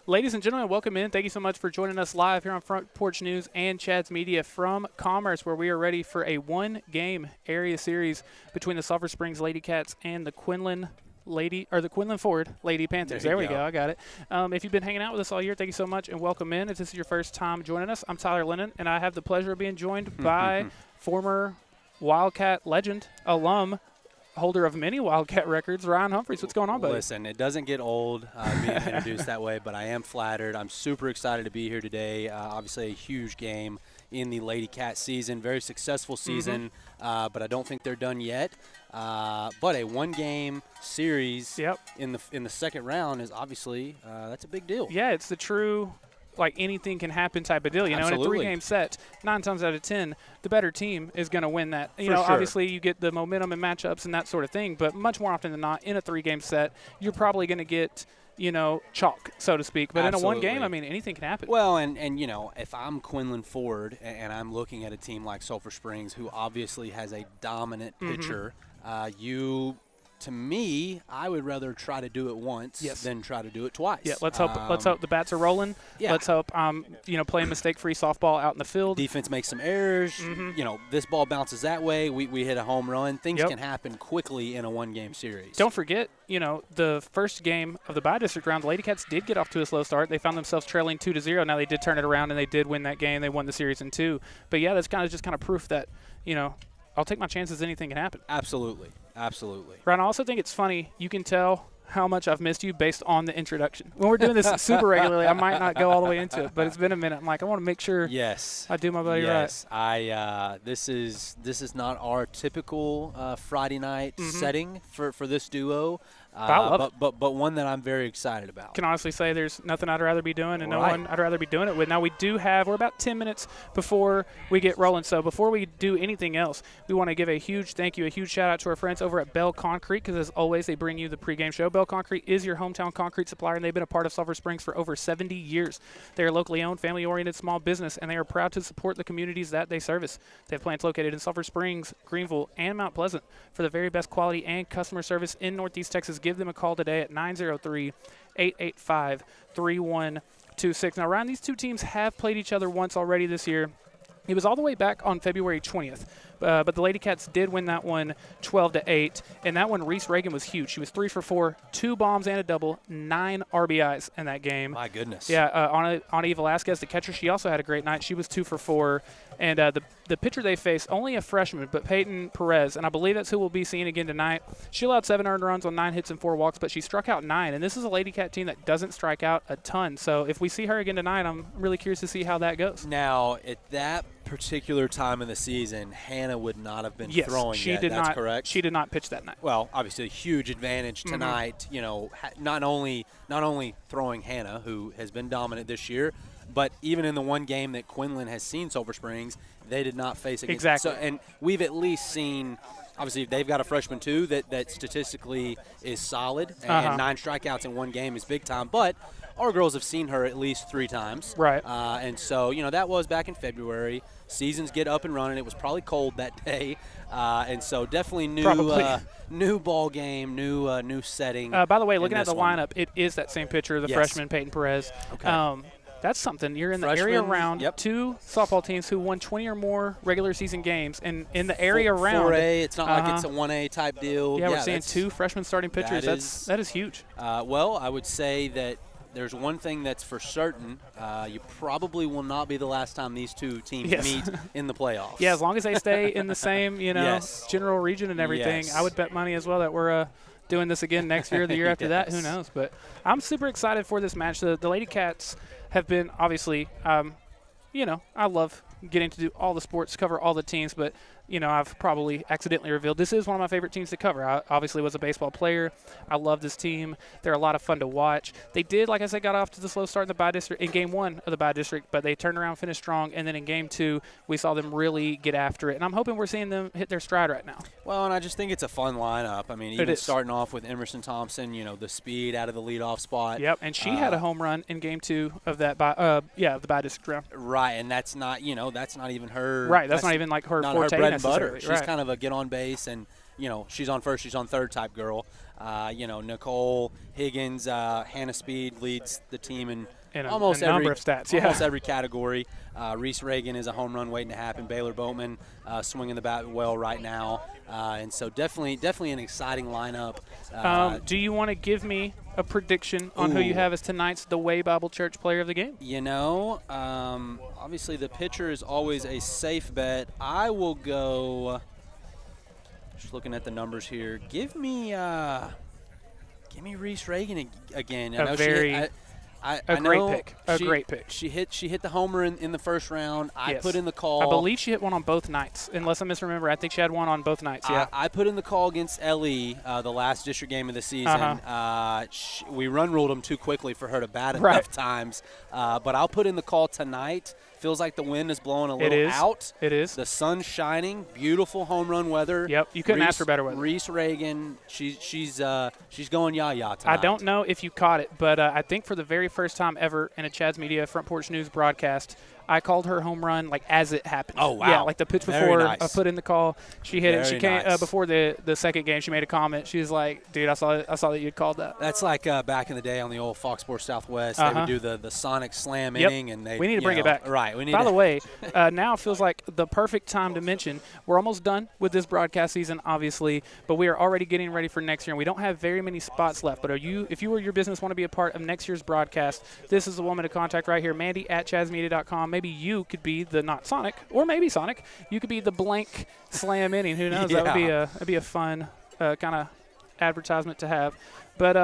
Ladies and gentlemen, welcome in. Thank you so much for joining us live here on Front Porch News and Chad's Media from Commerce, where we are ready for a one-game area series between the Sulphur Springs Ladycats and the Quinlan Ford Lady Panthers. There we go. I got it. If you've been hanging out with us all year, thank you so much and welcome in. If this is your first time joining us, I'm Tyler Lennon, and I have the pleasure of being joined by former Wildcat legend, alum, holder of many Wildcat records, Ryan Humphreys. What's going on, buddy? Listen, it doesn't get old being introduced that way, but I am flattered. I'm super excited to be here today. Obviously, a huge game in the Ladycat season, very successful season, but I don't think they're done yet. But a one-game series in the second round is obviously that's a big deal. Yeah, it's the true, like, anything can happen type of deal. You know, in a three-game set, 9 times out of 10, the better team is going to win that. You know, obviously you get the momentum and matchups and that sort of thing, but much more often than not, in a three-game set, you're probably going to get, you know, chalk, so to speak. But in a one game, I mean, anything can happen. Well, and you know, if I'm Quinlan Ford and I'm looking at a team like Sulphur Springs, who obviously has a dominant pitcher, to me, I would rather try to do it once than try to do it twice. Yeah, let's hope the bats are rolling. Yeah. Let's hope playing mistake-free softball out in the field. Defense makes some errors. You know, this ball bounces that way. We hit a home run. Things can happen quickly in a one-game series. Don't forget, you know, the first game of the bi-district round, the Ladycats did get off to a slow start. They found themselves trailing 2-0. Now they did turn it around and they did win that game. They won the series in 2. But yeah, that's kind of proof that, you know, I'll take my chances. Anything can happen. Absolutely. Absolutely. Ryan, I also think it's funny. You can tell how much I've missed you based on the introduction. When we're doing this super regularly, I might not go all the way into it, but it's been a minute. I'm like, I want to make sure I do my buddy right. This is not our typical Friday night setting for this duo. But one that I'm very excited about. Can honestly say there's nothing I'd rather be doing and no one I'd rather be doing it with. Now, we're about 10 minutes before we get rolling. So before we do anything else, we want to give a huge thank you, a huge shout out to our friends over at Bell Concrete, because as always, they bring you the pregame show. Bell Concrete is your hometown concrete supplier, and they've been a part of Sulphur Springs for over 70 years. They are locally owned, family-oriented small business, and they are proud to support the communities that they service. They have plants located in Sulphur Springs, Greenville, and Mount Pleasant. For the very best quality and customer service in Northeast Texas, give them a call today at 903-885-3126. Now, Ryan, these two teams have played each other once already this year. It was all the way back on February 20th. But the Ladycats did win that one 12-8, and that one, Reese Reagan was huge. She was 3 for 4, 2 bombs and a double, 9 RBIs in that game. My goodness. Yeah, Ana Velasquez, the catcher, she also had a great night. She was 2 for 4. And the pitcher they faced, only a freshman, but Peyton Perez, and I believe that's who we'll be seeing again tonight. She allowed 7 earned runs on 9 hits and 4 walks, but she struck out 9. And this is a Ladycat team that doesn't strike out a ton. So if we see her again tonight, I'm really curious to see how that goes. Now, at that particular time in the season, Hannah would not have been throwing yet. That's correct. She did not pitch that night. Well, obviously a huge advantage tonight. You know, not only throwing Hannah, who has been dominant this year, but even in the one game that Quinlan has seen Sulphur Springs, they did not face against. Exactly. So, and we've at least seen. Obviously, they've got a freshman, too, that statistically is solid, and 9 strikeouts in one game is big time. But our girls have seen her at least 3 times. Right. And so, you know, that was back in February. Seasons get up and running. It was probably cold that day. And so definitely new ball game, new setting. By the way, looking at the lineup, it is that same pitcher, the freshman Peyton Perez. Okay. That's something. You're in the area around 2 softball teams who won 20 or more regular season games. And in the area around 4A, it's not like it's a 1A type deal. Yeah, we're seeing 2 freshman starting pitchers. That is huge. Well, I would say that there's one thing that's for certain. You probably will not be the last time these two teams meet in the playoffs. Yeah, as long as they stay in the same, general region and everything. I would bet money as well that we're doing this again next year, the year after that. Who knows? But I'm super excited for this match. The Ladycats have been obviously, I love getting to do all the sports, cover all the teams, but I've probably accidentally revealed this is one of my favorite teams to cover. I obviously was a baseball player. I love this team. They're a lot of fun to watch. They did, like I said, got off to the slow start in the bi-district in game 1 of the bi-district, but they turned around, finished strong, and then in game 2, we saw them really get after it. And I'm hoping we're seeing them hit their stride right now. Well, and I just think it's a fun lineup. I mean, even starting off with Emerson Thompson, the speed out of the leadoff spot. Yep, and she had a home run in game 2 of that the bi-district round. Right, and that's not even her. Right, that's not even like her forte. Bread and butter. She's kind of a get on base and she's on first, she's on third type girl. Nicole Higgins, Hannah Speed leads the team in almost a number of stats, almost every category. Reese Reagan is a home run waiting to happen. Baylor Boatman swinging the bat well right now, and so definitely an exciting lineup. Do you want to give me a prediction on who you have as tonight's the Way Bible Church Player of the Game? Obviously the pitcher is always a safe bet. I will go. Just looking at the numbers here, give me Reese Reagan again. A great pick. She hit the homer in the first round. I put in the call. I believe she hit one on both nights, unless I misremember. I think she had one on both nights. Yeah. I put in the call against LE, the last district game of the season. We run ruled them too quickly for her to bat enough times. But I'll put in the call tonight. Feels like the wind is blowing a little out. It is. The sun's shining. Beautiful home run weather. Yep. You couldn't ask for better weather. Reese Reagan, she's going yah-yah tonight. I don't know if you caught it, but I think for the very first time ever in a Chad's Media Front Porch News broadcast, I called her home run like as it happened. Oh, wow. Yeah, like the pitch before nice. I put in the call. She hit it. She came nice. Before the second game. She made a comment. She was like, "Dude, I saw that you'd called that." That's like back in the day on the old Fox Sports Southwest. They would do the Sonic Slam inning, and we need to bring it back. Right. We need. By the way, now it feels like the perfect time to mention we're almost done with this broadcast season, obviously, but we are already getting ready for next year, and we don't have very many spots left. But if you or your business want to be a part of next year's broadcast, this is the woman to contact right here, Mandy at chadsmedia.com. Maybe you could be the not Sonic, or maybe Sonic. You could be the blank slam inning. Who knows? Yeah. That'd be a fun kind of advertisement to have. But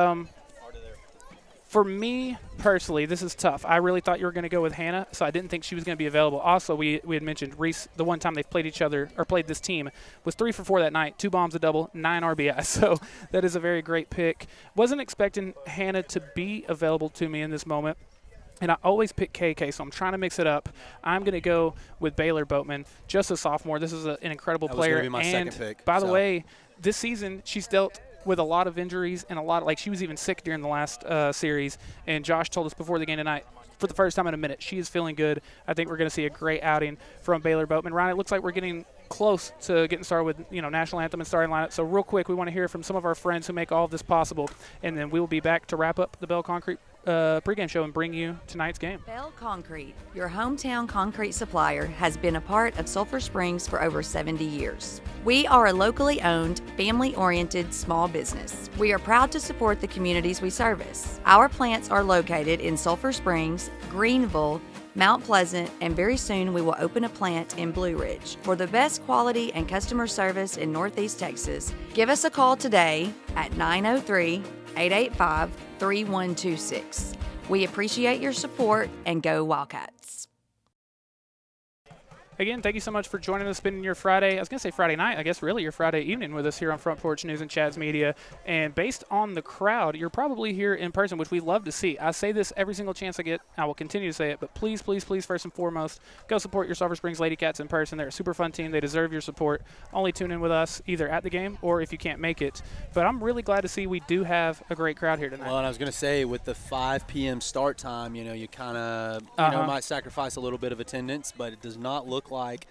for me personally, this is tough. I really thought you were going to go with Hannah, so I didn't think she was going to be available. Also, we had mentioned Reese, the one time they've played each other or played this team, was 3 for 4 that night, 2 bombs, a double, 9 RBI. So that is a very great pick. Wasn't expecting Hannah to be available to me in this moment. And I always pick KK, so I'm trying to mix it up. I'm going to go with Baylor Boatman, just a sophomore. This is an incredible player. That was going to be my second pick. By the way, this season she's dealt with a lot of injuries and she was even sick during the last series. And Josh told us before the game tonight, for the first time in a minute, she is feeling good. I think we're going to see a great outing from Baylor Boatman. Ryan, it looks like we're getting close to getting started with national anthem and starting lineup. So real quick, we want to hear from some of our friends who make all of this possible, and then we will be back to wrap up the Bell Concrete pregame show and bring you tonight's game. Bell Concrete, your hometown concrete supplier, has been a part of Sulphur Springs for over 70 years. We are a locally owned, family-oriented small business. We are proud to support the communities we service. Our plants are located in Sulphur Springs, Greenville, Mount Pleasant, and very soon we will open a plant in Blue Ridge. For the best quality and customer service in Northeast Texas, give us a call today at 903-885-3126. We appreciate your support, and go Wildcats. Again, thank you so much for joining us, spending your Friday, I was going to say Friday night, I guess really your Friday evening with us here on Front Porch News and Chad's Media. And based on the crowd, you're probably here in person, which we love to see. I say this every single chance I get. I will continue to say it, but please, please, please, first and foremost, go support your Sulphur Springs Ladycats in person. They're a super fun team. They deserve your support. Only tune in with us either at the game or if you can't make it. But I'm really glad to see we do have a great crowd here tonight. Well, and I was going to say, with the 5 p.m. start time, you kind of might sacrifice a little bit of attendance, but it does not look like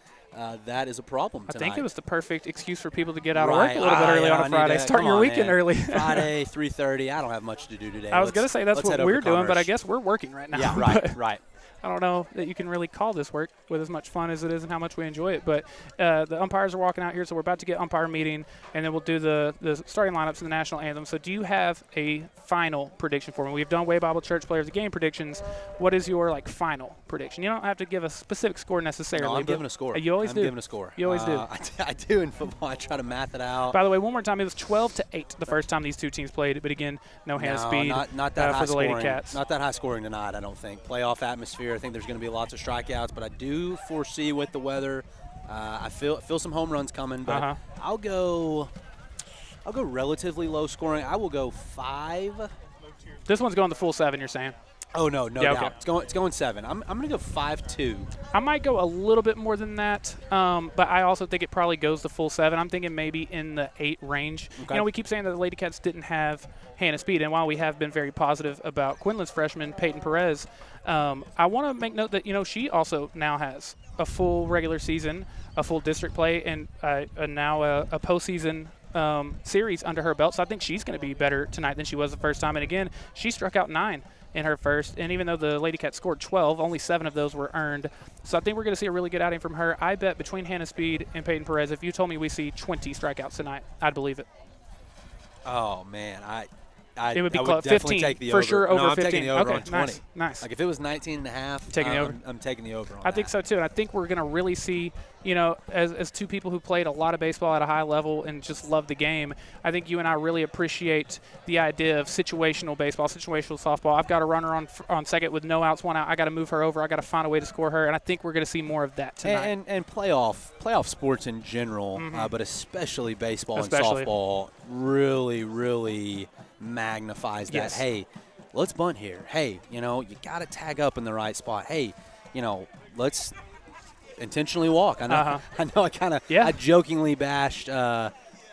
that is a problem tonight. I think it was the perfect excuse for people to get out of work a little bit early on a Friday. Start your weekend early. Friday, 3:30. I don't have much to do today. I was going to say that's what we're doing, but I guess we're working right now. Yeah, right. I don't know that you can really call this work with as much fun as it is and how much we enjoy it. But the umpires are walking out here, so we're about to get umpire meeting, and then we'll do the starting lineups in the national anthem. So do you have a final prediction for me? We've done Way Bible Church Player of the Game predictions. What is your final prediction? You don't have to give a specific score necessarily. No, I'm giving a score. You always do. I'm giving a score. You always do. I do in football. I try to math it out. By the way, one more time, it was 12-8 the first time these two teams played. But again, no Hannah Speed not that high for the scoring. Ladycats. Not that high scoring tonight, I don't think. Playoff atmosphere. I think there's going to be lots of strikeouts, but I do foresee with the weather, I feel some home runs coming. But I'll go relatively low scoring. I will go 5. This one's going the full 7. You're saying? Oh no doubt. Okay. It's going 7. I'm going to go 5-2. I might go a little bit more than that, but I also think it probably goes the full 7. I'm thinking maybe in the 8 range. Okay. We keep saying that the Ladycats didn't have Hannah Speed, and while we have been very positive about Quinlan's freshman, Peyton Perez, I want to make note that, she also now has a full regular season, a full district play, and now a postseason series under her belt, so I think she's going to be better tonight than she was the first time. And again, she struck out 9 in her first, and even though the Ladycats scored 12, only 7 of those were earned. So I think we're going to see a really good outing from her. I bet between Hannah Speed and Peyton Perez, if you told me we see 20 strikeouts tonight, I'd believe it. Oh, man. It would be I close. definitely 15 take the for over. sure. Over no, I'm 15. taking the over okay, on 20. Nice. Like if it was 19 and a half, taking the over. I'm taking the over on I think so too, and I think we're going to really see, as two people who played a lot of baseball at a high level and just love the game, I think you and I really appreciate the idea of situational baseball, situational softball. I've got a runner on second with no outs, 1 out. I got to move her over. I got to find a way to score her, and I think we're going to see more of that tonight. And playoff sports in general, but especially baseball and softball, really, really magnifies that. Yes. Hey, let's bunt here. Hey, you got to tag up in the right spot. Hey, let's intentionally walk. I know I jokingly bashed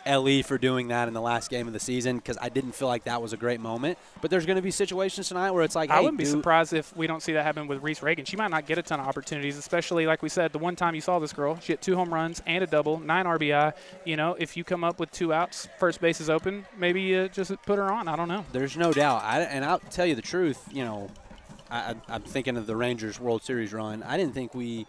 LE for doing that in the last game of the season because I didn't feel like that was a great moment. But there's going to be situations tonight where it's like, hey, I wouldn't be surprised if we don't see that happen with Reese Reagan. She might not get a ton of opportunities, especially like we said, the one time you saw this girl, she hit 2 home runs and a double, 9 RBI. If you come up with 2 outs, first base is open, maybe just put her on. I don't know. There's no doubt. And I'll tell you the truth, I'm thinking of the Rangers World Series run. I don't think we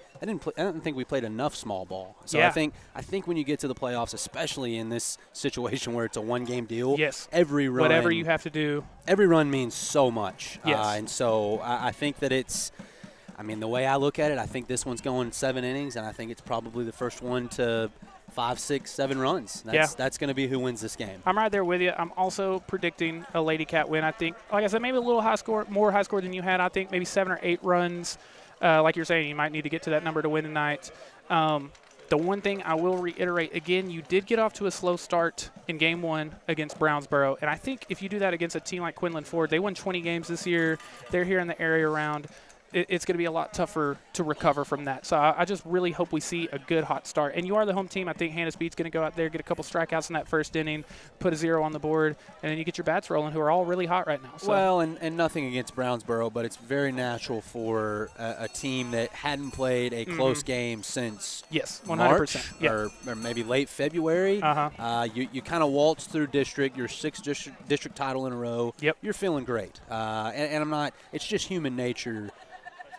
played enough small ball. So yeah. I think when you get to the playoffs, especially in this situation where it's a 1-game deal, yes, every run, whatever you have to do, every run means so much. Yes. And so I think that the way I look at it, I think this one's going 7 innings, and I think it's probably the first one to 5, 6, 7 runs. That's going to be who wins this game. I'm right there with you. I'm also predicting a Ladycat win. I think, like I said, maybe a little more high score than you had. I think maybe 7 or 8 runs. Like you're saying, you might need to get to that number to win tonight. The one thing I will reiterate, again, you did get off to a slow start in Game 1 against Brownsboro. And I think if you do that against a team like Quinlan Ford, they won 20 games this year. They're here in the area around. It's going to be a lot tougher to recover from that. So I just really hope we see a good hot start. And you are the home team. I think Hannah Speed's going to go out there, get a couple strikeouts in that first inning, put a 0 on the board, and then you get your bats rolling, who are all really hot right now. So. Well, and nothing against Brownsboro, but it's very natural for a team that hadn't played a close game since yes, 100%. March yeah. or maybe late February. You kind of waltz through district, your 6th district title in a row. Yep. You're feeling great. And I'm not – it's just human nature.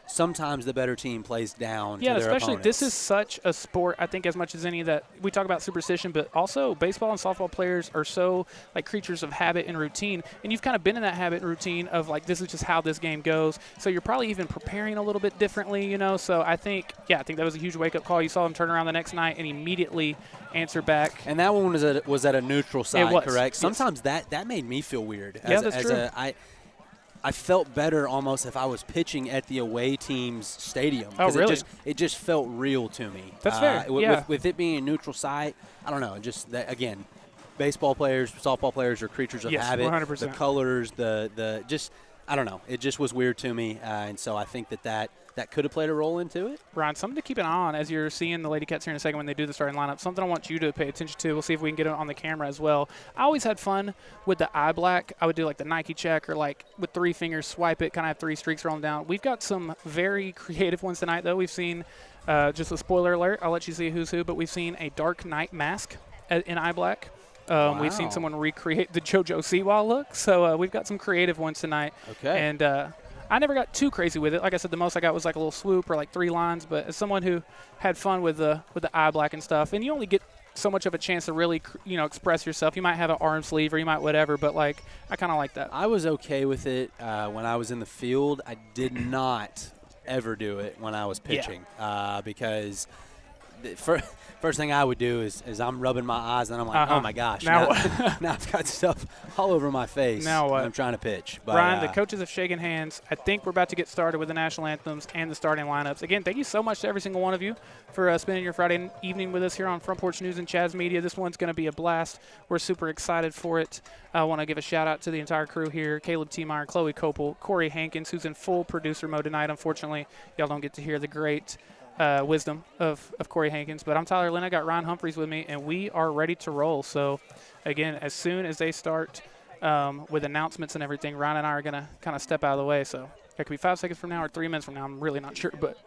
Sometimes the better team plays down to their especially opponents. This is such a sport, I think, as much as any that we talk about superstition, but also baseball and softball players are so like creatures of habit and routine, and you've kind of been in that habit and routine of like this is just how this game goes, so you're probably even preparing a little bit differently, so I think that was a huge wake-up call. You saw them turn around the next night and immediately answer back. And that one was at a neutral side, correct? Yes. Sometimes that made me feel weird. That's true. I felt better almost if I was pitching at the away team's stadium. Oh, really? It just felt real to me. That's fair. With it being a neutral site, I don't know. Just that, again, baseball players, softball players are creatures of habit. 100%. The colors, the just I don't know. It just was weird to me, and so I think that could have played a role into it. Ryan, something to keep an eye on as you're seeing the Ladycats here in a second when they do the starting lineup. Something I want you to pay attention to. We'll see if we can get it on the camera as well. I always had fun with the eye black. I would do like the Nike check or like with 3 fingers, swipe it, kind of have 3 streaks rolling down. We've got some very creative ones tonight, though. We've seen, just a spoiler alert, I'll let you see who's who, but we've seen a Dark Knight mask in eye black. Wow. We've seen someone recreate the JoJo Siwa look. So we've got some creative ones tonight. Okay. And I never got too crazy with it. Like I said, the most I got was like a little swoop or like 3 lines. But as someone who had fun with the eye black and stuff, and you only get so much of a chance to really, express yourself. You might have an arm sleeve or you might whatever, but like I kind of like that. I was okay with it when I was in the field. I did not ever do it when I was pitching because first thing I would do is I'm rubbing my eyes and I'm like, oh my gosh, now I've got stuff all over my face. Now what? I'm trying to pitch. But, Ryan, the coaches have shaken hands. I think we're about to get started with the national anthems and the starting lineups. Again, thank you so much to every single one of you for spending your Friday evening with us here on Front Porch News and Chaz Media. This one's going to be a blast. We're super excited for it. I want to give a shout out to the entire crew here: Caleb T. Meyer, Chloe Copel, Corey Hankins, who's in full producer mode tonight. Unfortunately, y'all don't get to hear the great wisdom of Corey Hankins. But I'm Tyler Lynn. I got Ryan Humphreys with me, and we are ready to roll. So, again, as soon as they start with announcements and everything, Ryan and I are going to kind of step out of the way. So, it could be 5 seconds from now or 3 minutes from now. I'm really not sure. But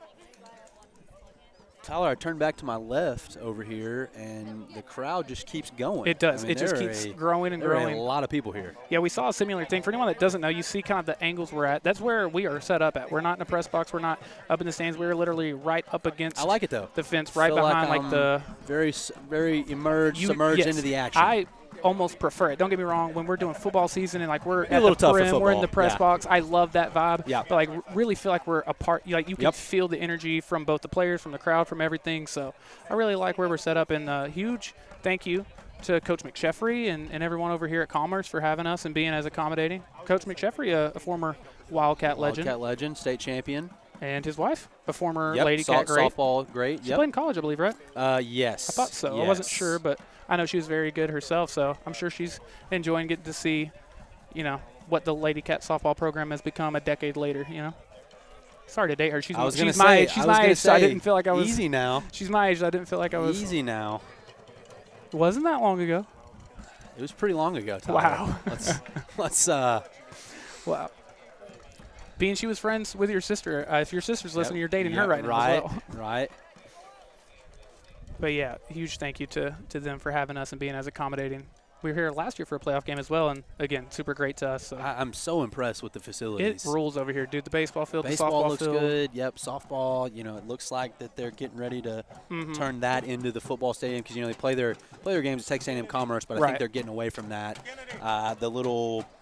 Tyler, I turned back to my left over here, and the crowd just keeps going. It does. I mean, it just keeps growing and there growing. are a lot of people here. Yeah, we saw a similar thing. For anyone that doesn't know, you see kind of the angles we're at. That's where we are set up at. We're not in a press box. We're not up in the stands. We're literally right up against I like it, though. the fence, right behind like the – very submerged yes, into the action. I almost prefer it. Don't get me wrong. When we're doing football season and like we're at a little the tough for prim, we're in the football. press box. I love that vibe. Yeah. But like really feel like we're a part. Like you can feel the energy from both the players, from the crowd, from everything. So I really like where we're set up. And huge thank you to Coach McSheffrey and everyone over here at Commerce for having us and being as accommodating. Coach McSheffrey, a former Wildcat legend, state champion. And his wife, a former Yep, Ladycat great. softball great. She played in college, I believe, right? Yes. I thought so. Yes. I wasn't sure, but I know she was very good herself, so I'm sure she's enjoying getting to see, what the Ladycat softball program has become a decade later, Sorry to date her. She's my age. She's my age, so I didn't feel like I was. Easy now. She's my age, so I didn't feel like I was. Easy now. It wasn't that long ago. It was pretty long ago, Tyler. Wow. Let's Wow. Being she was friends with your sister, if your sister's listening, you're dating her right now as well. Right. But, yeah, huge thank you to them for having us and being as accommodating. We were here last year for a playoff game as well, and, again, super great to us. So. I'm so impressed with the facilities. It rules over here, dude. The baseball field, the softball Baseball looks field. good. Yep, softball, it looks like that they're getting ready to turn that into the football stadium because, they play their games at Texas A&M Commerce, but I think they're getting away from that. The little –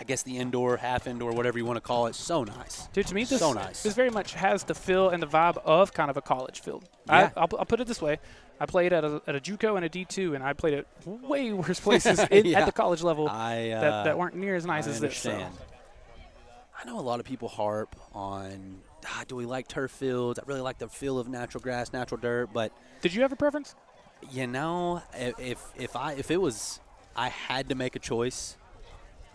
I guess the indoor, half indoor, whatever you want to call it, so nice. Dude, to me, nice. This very much has the feel and the vibe of kind of a college field. Yeah. I'll put it this way. I played at a JUCO and a D2, and I played at way worse places at the college level that weren't near as nice as this. So. I know a lot of people harp on, do we like turf fields? I really like the feel of natural grass, natural dirt, but did you have a preference? If it was, I had to make a choice.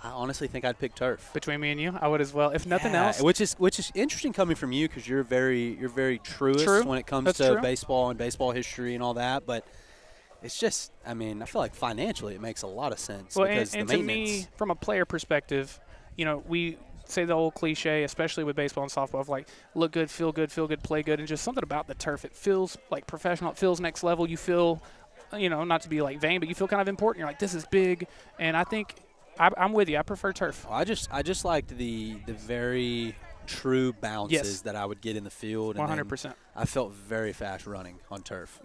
I honestly think I'd pick turf. Between me and you, I would as well. If nothing else, which is interesting coming from you because you're very truest when it comes to baseball and baseball history and all that. But it's just, I feel like financially it makes a lot of sense. Well, because and the to me, from a player perspective, we say the old cliche, especially with baseball and softball, of like look good, feel good, play good, and just something about the turf. It feels like professional. It feels next level. You feel, not to be like vain, but you feel kind of important. You're like, this is big, and I think. I'm with you. I prefer turf. I just liked the very true bounces that I would get in the field. 100%. I felt very fast running on turf.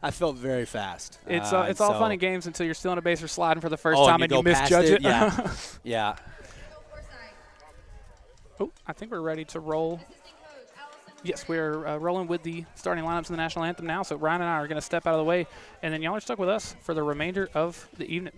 I felt very fast. It's all fun and games until you're stealing a base or sliding for the first time and you misjudge it. Yeah. Yeah. Oh, I think we're ready to roll. Yes, we're rolling with the starting lineups in the national anthem now. So Ryan and I are going to step out of the way, and then y'all are stuck with us for the remainder of the evening.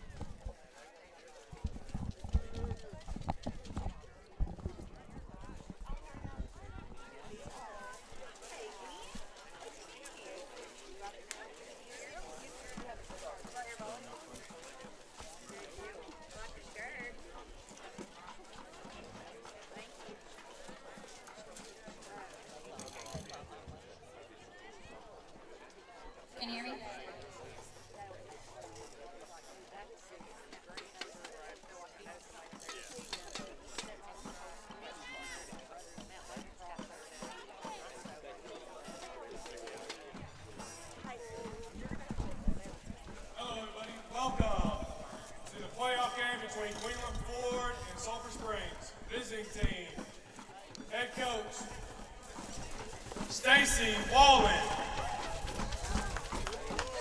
Can you hear me? Hello, everybody. Welcome to the playoff game between Quinlan Ford and Sulphur Springs. Visiting team, head coach, Stacy Wallen.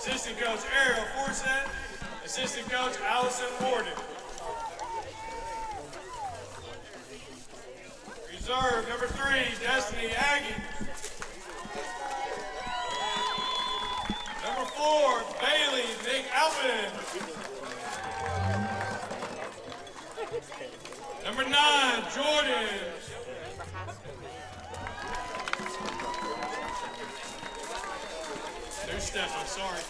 Assistant coach Ariel Forsett, assistant coach Allison Warden. Reserve number 3, Destiny Aggie. Number 4, Bailey Nick Alvin. Number 9, Jordan. There's Steph, I'm sorry.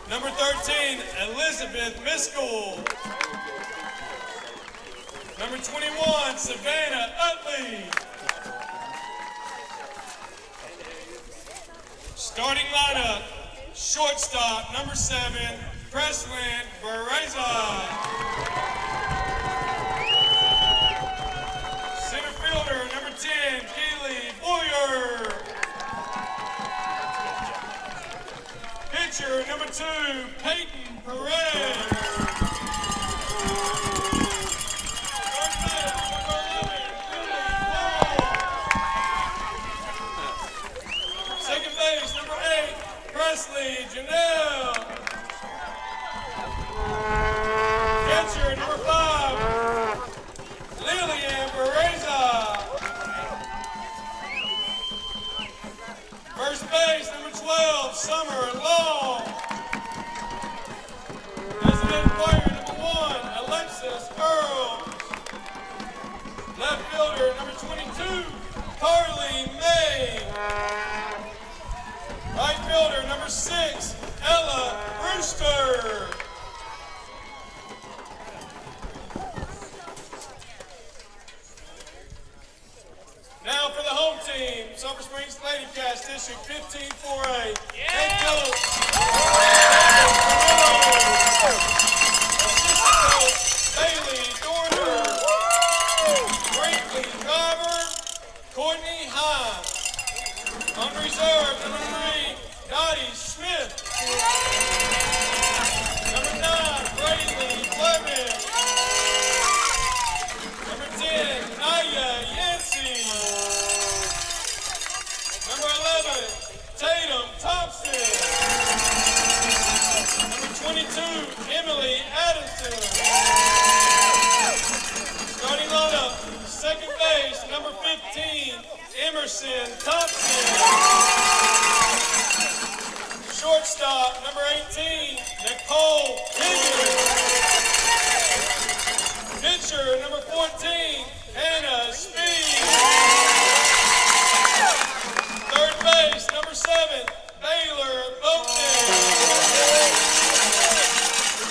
Number 13, Elizabeth Miskell. Number 21, Savannah Utley. Starting lineup, shortstop, number 7, Preslin Bereza. Center fielder, number 10, Keely Boyer. Summer Long. Designated player number 1, Alexis Earls. Left fielder number 22, Carly May. Right fielder number 6, Ella Brewster. Now for the home team, Sulphur Springs Ladycats, District 15-4A. Head coach, assistant coach, Bailey Dorner. Brinkley driver, Courtney Hines. On reserve, number 3, Dottie Smith. Number 9, Braylee Clement. Number 10, Naya Yancey. Number 11, Tatum Thompson. Number 22, Emily Addison. Starting lineup, second base, number 15, Emerson Thompson. Shortstop, number 18, Nicole Higgins. Pitcher, number 14, Hannah Speed. Third base, number 7, Baylor Boatman.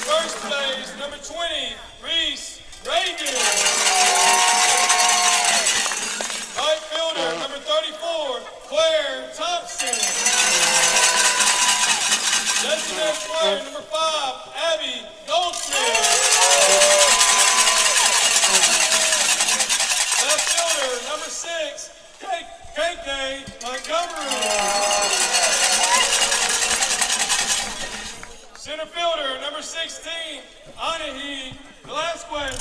First base, number 20, Reese Reagan. Right fielder, number 34, Claire Thompson. Designated player, number 5, Abby Goldsmith. Left fielder, number 6, KK Montgomery. Center fielder, number 16, Anahi Velasquez.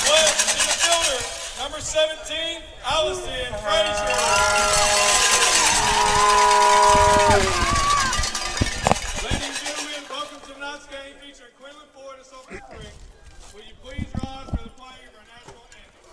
Left center fielder, number 17, Allison Frazier. Ladies and gentlemen, welcome to tonight's game featuring Quinlan Ford and Sulphur Springs. Will you please rise for the playing of our national anthem?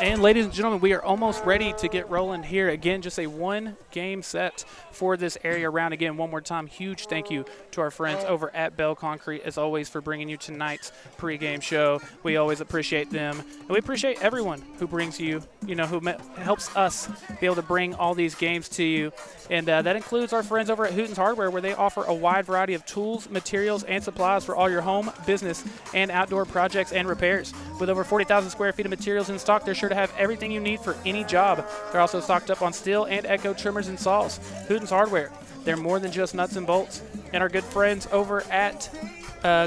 And ladies and gentlemen, we are almost ready to get rolling here. Again, just a one-game set for this area round. Again, one more time, huge thank you to our friends over at Bell Concrete, as always, for bringing you tonight's pregame show. We always appreciate them. And we appreciate everyone who brings you, who helps us be able to bring all these games to you. And that includes our friends over at Hooten's Hardware, where they offer a wide variety of tools, materials, and supplies for all your home, business, and outdoor projects and repairs. With over 40,000 square feet of materials in stock, they're sure to have everything you need for any job. They're also stocked up on steel and Echo trimmers and saws. Hooten's Hardware, they're more than just nuts and bolts. And our good friends over at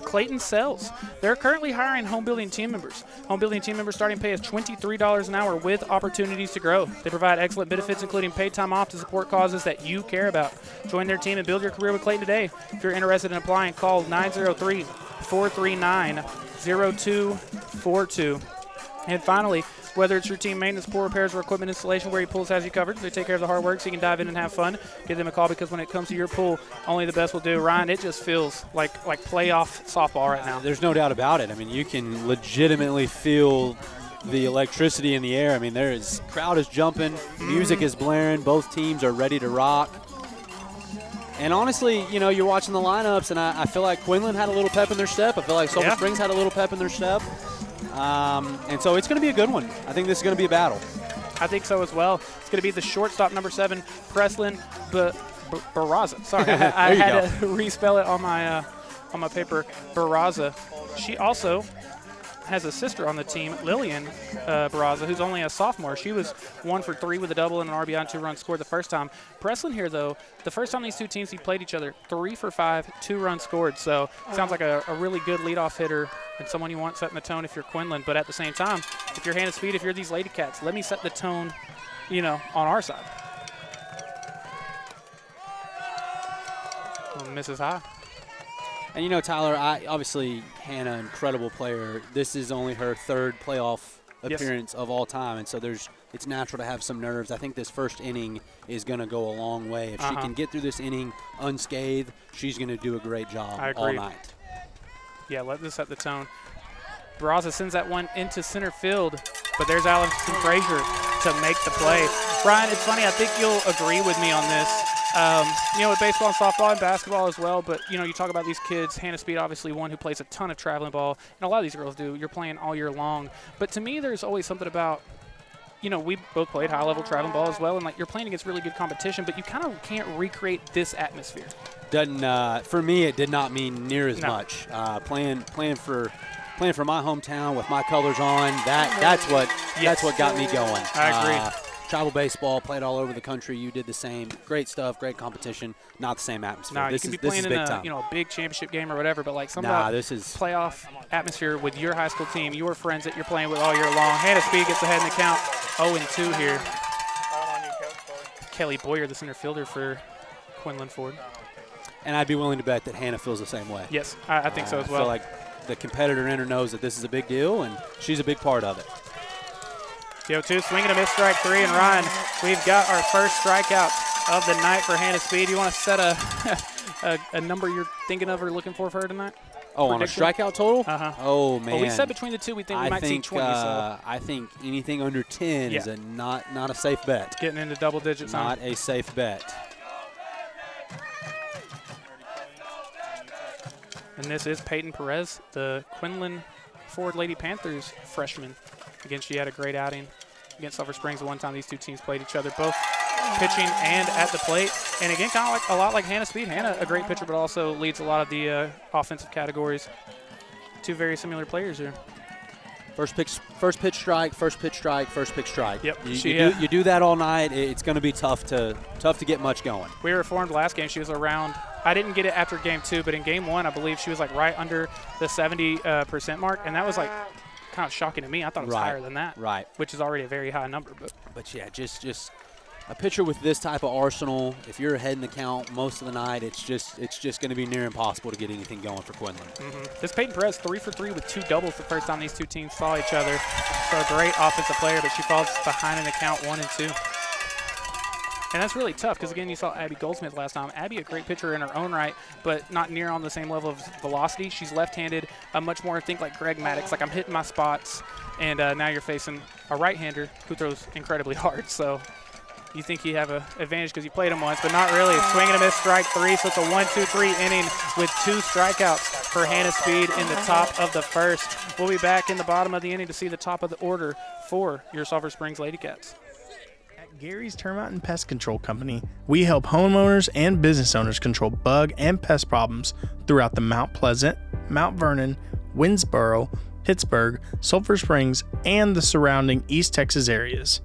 Clayton Sells, they're currently hiring home building team members. Home building team members starting pay is $23 an hour with opportunities to grow. They provide excellent benefits, including paid time off to support causes that you care about. Join their team and build your career with Clayton today. If you're interested in applying, call 903-439-0242. And finally, Whether it's routine maintenance, pool repairs, or equipment installation, Where Pools has you covered. They take care of the hard work so you can dive in and have fun. Give them a call because when it comes to your pool, only the best will do. Ryan, it just feels like playoff softball right now. There's no doubt about it. I mean, you can legitimately feel the electricity in the air. I mean, crowd is jumping, music is blaring, both teams are ready to rock. And honestly, you're watching the lineups, and I feel like Quinlan had a little pep in their step. I feel like Sulphur Springs had a little pep in their step. And so it's going to be a good one. I think this is going to be a battle. I think so as well. It's going to be the shortstop, number 7, Preslin Barraza. Sorry, I had to respell it on my paper. Barraza. She also has a sister on the team, Lillian Barraza, who's only a sophomore. She was 1 for 3 with a double and an RBI and 2 runs scored the first time. Preslin here, though, the first time these two teams played each other, 3 for 5, 2 runs scored. So sounds like a really good leadoff hitter and someone you want setting the tone if you're Quinlan. But at the same time, if you're Hannah Speed, if you're these Ladycats, let me set the tone, on our side. Mrs. High. And Tyler, obviously Hannah, incredible player. This is only her 3rd playoff appearance of all time, and so it's natural to have some nerves. I think this first inning is going to go a long way. If she can get through this inning unscathed, she's going to do a great job all night. Yeah, let this set the tone. Barraza sends that one into center field, but there's Allison Frazier to make the play. Brian, it's funny, I think you'll agree with me on this. With baseball and softball and basketball as well, but, you talk about these kids. Hannah Speed, obviously one who plays a ton of traveling ball, and a lot of these girls do. You're playing all year long. But to me, there's always something about, we both played high-level traveling ball as well, and, you're playing against really good competition, but you kind of can't recreate this atmosphere. For me, it did not mean near as much. Playing for my hometown with my colors on, that's what got me going. I agree. Travel baseball, played all over the country. You did the same. Great stuff, great competition. Not the same atmosphere. You can be playing in a big championship game or whatever, but this is playoff atmosphere with your high school team, your friends that you're playing with all year long. Hannah Speed gets ahead in the count, 0-2 here. Kelly Boyer, the center fielder for Quinlan Ford. And I'd be willing to bet that Hannah feels the same way. Yes, I think so as well. I feel like the competitor in her knows that this is a big deal, and she's a big part of it. 0-2, swing and a miss, strike 3, and Ryan, we've got our first strikeout of the night for Hannah Speed. You want to set a number you're thinking of or looking for her tonight? Oh, prediction? On a strikeout total? Oh, man. Well, we said between the two we think we might see 20. I think anything under 10 is not a safe bet. Getting into double digits. Not a safe bet. And this is Peyton Perez, the Quinlan Ford Lady Panthers freshman. Again, she had a great outing against Sulphur Springs the one time these two teams played each other, both pitching and at the plate. And again, kind of a lot like Hannah Speed. Hannah, a great pitcher, but also leads a lot of the offensive categories. Two very similar players here. First pitch strike, first pitch strike, first pitch strike. Yep. You do that all night. It's going to be tough to get much going. We were informed last game she was around. I didn't get it after game 2, but in game 1, I believe she was right under the 70% mark, and that was kind of shocking to me. I thought it was higher than that. Right. Which is already a very high number. But yeah, just a pitcher with this type of arsenal, if you're ahead in the count most of the night, it's just going to be near impossible to get anything going for Quinlan. This Peyton Perez, 3 for 3 with 2 doubles the first time these two teams saw each other. So a great offensive player, but she falls behind in the count 1-2. And that's really tough because, again, you saw Abby Goldsmith last time. Abby, a great pitcher in her own right, but not near on the same level of velocity. She's left-handed, much more, think like Greg Maddox, I'm hitting my spots. And now you're facing a right-hander who throws incredibly hard. So you think you have an advantage because you played him once, but not really. Swing and a miss, strike 3. So it's a 1-2-3 inning with 2 strikeouts for Hannah Speed in the top of the first. We'll be back in the bottom of the inning to see the top of the order for your Sulphur Springs Ladycats. Gary's Termite and Pest Control Company, we help homeowners and business owners control bug and pest problems throughout the Mount Pleasant, Mount Vernon, Winnsboro, Pittsburgh, Sulphur Springs, and the surrounding East Texas areas.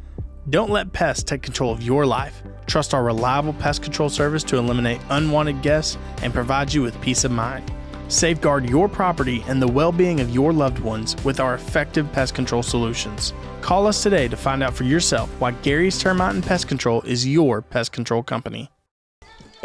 Don't let pests take control of your life. Trust our reliable pest control service to eliminate unwanted guests and provide you with peace of mind. Safeguard your property and the well-being of your loved ones with our effective pest control solutions. Call us today to find out for yourself why Gary's Termite and Pest Control is your pest control company.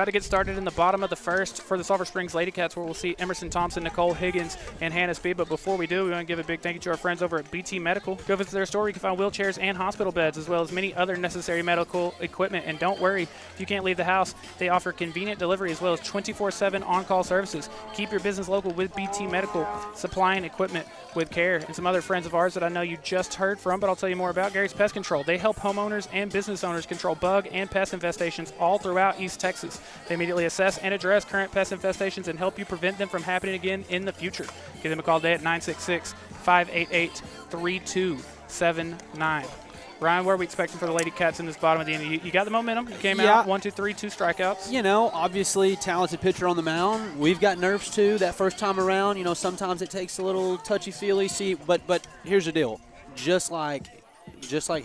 About to get started in the bottom of the first for the Sulphur Springs Ladycats, where we'll see Emerson Thompson, Nicole Higgins, and Hannah Speed. But before we do, we want to give a big thank you to our friends over at BT Medical. Go visit their store. You can find wheelchairs and hospital beds, as well as many other necessary medical equipment. And don't worry, if you can't leave the house, they offer convenient delivery as well as 24/7 on-call services. Keep your business local with BT Medical, supplying equipment with care. And some other friends of ours that I know you just heard from, but I'll tell you more about, Gary's Pest Control. They help homeowners and business owners control bug and pest infestations all throughout East Texas. They immediately assess and address current pest infestations and help you prevent them from happening again in the future. Give them a call today at 966-588-3279. Ryan, what are we expecting for the Ladycats in this bottom of the inning? You got the momentum. You came out 1, 2, 3, 2 strikeouts. You know, obviously talented pitcher on the mound. We've got nerves too that first time around. You know, sometimes it takes a little touchy-feely. See, but here's the deal. Just like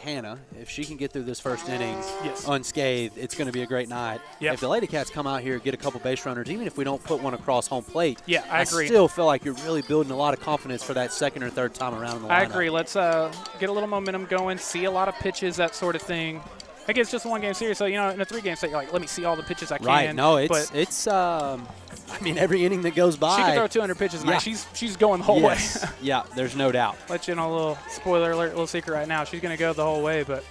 Hannah, if she can get through this first inning unscathed, it's going to be a great night. Yep. If the Ladycats come out here, get a couple base runners, even if we don't put one across home plate, I agree. I still feel like you're really building a lot of confidence for that second or third time around in the lineup. I agree. Let's get a little momentum going, see a lot of pitches, that sort of thing. I guess it's just a one-game series, so, you know, in a 3-game set, you're like, let me see all the pitches I can. Right. No, it's I mean, every inning that goes by. She can throw 200 pitches tonight. She's going the whole way. Yeah, there's no doubt. Let you know a little spoiler alert, little secret right now. She's going to go the whole way, but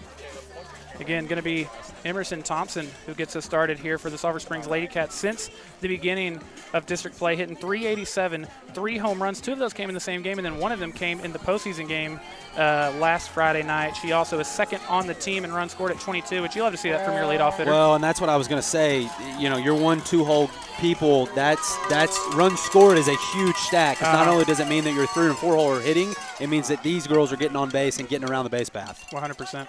again, going to be Emerson Thompson who gets us started here for the Sulphur Springs Ladycats since the beginning of district play, hitting .387, 3 home runs. 2 of those came in the same game, and then 1 of them came in the postseason game last Friday night. She also is second on the team in runs scored at 22, which you love to see that from your leadoff hitter. Well, and that's what I was going to say. You know, your 1-2 hole people, that's runs scored is a huge stack. 'Cause not only does it mean that your 3 and 4 hole are hitting, it means that these girls are getting on base and getting around the base path. 100%.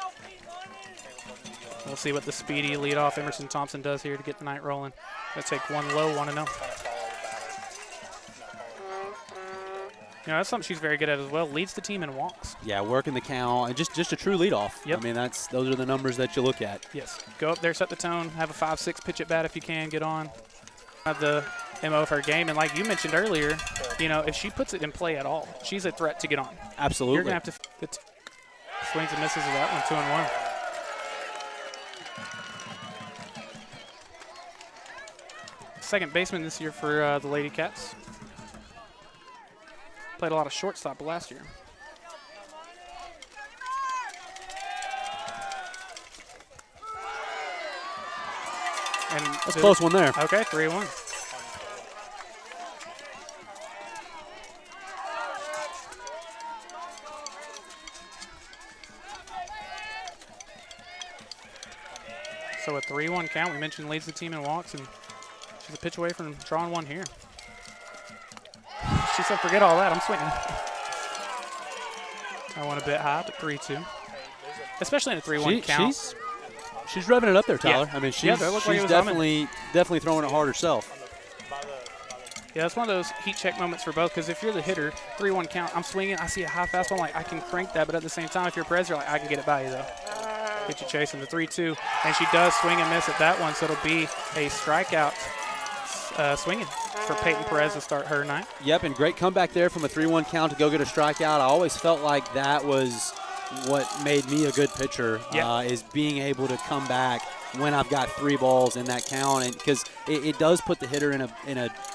We'll see what the speedy leadoff Emerson Thompson does here to get the night rolling. Let's take one low, 1-0. You know, that's something she's very good at as well. Leads the team in walks. Yeah, working the count, and just a true leadoff. Yep. I mean, those are the numbers that you look at. Yes. Go up there, set the tone, have a 5-6 pitch at bat if you can, get on. Have the MO of her game, and like you mentioned earlier, you know, if she puts it in play at all, she's a threat to get on. Absolutely. You're going to have to swings and misses of that one, 2-1. Second baseman this year for the Ladycats. Played a lot of shortstop last year. And that's a close one there. Okay, 3-1. So a 3-1 count. We mentioned leads the team in walks, and she's a pitch away from drawing one here. She said, forget all that, I'm swinging. I went a bit high, but 3-2. Especially in a 3-1 count. She's revving it up there, Tyler. Yeah. I mean, she's definitely throwing it hard herself. Yeah, it's one of those heat check moments for both, because if you're the hitter, 3-1 count, I'm swinging, I see a high fastball, I'm like, I can crank that, but at the same time, if you're Perez, you're like, I can get it by you, though. Get you chasing the 3-2, and she does swing and miss at that one, so it'll be a strikeout swinging for Peyton Perez to start her night. Yep, and great comeback there from a 3-1 count to go get a strikeout. I always felt like that was what made me a good pitcher, is being able to come back when I've got 3 balls in that count, and because it does put the hitter in a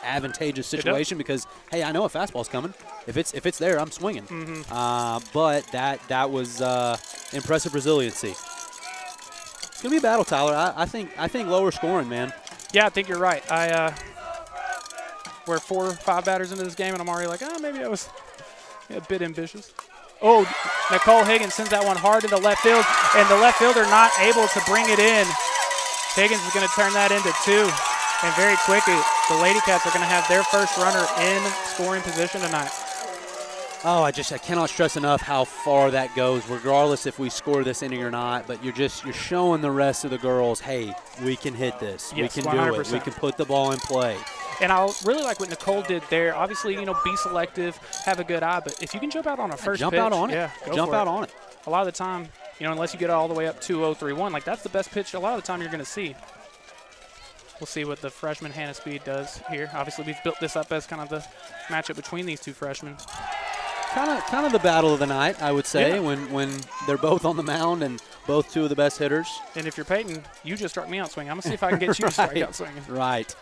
advantageous situation, because hey, I know a fastball's coming. If it's there, I'm swinging. But that was impressive resiliency. It's gonna be a battle, Tyler. I think lower scoring, man. Yeah, I think you're right. We're 4 or 5 batters into this game, and I'm already like, maybe I was a bit ambitious. Oh, Nicole Higgins sends that one hard into left field, and the left fielder not able to bring it in. Higgins is going to turn that into 2, and very quickly, the Ladycats are going to have their first runner in scoring position tonight. Oh, I cannot stress enough how far that goes, regardless if we score this inning or not. But you're showing the rest of the girls, hey, we can hit this. Yes, we can 100%. do it. We can put the ball in play. And I really like what Nicole did there. Obviously, you know, be selective, have a good eye. But if you can jump out on a first jump pitch, out on it. Yeah, jump out on it. A lot of the time, you know, unless you get all the way up 2-0, 3-1, like that's the best pitch a lot of the time you're going to see. We'll see what the freshman Hannah Speed does here. Obviously, we've built this up as kind of the matchup between these 2 freshmen. kind of the battle of the night, I would say, when they're both on the mound and both two of the best hitters. And if you're Peyton, you just start me out swinging. I'm going to see if I can get you to strike out swinging. Right.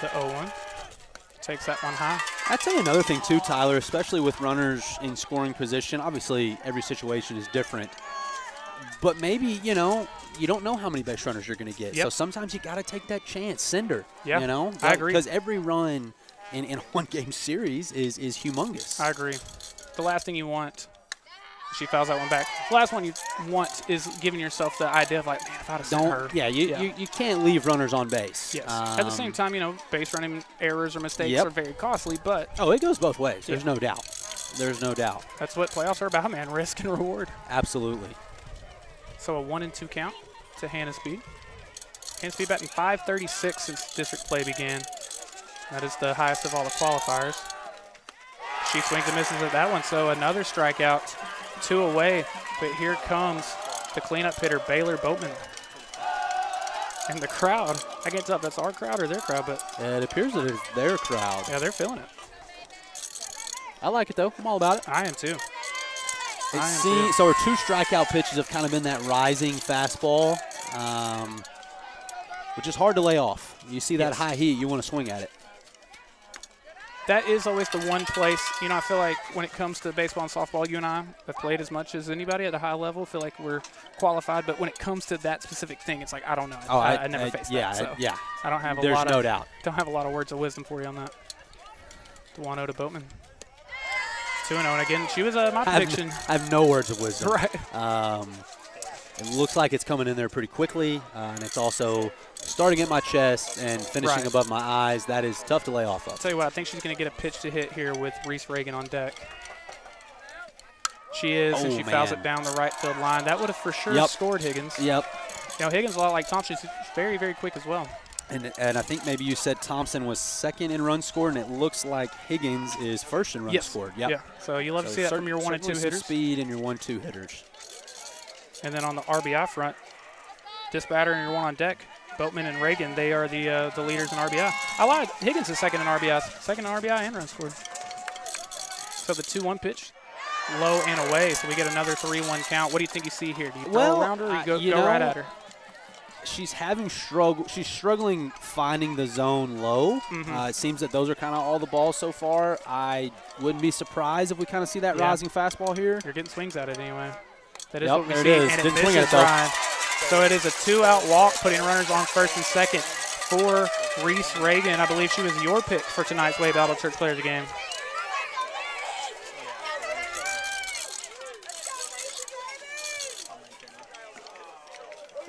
The 0-1. Takes that one high. I'd say another thing, too, Tyler, especially with runners in scoring position. Obviously, every situation is different. But maybe, you know, you don't know how many base runners you're going to get. Yep. So sometimes you got to take that chance. Sender, yeah, you know? I agree. Because every run in a one-game series is humongous. I agree. The last thing you want, she fouls that one back. The last one you want is giving yourself the idea of, like, man, if I'd have sent her. Yeah, you can't leave runners on base. Yes. At the same time, you know, base running errors or mistakes are very costly, but. Oh, it goes both ways. There's no doubt. There's no doubt. That's what playoffs are about, man. Risk and reward. Absolutely. So a 1-2 count to Hannah Speed. Hannah Speed batting .536 since district play began. That is the highest of all the qualifiers. She swings and misses at that one, so another strikeout, 2 away. But here comes the cleanup hitter, Baylor Boatman. And the crowd, I can't tell if that's our crowd or their crowd, but. It appears that it's their crowd. Yeah, they're feeling it. I like it, though. I'm all about it. I am too. So our 2 strikeout pitches have kind of been that rising fastball, which is hard to lay off. You see that high heat, you want to swing at it. That is always the one place, you know, I feel like when it comes to baseball and softball, you and I have played as much as anybody at a high level. Feel like we're qualified, but when it comes to that specific thing, it's like, I don't know. I never faced that. So I don't have There's no doubt. Don't have a lot of words of wisdom for you on that. The 1-0 to Boatman. 2-0, and again, she was my prediction. I have no words of wisdom. Right. It looks like it's coming in there pretty quickly, and it's also starting at my chest and finishing above my eyes. That is tough to lay off of. I'll tell you what, I think she's going to get a pitch to hit here with Reese Reagan on deck. She is, and she fouls it down the right field line. That would have for sure scored Higgins. Yep. You know, Higgins, a lot like Thompson, she's very, very quick as well. And I think maybe you said Thompson was second in runs scored, and it looks like Higgins is first in runs scored. Yep. Yeah. So you love to see that from your 1 and 2 hitters. Speed and your 1-2 hitters. And then on the RBI front, this batter and your one on deck, Boatman and Reagan, they are the leaders in RBI. I lied. Higgins is second in RBIs. Second in RBI and runs scored. So the 2-1 pitch, low and away. So we get another 3-1 count. What do you think you see here? Do you throw around her or you go right at her? She's She's struggling finding the zone low. It seems that those are kind of all the balls so far. I wouldn't be surprised if we kind of see that rising fastball here. You're getting swings at it anyway. That is Yep, what we there see. it is. And Didn't it swing at misses it, though. Ryan. So it is a 2-out walk, putting runners on first and second for Reese Reagan. I believe she was your pick for tonight's Wade Battle Church Player of the Game.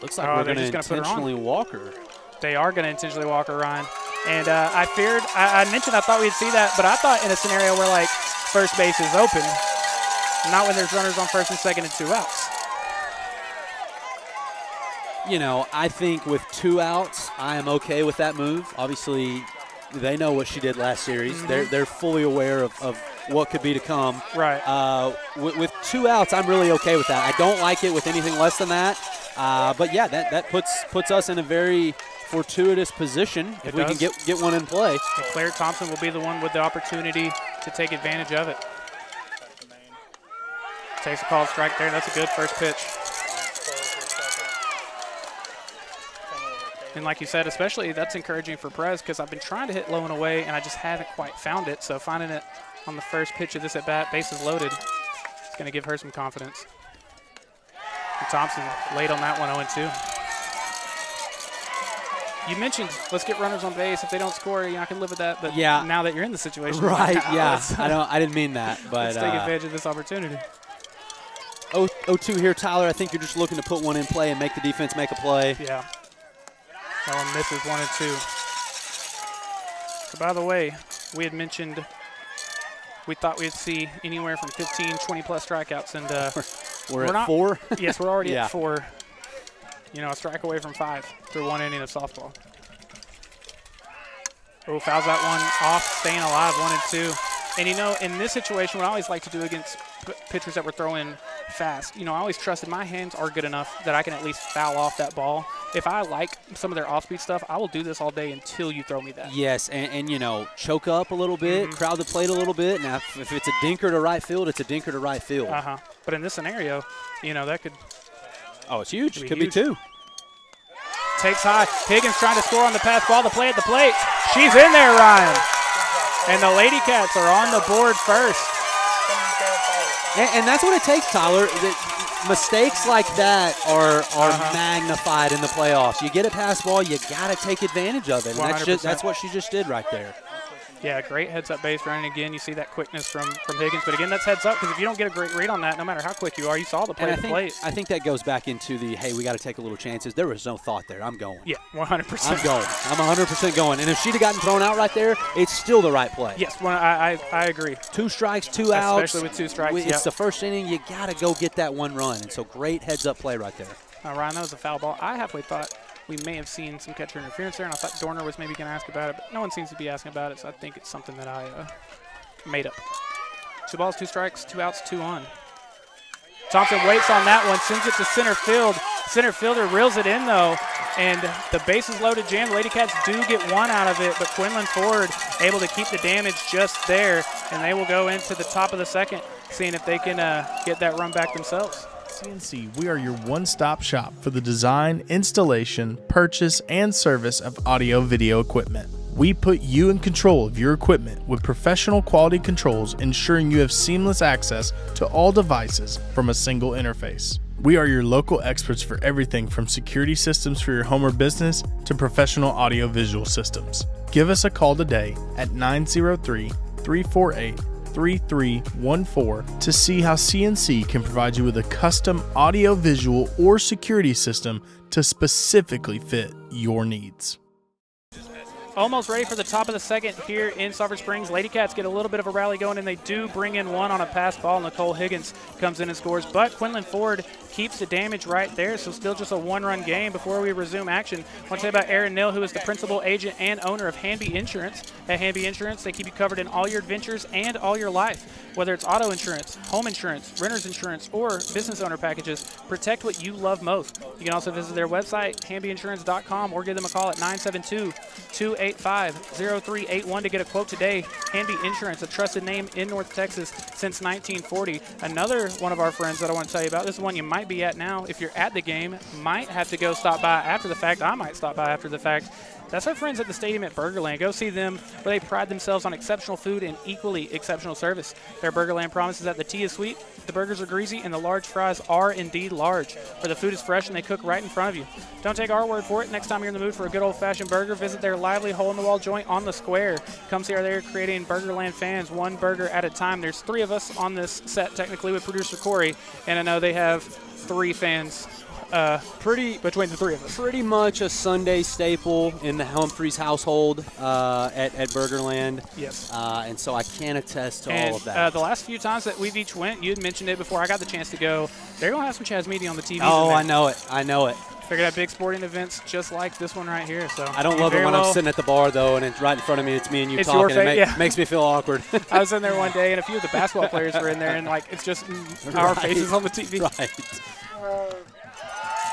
Looks like we're going to intentionally walk her. They are going to intentionally walk her, Ryan. And I feared, I mentioned I thought we'd see that, but I thought in a scenario where, like, first base is open, not when there's runners on first and second and 2 outs. You know, I think with 2 outs, I am okay with that move. Obviously, they know what she did last series. They're fully aware of what could be to come. Right. With 2 outs, I'm really okay with that. I don't like it with anything less than that. But yeah, that puts us in a very fortuitous position if we can get one in play. And Claire Thompson will be the one with the opportunity to take advantage of it. Takes a called strike there. That's a good first pitch. And like you said, especially that's encouraging for Perez because I've been trying to hit low and away, and I just haven't quite found it. So finding it on the first pitch of this at-bat, bases loaded, it's going to give her some confidence. And Thompson late on that one, 0-2. You mentioned let's get runners on base. If they don't score, you know, I can live with that. But now that you're in the situation, right? I didn't mean that, but let's take advantage of this opportunity. 0-2 here, Tyler. I think you're just looking to put one in play and make the defense make a play. Yeah. That one misses 1 and 2. So by the way, we had mentioned we thought we'd see anywhere from 15, 20-plus strikeouts, and we're at 4? Yes, we're already at 4. You know, a strike away from 5 through 1 inning of softball. Oh, fouls that one off, staying alive, 1 and 2. And, you know, in this situation, what I always like to do against pitchers that were throwing fast, I always trusted my hands are good enough that I can at least foul off that ball. If I like some of their off-speed stuff, I will do this all day until you throw me that. Yes, and choke up a little bit, crowd the plate a little bit. Now, if it's a dinker to right field, it's a dinker to right field. But in this scenario, that could. Oh, it's huge. Could be 2. Takes high. Higgins trying to score on the pass ball. The play at the plate. She's in there, Ryan. And the Ladycats are on the board first. And that's what it takes, Tyler. Mistakes like that are magnified in the playoffs. You get a pass ball, you got to take advantage of it. And that's what she just did right there. Yeah, great heads-up base running again. You see that quickness from Higgins. But, again, that's heads-up because if you don't get a great read on that, no matter how quick you are, you saw the play at the plate. I think that goes back into the, hey, we got to take a little chances. There was no thought there. I'm going. Yeah, 100%. I'm going. I'm 100% going. And if she'd have gotten thrown out right there, it's still the right play. Yes, I agree. 2 strikes, 2 outs. Especially with 2 strikes, It's the first inning. You got to go get that 1 run. And so great heads-up play right there. Ryan, that was a foul ball. I halfway thought we may have seen some catcher interference there, and I thought Dorner was maybe going to ask about it, but no one seems to be asking about it, so I think it's something that I made up. 2 balls, 2 strikes, 2 outs, 2 on. Thompson waits on that one, sends it to center field. Center fielder reels it in, though, and the bases loaded jam. The Ladycats do get 1 out of it, but Quinlan Ford able to keep the damage just there, and they will go into the top of the second, seeing if they can get that run back themselves. CNC, we are your one-stop shop for the design, installation, purchase, and service of audio-video equipment. We put you in control of your equipment with professional quality controls, ensuring you have seamless access to all devices from a single interface. We are your local experts for everything from security systems for your home or business to professional audio-visual systems. Give us a call today at 903-348-3314 to see how CNC can provide you with a custom audio, visual, or security system to specifically fit your needs. Almost ready for the top of the second here in Sulphur Springs. Ladycats get a little bit of a rally going, and they do bring in 1 on a pass ball. Nicole Higgins comes in and scores, but Quinlan Ford keeps the damage right there, so still just a 1-run game before we resume action. I want to say about Erin Nill, who is the principal agent and owner of Hanby Insurance. At Hanby Insurance, they keep you covered in all your adventures and all your life. Whether it's auto insurance, home insurance, renter's insurance, or business owner packages, protect what you love most. You can also visit their website, hanbyinsurance.com, or give them a call at 972-285-0381 to get a quote today. Hanby Insurance, a trusted name in North Texas since 1940. Another one of our friends that I want to tell you about, this is one you might be at now. If you're at the game, might have to go stop by after the fact. I might stop by after the fact. That's our friends at the stadium at Burgerland. Go see them, where they pride themselves on exceptional food and equally exceptional service. Their Burgerland promises that the tea is sweet, the burgers are greasy, and the large fries are indeed large. Where the food is fresh and they cook right in front of you. Don't take our word for it. Next time you're in the mood for a good old-fashioned burger, visit their lively hole-in-the-wall joint on the square. Come see how they're creating Burgerland fans 1 burger at a time. There's 3 of us on this set, technically, with producer Corey, and I know they have 3 fans between the 3 of us. Pretty much a Sunday staple in the Humphreys household at Burgerland. Yes. And so I can attest to and, all of that. The last few times that we've each went, you had mentioned it before I got the chance to go, they're going to have some Chaz Media on the TV. Oh, I know it. They're going to have big sporting events just like this one right here. So I don't love it when I'm sitting at the bar, though, and it's right in front of me. It's me and you it's talking. It makes me feel awkward. I was in there one day, and a few of the basketball players were in there, and, it's just our faces on the TV. Right.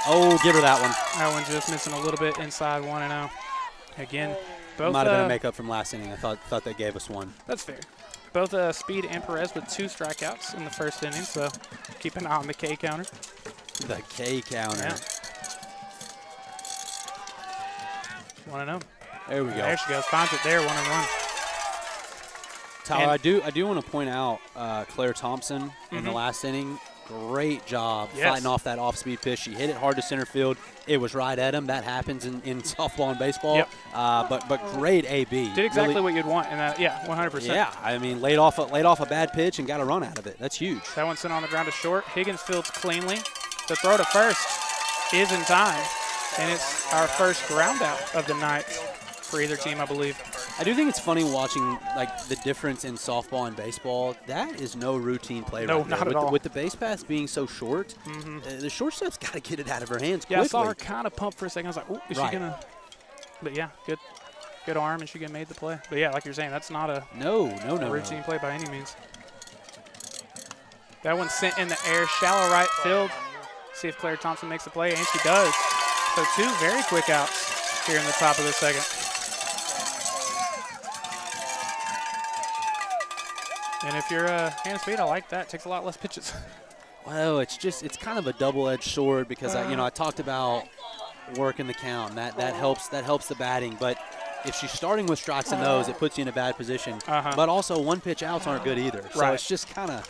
Oh, give her that one. That one just missing a little bit inside 1-0. Again, both might have been a makeup from last inning. I thought they gave us 1. That's fair. Both Speed and Perez with 2 strikeouts in the first inning, so keep an eye on the K counter. The K counter. Yeah. 1-0. There we go. There she goes. Finds it there, 1-1. Tyler, I do want to point out Claire Thompson in the last inning. Great job fighting off that off-speed pitch. She hit it hard to center field. It was right at him. That happens in softball and baseball. Yep. But great AB. Did exactly what you'd want in that. Yeah, 100%. Yeah, I mean, laid off a bad pitch and got a run out of it. That's huge. That one sent on the ground to short. Higgins fields cleanly. The throw to first is in time, and it's our first ground out of the night for either team, I believe. I do think it's funny watching the difference in softball and baseball. That is no routine play. No, right there. not at all. With the base pass being so short, the shortstop's got to get it out of her hands quickly. Yeah, I saw her kind of pump for a second. I was like, "Oh, is she gonna?" But yeah, good arm, and she made the play. But yeah, like you're saying, that's not a no routine play by any means. That one's sent in the air, shallow right field. See if Claire Thompson makes a play, and she does. So 2 very quick outs here in the top of the second. And if you're hand speed, I like that. Takes a lot less pitches. Well, it's kind of a double-edged sword because I talked about working the count, and that helps the batting. But if she's starting with strikes and those, it puts you in a bad position. But also 1-pitch outs aren't good either. So it's just kind of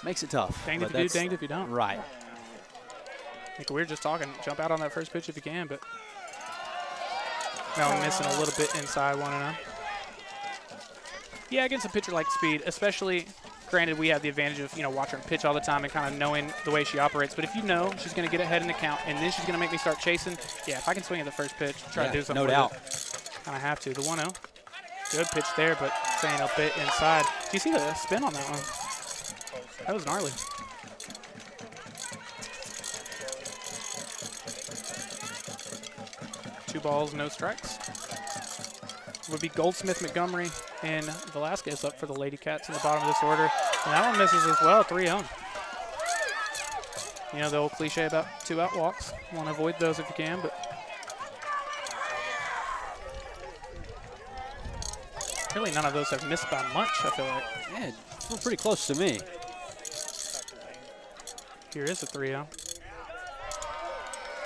makes it tough. Danged if you do, danged if you don't. Right. Like we were just talking, jump out on that first pitch if you can, but now I'm missing a little bit inside 1-0. Yeah, against a pitcher like Speed, especially, granted, we have the advantage of, watching her pitch all the time and kind of knowing the way she operates. But if you know she's going to get ahead in the count and then she's going to make me start chasing, yeah, if I can swing at the first pitch, try to do something no doubt. Kind of have to. The 1-0, good pitch there, but staying a bit inside. Do you see the spin on that one? That was gnarly. Two balls, no strikes. Would be Goldsmith, Montgomery, and Velasquez up for the Ladycats in the bottom of this order. And that one misses as well, 3-0. The old cliche about 2-out walks. Want to avoid those if you can, but really none of those have missed by much, I feel like. Yeah, it's pretty close to me. Here is a 3-0.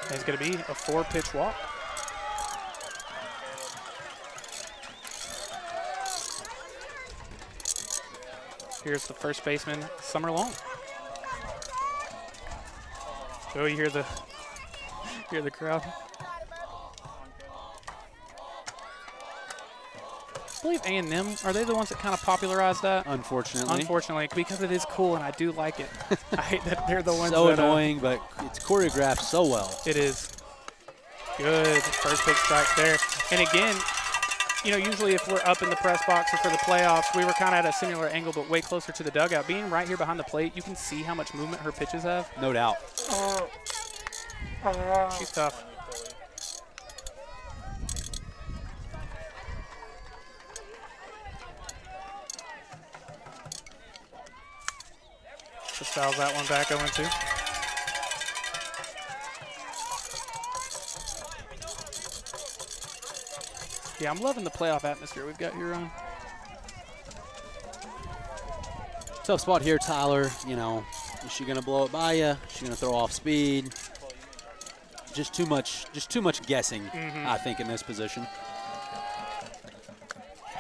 And it's going to be a 4-pitch walk. Here's the first baseman, Summer Long. Oh, you hear the crowd. I believe A&M, are they the ones that kind of popularized that? Unfortunately. Unfortunately, because it is cool and I do like it. I hate that they're the ones so that, annoying, but it's choreographed so well. It is. Good first pitch strike there. And again, usually if we're up in the press box or for the playoffs, we were kind of at a similar angle but way closer to the dugout. Being right here behind the plate, you can see how much movement her pitches have. No doubt. She's tough. Just fouls that one back 0-2. Yeah, I'm loving the playoff atmosphere we've got here on. Tough spot here, Tyler. Is she going to blow it by you? Is she going to throw off speed? Just too much guessing, I think, in this position.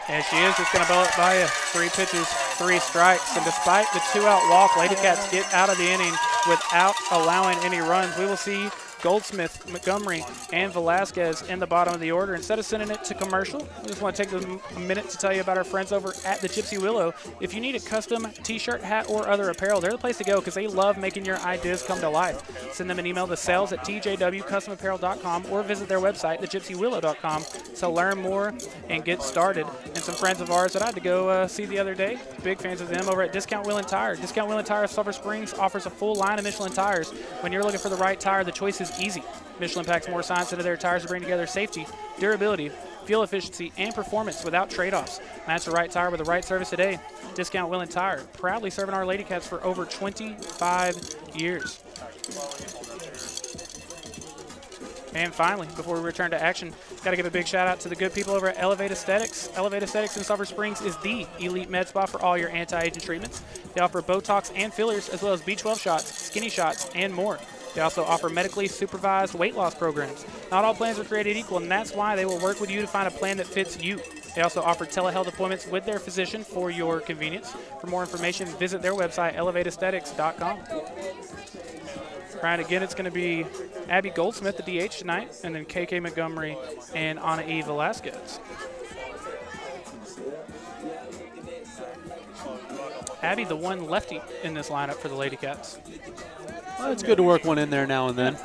And she is just going to blow it by you. 3 pitches, 3 strikes. And despite the 2-out walk, Ladycats get out of the inning without allowing any runs. We will see Goldsmith, Montgomery, and Velasquez in the bottom of the order. Instead of sending it to commercial, I just want to take a minute to tell you about our friends over at the Gypsy Willow. If you need a custom t-shirt, hat, or other apparel, they're the place to go because they love making your ideas come to life. Send them an email to sales@tjwcustomapparel.com or visit their website, thegypsywillow.com, to learn more and get started. And some friends of ours that I had to go see the other day, big fans of them over at Discount Wheel and Tire. Discount Wheel and Tire of Sulphur Springs offers a full line of Michelin tires. When you're looking for the right tire, the choice is easy. Michelin packs more science into their tires to bring together safety, durability, fuel efficiency, and performance without trade-offs. Match the right tire with the right service today. Discount Wheel and Tire, proudly serving our Ladycats for over 25 years. And finally, before we return to action, got to give a big shout out to the good people over at Elevate Aesthetics. Elevate Aesthetics in Sulphur Springs is the elite med spa for all your anti-aging treatments. They offer Botox and fillers, as well as B12 shots, skinny shots, and more. They also offer medically supervised weight loss programs. Not all plans are created equal, and that's why they will work with you to find a plan that fits you. They also offer telehealth appointments with their physician for your convenience. For more information, visit their website, elevateaesthetics.com. All right, again, it's going to be Abby Goldsmith, the DH tonight, and then KK Montgomery and Anna E. Velasquez. Abby, the one lefty in this lineup for the Ladycats. Well, it's good to work one in there now and then.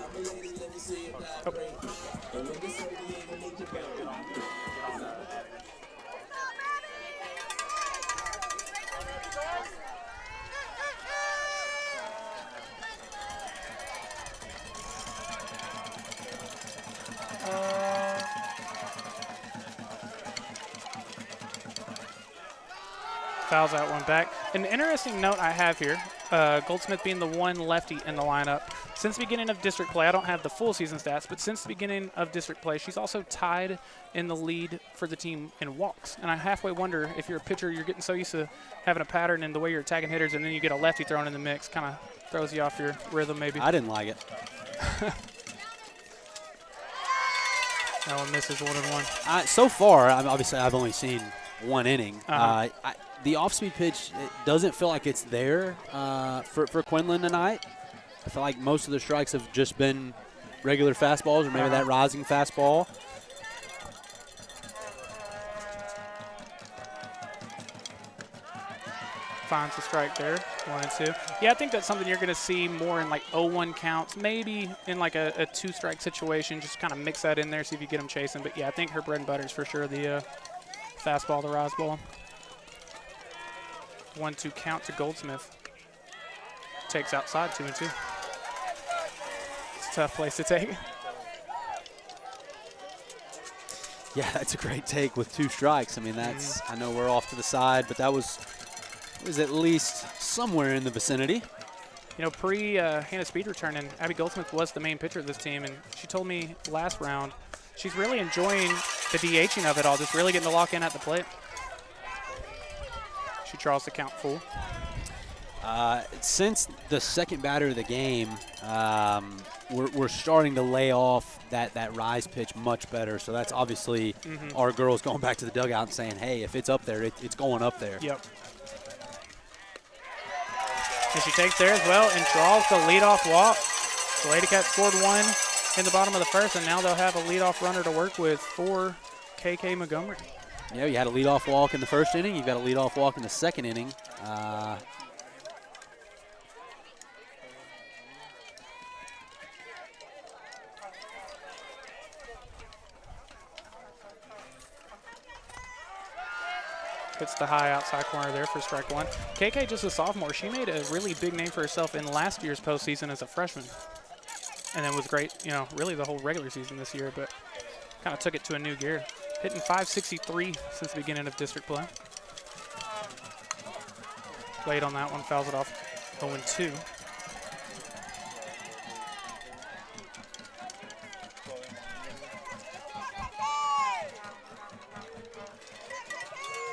Oh. Fouls that one back. An interesting note I have here, Goldsmith being the one lefty in the lineup. Since the beginning of district play, I don't have the full season stats, but since the beginning of district play, she's also tied in the lead for the team in walks. And I halfway wonder if you're a pitcher, you're getting so used to having a pattern in the way you're attacking hitters, and then you get a lefty thrown in the mix, kind of throws you off your rhythm maybe. I didn't like it. That one misses 1-1. So far, obviously I've only seen one inning. The off-speed pitch, it doesn't feel like it's there for Quinlan tonight. I feel like most of the strikes have just been regular fastballs or maybe that rising fastball. Finds a strike there, 1-2. Yeah, I think that's something you're going to see more in like 0-1 counts, maybe in like a two-strike situation. Just kind of mix that in there, see if you get them chasing. But yeah, I think her bread and butter is for sure the fastball, the rise ball. 1-2 count to Goldsmith. Takes outside, 2-2. It's a tough place to take. Yeah, that's a great take with 2 strikes. I mean, that's I know we're off to the side, but that was at least somewhere in the vicinity. You know, pre-Hannah Speed return, and Abby Goldsmith was the main pitcher of this team, and she told me last round she's really enjoying the DHing of it all, just really getting to lock in at the plate. She draws the count full. Since the second batter of the game, we're starting to lay off that rise pitch much better. So that's obviously our girls going back to the dugout and saying, hey, if it's up there, it's going up there. Yep. And she takes there as well and draws the leadoff walk. The Ladycats scored 1 in the bottom of the first, and now they'll have a leadoff runner to work with for KK Montgomery. Yeah, you had a leadoff walk in the first inning. You've got a leadoff walk in the second inning. Hits the high outside corner there for strike 1. KK, just a sophomore, she made a really big name for herself in last year's postseason as a freshman. And then was great, you know, really the whole regular season this year, but kind of took it to a new gear. Hitting .563 since the beginning of district play. Late on that one, fouls it off 0-2.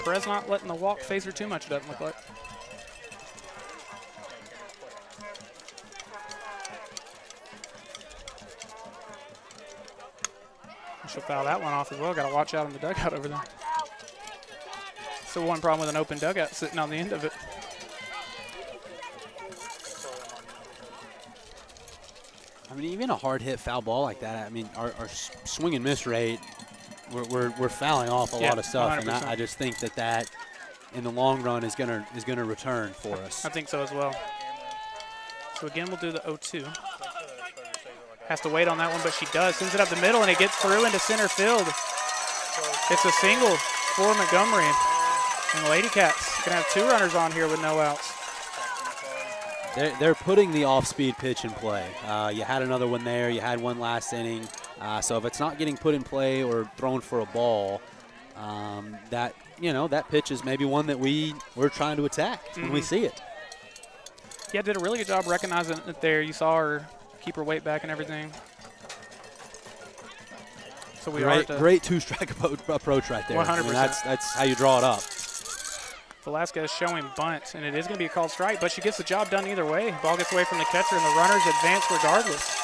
Perez not letting the walk phase her too much, it doesn't look like. She'll foul that one off as well. Got to watch out in the dugout over there. So one problem with an open dugout sitting on the end of it. I mean, even a hard hit foul ball like that, I mean, our swing and miss rate, we're fouling off a lot of stuff, 100%. And I just think that in the long run is gonna return for us. I think so as well. So again, we'll do the 0-2. Has to wait on that one, but she does. Sends it up the middle, and it gets through into center field. It's a single for Montgomery. And the Ladycats gonna have 2 runners on here with no outs. They're putting the off-speed pitch in play. You had another one there. You had one last inning. So if it's not getting put in play or thrown for a ball, that pitch is maybe one that we're trying to attack when we see it. Yeah, did a really good job recognizing it there. You saw her keep her weight back and everything. So we great 2-strike approach right there. 100%. I mean, that's how you draw it up. Velasquez showing bunt, and it is going to be a called strike, but she gets the job done either way. Ball gets away from the catcher, and the runners advance regardless.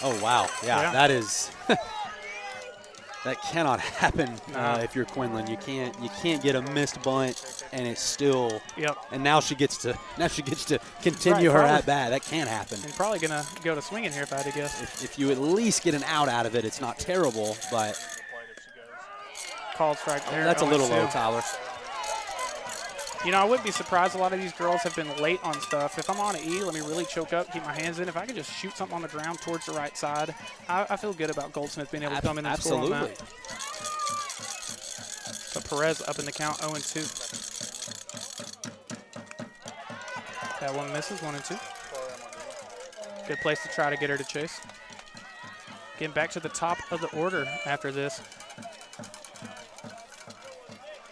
Oh, wow. Yeah. That is that cannot happen if you're Quinlan. You can't get a missed bunt and it's still and now she gets to continue her at bat. That can't happen. And probably going to go to swinging here if I had to guess. If you at least get an out of it, it's not terrible, but called strike there. That's a little low, Tyler. You know, I wouldn't be surprised. A lot of these girls have been late on stuff. If I'm on an E, let me really choke up, keep my hands in. If I can just shoot something on the ground towards the right side, I feel good about Goldsmith being able to come in and score on that. But Perez up in the count, 0-2. That one misses, 1-2. Good place to try to get her to chase. Getting back to the top of the order after this.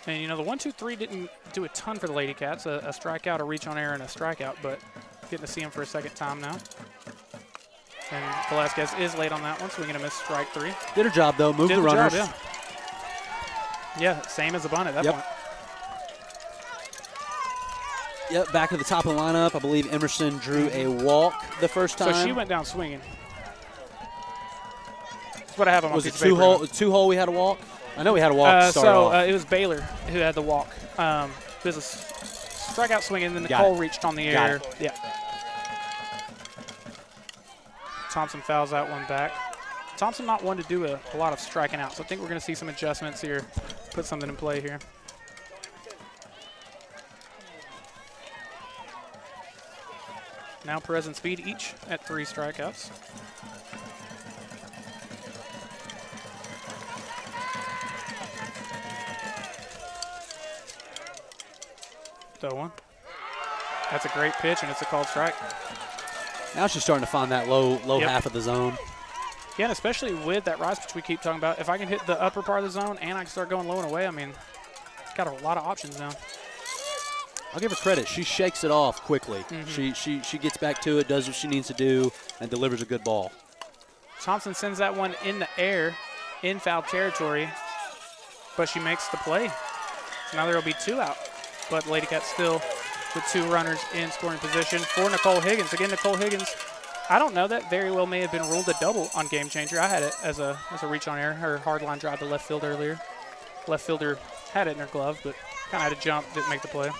And, you know, the 1-2-3 do a ton for the Ladycats, a strikeout, a reach on air, and a strikeout, but getting to see him for a second time now. And Velasquez is late on that one, so we're going to miss strike 3. Did her job, though. Moved the runners. Job, yeah, same as the bunt at that point. Yep, back to the top of the lineup. I believe Emerson drew a walk the first time. So she went down swinging. That's what I have on my Was piece it of paper. two-hole we had a walk? I know we had a walk to start off. It was Baylor who had the walk. It was a strikeout swinging, and then Nicole reached on the air. Yeah. Thompson fouls that one back. Thompson not one to do a lot of striking out, so I think we're going to see some adjustments here, put something in play here. Now Perez and Speed each at 3 strikeouts. Throw one. That's a great pitch, and it's a called strike. Now she's starting to find that low half of the zone. Yeah, and especially with that rise pitch we keep talking about, if I can hit the upper part of the zone and I can start going low and away, I mean, got a lot of options now. I'll give her credit. She shakes it off quickly. She gets back to it, does what she needs to do, and delivers a good ball. Thompson sends that one in the air, in foul territory, but she makes the play. So now there will be 2 out, but Ladycats still with 2 runners in scoring position for Nicole Higgins. Again, Nicole Higgins, I don't know, that very well may have been ruled a double on Game Changer. I had it as a reach on air, her hard line drive to left field earlier. Left fielder had it in her glove, but kind of had to jump, didn't make the play.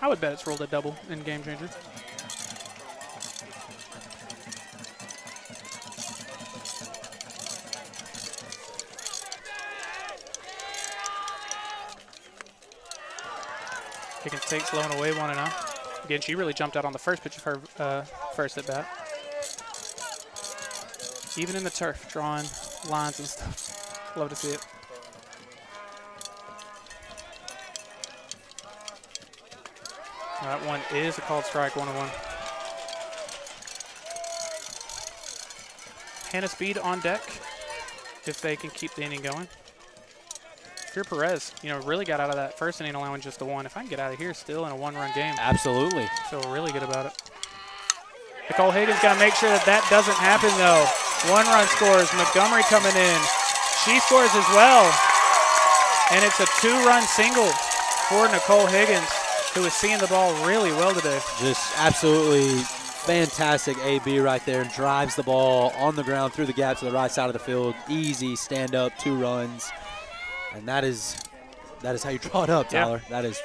I would bet it's ruled a double in Game Changer. Higgins takes low and away, 1-0. Again, she really jumped out on the first pitch of her first at bat. Even in the turf, drawing lines and stuff. Love to see it. That one is a called strike, 1-1. Hannah Speed on deck if they can keep the inning going. Fear Perez, really got out of that first inning allowing just the 1. If I can get out of here still in a 1-run game. Absolutely. Feel really good about it. Nicole Higgins got to make sure that doesn't happen, though. 1-run scores. Montgomery coming in. She scores as well. And it's a 2-run single for Nicole Higgins, who is seeing the ball really well today. Just absolutely fantastic AB right there. Drives the ball on the ground through the gap to the right side of the field. Easy stand-up, 2 runs. And that is how you draw it up, Tyler. Yeah. That is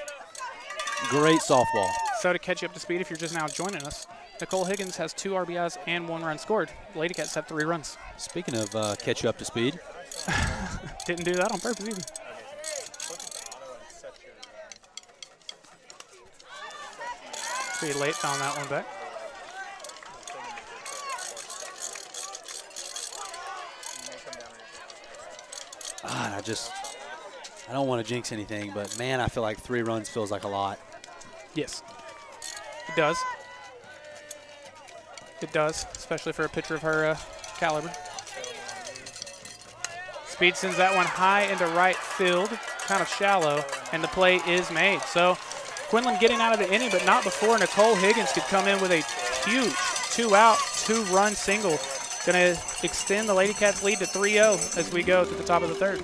great softball. So to catch you up to speed, if you're just now joining us, Nicole Higgins has 2 RBIs and 1 run scored. Ladycats have 3 runs. Speaking of catch you up to speed. Didn't do that on purpose either. Pretty late on that one back. I don't want to jinx anything, but man, I feel like 3 runs feels like a lot. Yes, it does. It does, especially for a pitcher of her caliber. Speed sends that one high into right field, kind of shallow, and the play is made. So Quinlan getting out of the inning, but not before Nicole Higgins could come in with a huge 2-out, 2-run single. Going to extend the Ladycats lead to 3-0 as we go to the top of the 3rd.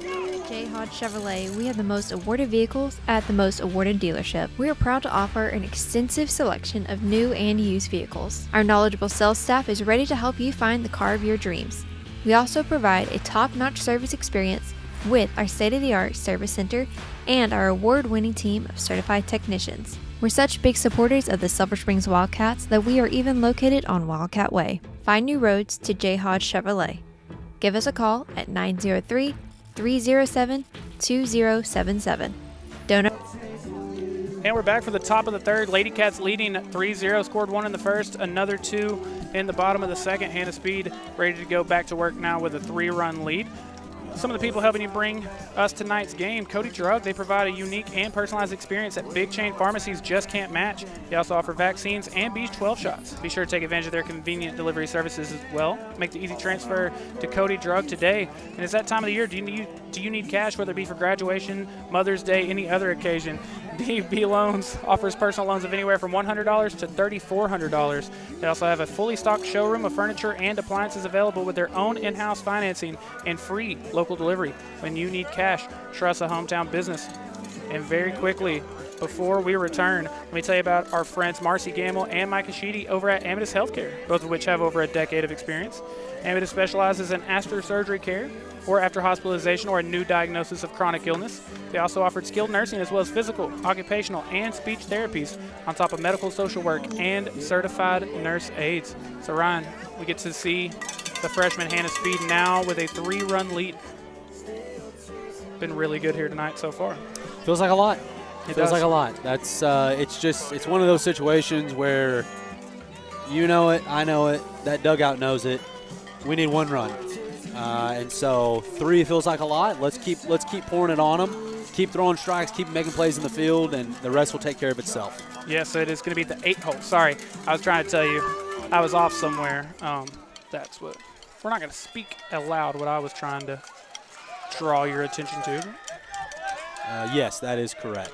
J. Hodge Chevrolet, we have the most awarded vehicles at the most awarded dealership. We are proud to offer an extensive selection of new and used vehicles. Our knowledgeable sales staff is ready to help you find the car of your dreams. We also provide a top-notch service experience with our state-of-the-art service center and our award-winning team of certified technicians. We're such big supporters of the Sulphur Springs Wildcats that we are even located on Wildcat Way. Find new roads to J. Hodge Chevrolet. Give us a call at 903-307-2077. And we're back for the top of the 3rd. Ladycats leading 3-0, scored 1 in the first, another 2 in the bottom of the 2nd. Hannah Speed ready to go back to work now with a 3-run lead. Some of the people helping you bring us tonight's game, Cody Drug, they provide a unique and personalized experience that big chain pharmacies just can't match. They also offer vaccines and B12 shots. Be sure to take advantage of their convenient delivery services as well. Make the easy transfer to Cody Drug today. And it's that time of the year. Do you need cash, whether it be for graduation, Mother's Day, any other occasion? DB Loans offers personal loans of anywhere from $100 to $3,400. They also have a fully stocked showroom of furniture and appliances available with their own in-house financing and free local delivery. When you need cash, trust a hometown business. And very quickly, before we return, let me tell you about our friends Marcy Gamble and Micah Sheedy over at Amadeus Healthcare, both of which have over a decade of experience. Amadeus specializes in after-surgery care or after hospitalization or a new diagnosis of chronic illness. They also offered skilled nursing as well as physical, occupational, and speech therapies on top of medical social work and certified nurse aides. So Ryan, we get to see the freshman Hannah Speed now with a 3-run lead. Been really good here tonight so far. Feels like a lot. It Feels does. like a lot. That's it's one of those situations where you know it, I know it, that dugout knows it. We need 1 run. And so 3 feels like a lot. Let's keep pouring it on them. Keep throwing strikes, keep making plays in the field, and the rest will take care of itself. Yes, so it is going to be the 8th hole. Sorry, I was trying to tell you I was off somewhere. That's what we're not going to speak aloud. What I was trying to draw your attention to. Yes, that is correct.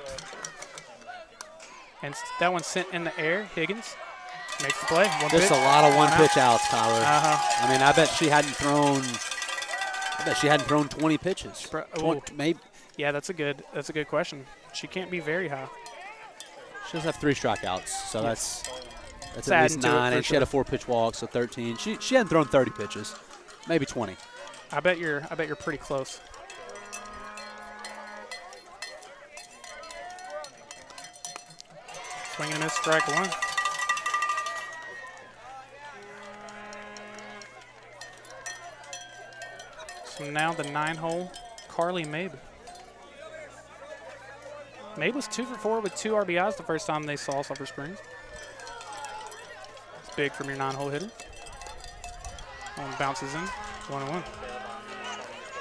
And that one's sent in the air. Higgins makes the play. One Just pitch. a lot of one-pitch outs, Tyler. Uh-huh. I mean, I bet she hadn't thrown 20 pitches. Maybe. Yeah, that's a good question. She can't be very high. She does have 3 strikeouts, so Yes. that's It's at least adding to it 9. for And she had a sure. 4-pitch walk, so 13. She hadn't thrown 30 pitches, maybe 20. I bet you're pretty close. Swing and a miss, strike 1. So now the 9-hole, Carly Mabe. Mabe was 2 for 4 with 2 RBIs the first time they saw Sulphur Springs. It's big from your 9-hole hitter. One bounces in, 1-1.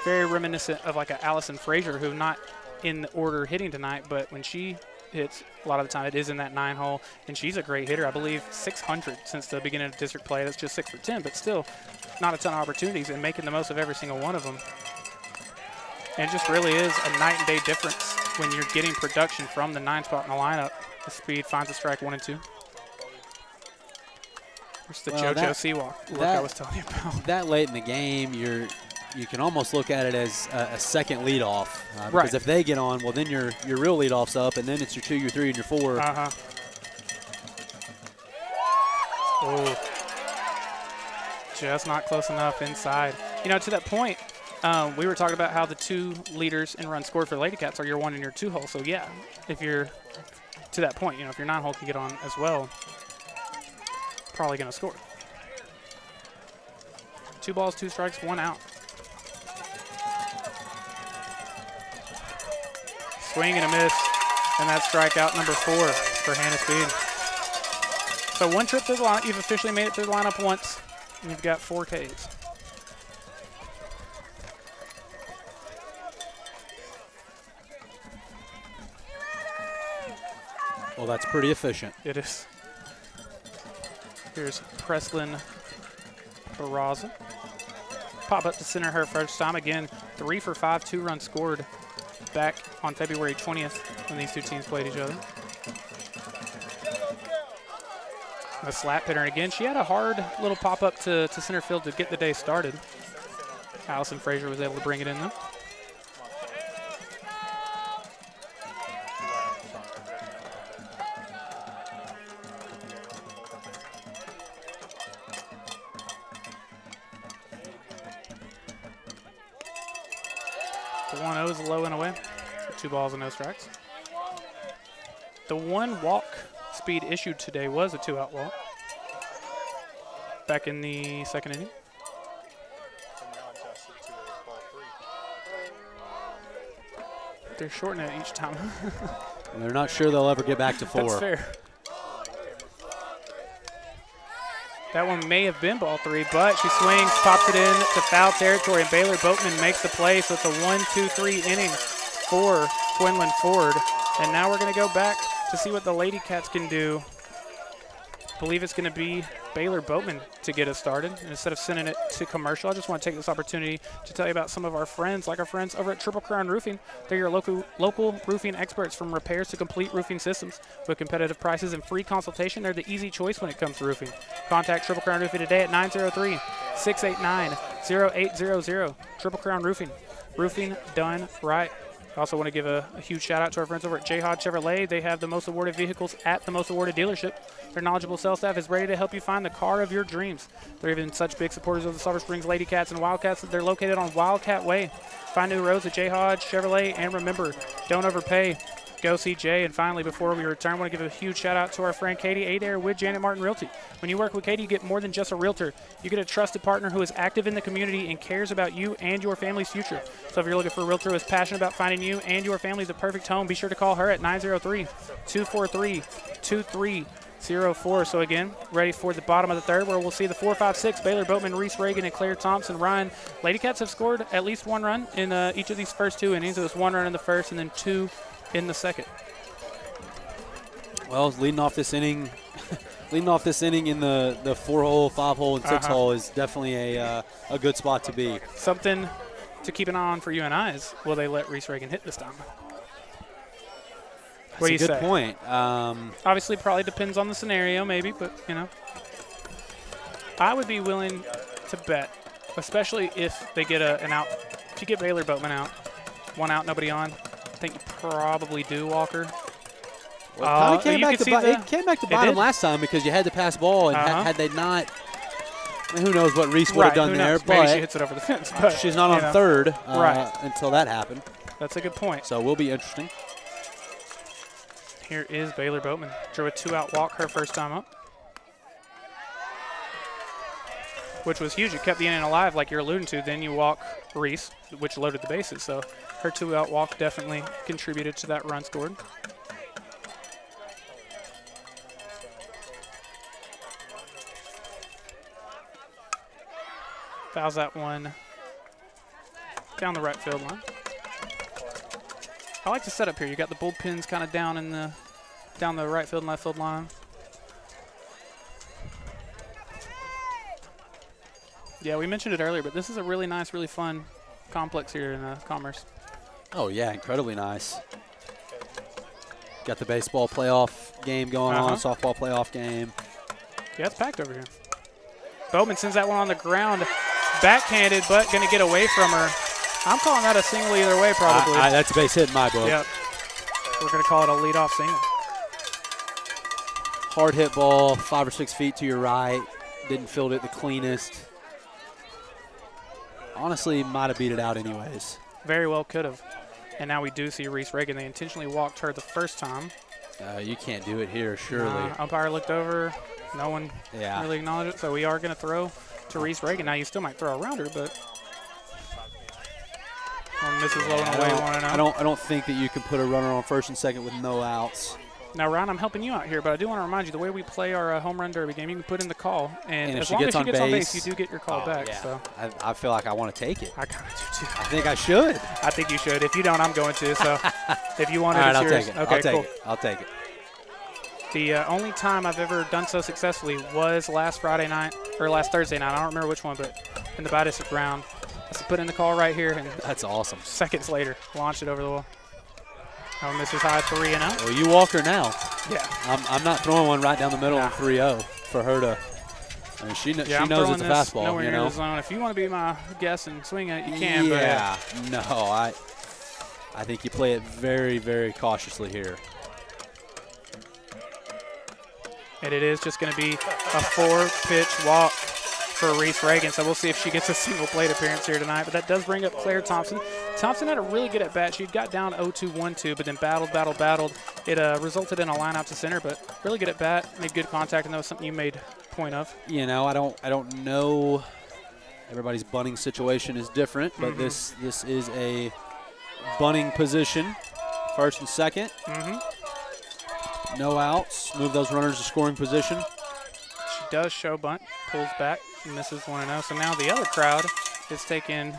Very reminiscent of like a Allison Frazier, who not in the order hitting tonight, but when she hits, a lot of the time it is in that 9-hole, and she's a great hitter. I believe 600 since the beginning of district play. That's just 6 for 10, but still not a ton of opportunities and making the most of every single one of them. And it just really is a night and day difference when you're getting production from the 9 spot in the lineup. The Speed finds a strike 1 and 2. There's the JoJo Seawalk look I was telling you about. That late in the game, you can almost look at it as a second leadoff. Because Right. if they get on, well, then your real leadoff's up, and then it's your 2, your 3, and your 4. Uh-huh. Oh. Just not close enough inside. You know, to that point, we were talking about how the 2 leaders in runs scored for the Ladycats are your 1 and your 2 hole. So, yeah, if you're to that point, you know, if your 9-hole can get on as well, probably going to score. 2 balls, 2 strikes, 1 out. Swing and a miss, and that's strikeout number 4 for Hannah Speed. So 1 trip through the line. You've officially made it through the lineup once, and you've got 4 Ks. Well, that's pretty efficient. It is. Here's Preslin Barraza. Pop up to center her first time. Again, 3 for 5, 2 runs scored back on February 20th when these 2 teams played each other. A slap hitter, and again, she had a hard little pop up to center field to get the day started. Allison Frazier was able to bring it in though. The 1-0 is low and away. So 2 balls and no strikes. The 1 walk Speed issued today was a 2-out walk. Back in the 2nd inning. They're shortening it each time. And they're not sure they'll ever get back to 4. That's fair. That one may have been ball 3, but she swings, pops it in to foul territory, and Baylor Boatman makes the play. So it's a 1-2-3 inning for Quinlan Ford. And now we're going to go back to see what the Ladycats can do. I believe it's going to be Baylor Boatman to get us started. And instead of sending it to commercial, I just want to take this opportunity to tell you about some of our friends, like our friends over at Triple Crown Roofing. They're your local roofing experts, from repairs to complete roofing systems. With competitive prices and free consultation, they're the easy choice when it comes to roofing. Contact Triple Crown Roofing today at 903-689-0800. Triple Crown Roofing. Roofing done right. I also want to give a huge shout out to our friends over at Jayhawk Chevrolet. They have the most awarded vehicles at the most awarded dealership. Their knowledgeable sales staff is ready to help you find the car of your dreams. They're even such big supporters of the Sulphur Springs Ladycats and Wildcats that they're located on Wildcat Way. Find new roads at Jayhawk Chevrolet, and remember, don't overpay. Go see Jay. And finally, before we return, I want to give a huge shout out to our friend Katie Adair with Janet Martin Realty. When you work with Katie, you get more than just a realtor. You get a trusted partner who is active in the community and cares about you and your family's future. So if you're looking for a realtor who is passionate about finding you and your family the perfect home, be sure to call her at 903-243-2304. So again, ready for the bottom of the third, where we'll see the 4-5-6, Baylor Boatman, Reese Reagan, and Claire Thompson. Ryan, Ladycats have scored at least one run in each of these first 2 innings. It was 1 run in the first and then 2 in the second. Well, leading off this inning in the 4-hole, 5-hole, and 6-hole is definitely a good spot to be. Something to keep an eye on for you and I is, will they let Reese Reagan hit this time? What do you say? That's a good point. Obviously, probably depends on the scenario, maybe, but, you know. I would be willing to bet, especially if they get an out. If you get Baylor Boatman out, 1 out, nobody on, I think you probably do, Walker. Well, it came back to bite him last time because you had to pass ball, and had they not, I mean, who knows what Reese would have done there. But maybe she hits it over the fence. But she's not on third until that happened. That's a good point. So it will be interesting. Here is Baylor Boatman. Drew a 2-out walk her first time up, which was huge. It kept the inning alive, like you're alluding to. Then you walk Reese, which loaded the bases. So her 2-out walk definitely contributed to that run scored. Fouls that one down the right field line. I like the setup here. You got the bullpens kind of down the right field and left field line. Yeah, we mentioned it earlier, but this is a really nice, really fun complex here in Commerce. Oh yeah, incredibly nice. Got the baseball playoff game going on, softball playoff game. Yeah, it's packed over here. Boatman sends that one on the ground. Backhanded, but going to get away from her. I'm calling that a single either way, probably. That's a base hit in my book. Yep. We're going to call it a leadoff single. Hard hit ball, 5 or 6 feet to your right. Didn't field it the cleanest. Honestly, might have beat it out anyways. Very well could have. And now we do see Reese Reagan. They intentionally walked her the first time. You can't do it here, surely. Umpire looked over. No one really acknowledged it. So we are going to throw to Reese Reagan. Now you still might throw around her, but misses low and away 1-0. I don't think that you can put a runner on first and second with no outs. Now, Ryan, I'm helping you out here, but I do want to remind you the way we play our home run derby game. You can put in the call, and as long as she gets on base, you do get your call back. Yeah. So I feel like I want to take it. I kind of do too. I think I should. I think you should. If you don't, I'm going to. So if you want it, all right, it's yours. Take it. Okay, cool. I'll take it. The only time I've ever done so successfully was last Thursday night. I don't remember which one, but in the Battis round. I put in the call right here, and that's awesome. Seconds later, launched it over the wall. Oh, misses high 3-0. Well, you walk her now. Yeah. I'm not throwing one right down the middle on 3-0 for her to. I mean, she knows it's a fastball. Nowhere you near know. the zone. If you want to be my guest and swing it, you can. Yeah. But no, I think you play it very, very cautiously here. And it is just going to be a 4-pitch walk for Reese Reagan. So we'll see if she gets a single plate appearance here tonight. But that does bring up Claire Thompson. Thompson had a really good at-bat. She got down 0-2-1-2, but then battled. It resulted in a line out to center, but really good at-bat, made good contact, and that was something you made point of. You know, I don't know. Everybody's bunting situation is different, but this is a bunting position, first and second. No outs. Move those runners to scoring position. She does show bunt, pulls back, misses 1-0. So now the other crowd is taking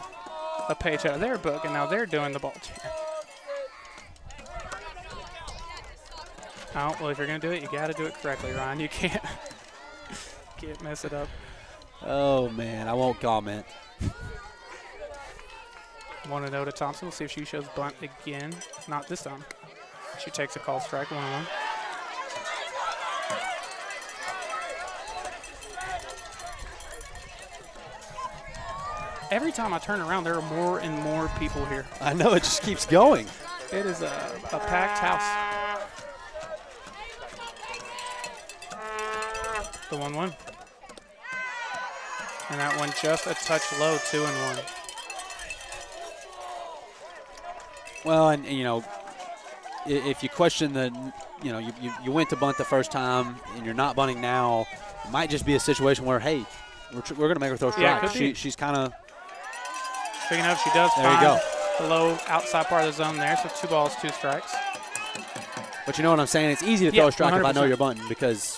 a page out of their book, and now they're doing the ball chant. Oh, well, if you're going to do it, you got to do it correctly, Ryan. You can't mess it up. Oh, man, I won't comment. 1-0 to Thompson. We'll see if she shows bunt again. Not this time. She takes a call strike, 1-1. Every time I turn around, there are more and more people here. I know, it just keeps going. It is a packed house. The 1-1. And that one just a touch low, 2-1. Well, and you know, if you question the, you know, you went to bunt the first time and you're not bunting now, it might just be a situation where, hey, we're going to make her throw strikes. Yeah, she's kind of. Speaking of, she does There you find go. the low outside part of the zone there, so 2 balls, 2 strikes. But you know what I'm saying? It's easy to Yeah, throw a strike if I know 100%. you're bunting because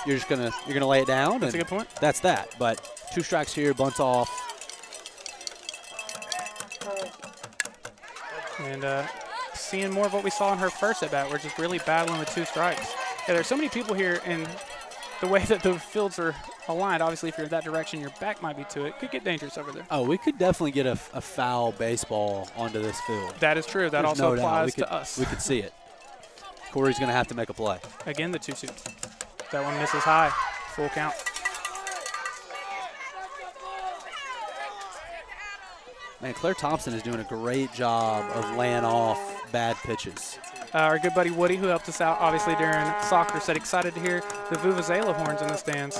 you're gonna lay it down. That's a and good point. That's that. But 2 strikes here, bunts off. And seeing more of what we saw in her first at bat, we're just really battling with 2 strikes. Yeah, there's so many people here, and the way that the fields are aligned, obviously if you're that direction, your back might be to it. Could get dangerous over there. Oh, we could definitely get a foul baseball onto this field. That is true. That There's also no doubt. applies We could, to us. We could see it. Corey's going to have to make a play. Again, the 2-2. That one misses high. Full count. Man, Claire Thompson is doing a great job of laying off bad pitches. Our good buddy Woody, who helped us out obviously during soccer, said excited to hear the Vuvuzela horns in the stands.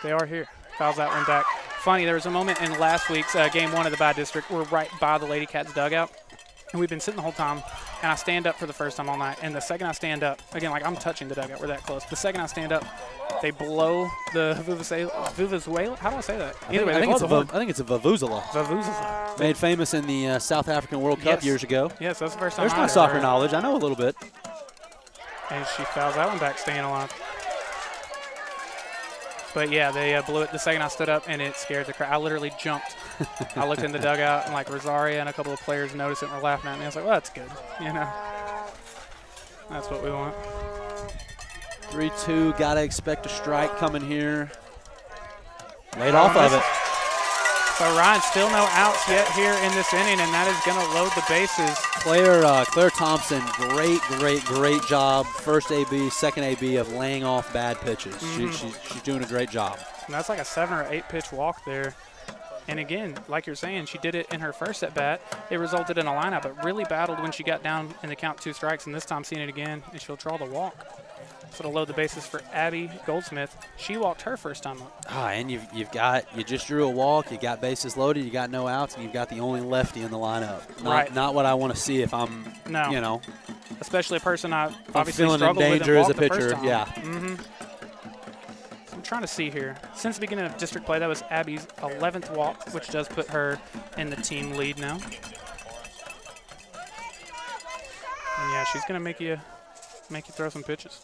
They are here. Fouls that one back. Funny, there was a moment in last week's game 1 of the Bad District. We're right by the Ladycats dugout, and we've been sitting the whole time, and I stand up for the first time all night, and the second I stand up, again, like I'm touching the dugout, we're that close. The second I stand up, they blow the Vuvuzela. How do I say that? Either way, I they blow the horn. think it's a Vuvuzela. Vuvuzela. Made famous in the South African World Cup Yes. years ago. Yes, that's the first time There's I my heard soccer it. knowledge. I know a little bit. And she fouls that one back, staying alive. But yeah, they blew it the second I stood up, and it scared the crowd. I literally jumped. I looked in the dugout, and like Rosaria and a couple of players noticed it and were laughing at me. I was like, well, that's good. You know, that's what we want. 3-2. Got to expect a strike coming here. Laid off of it. So Ryan, still no outs yet here in this inning, and that is going to load the bases. Claire Thompson, great job. First AB, second AB of laying off bad pitches. She's doing a great job. And that's like a 7 or 8 pitch walk there. And again, like you're saying, she did it in her first at bat. It resulted in a lineup, but really battled when she got down in the count 2 strikes, and this time seeing it again, and she'll draw the walk. So to load the bases for Abby Goldsmith. She walked her first time up. And you just drew a walk, you got bases loaded, you got no outs, and you've got the only lefty in the lineup. Not what I want to see if I'm, you know. Especially a person I I'm obviously feeling in struggled with danger and as a walked the first pitcher, time. yeah. So I'm trying to see here. Since the beginning of district play, that was Abby's 11th walk, which does put her in the team lead now. And yeah, she's going to make you throw some pitches.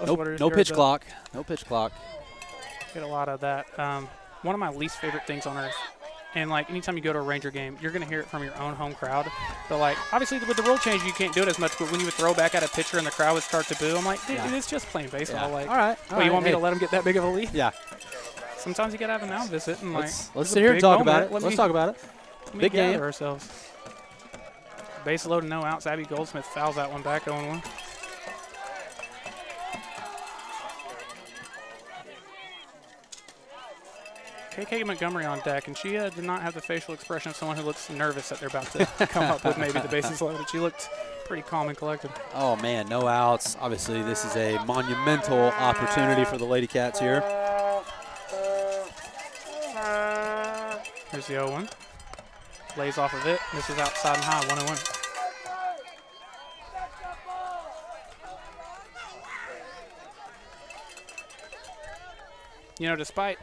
No pitch clock. No pitch clock. Get a lot of that. One of my least favorite things on earth. And, like, anytime you go to a Ranger game, you're going to hear it from your own home crowd. But, like, obviously with the rule change, you can't do it as much. But when you would throw back at a pitcher and the crowd would start to boo, I'm like, dude, it's just playing baseball. Yeah. Like, all right. you want me to let them get that big of a lead? Yeah. Sometimes you got to have a now visit. And, like, let's sit here and talk about it. Let's talk about it. Big game. Ourselves. Base loaded, no outs. Abby Goldsmith fouls that one back, 0-1. KK Montgomery on deck, and she did not have the facial expression of someone who looks nervous that they're about to come up with maybe the bases loaded. She looked pretty calm and collected. Oh, man, no outs. Obviously, this is a monumental opportunity for the Ladycats here. Here's the 0-1. Lays off of it. This is outside and high, 1-1. You know, despite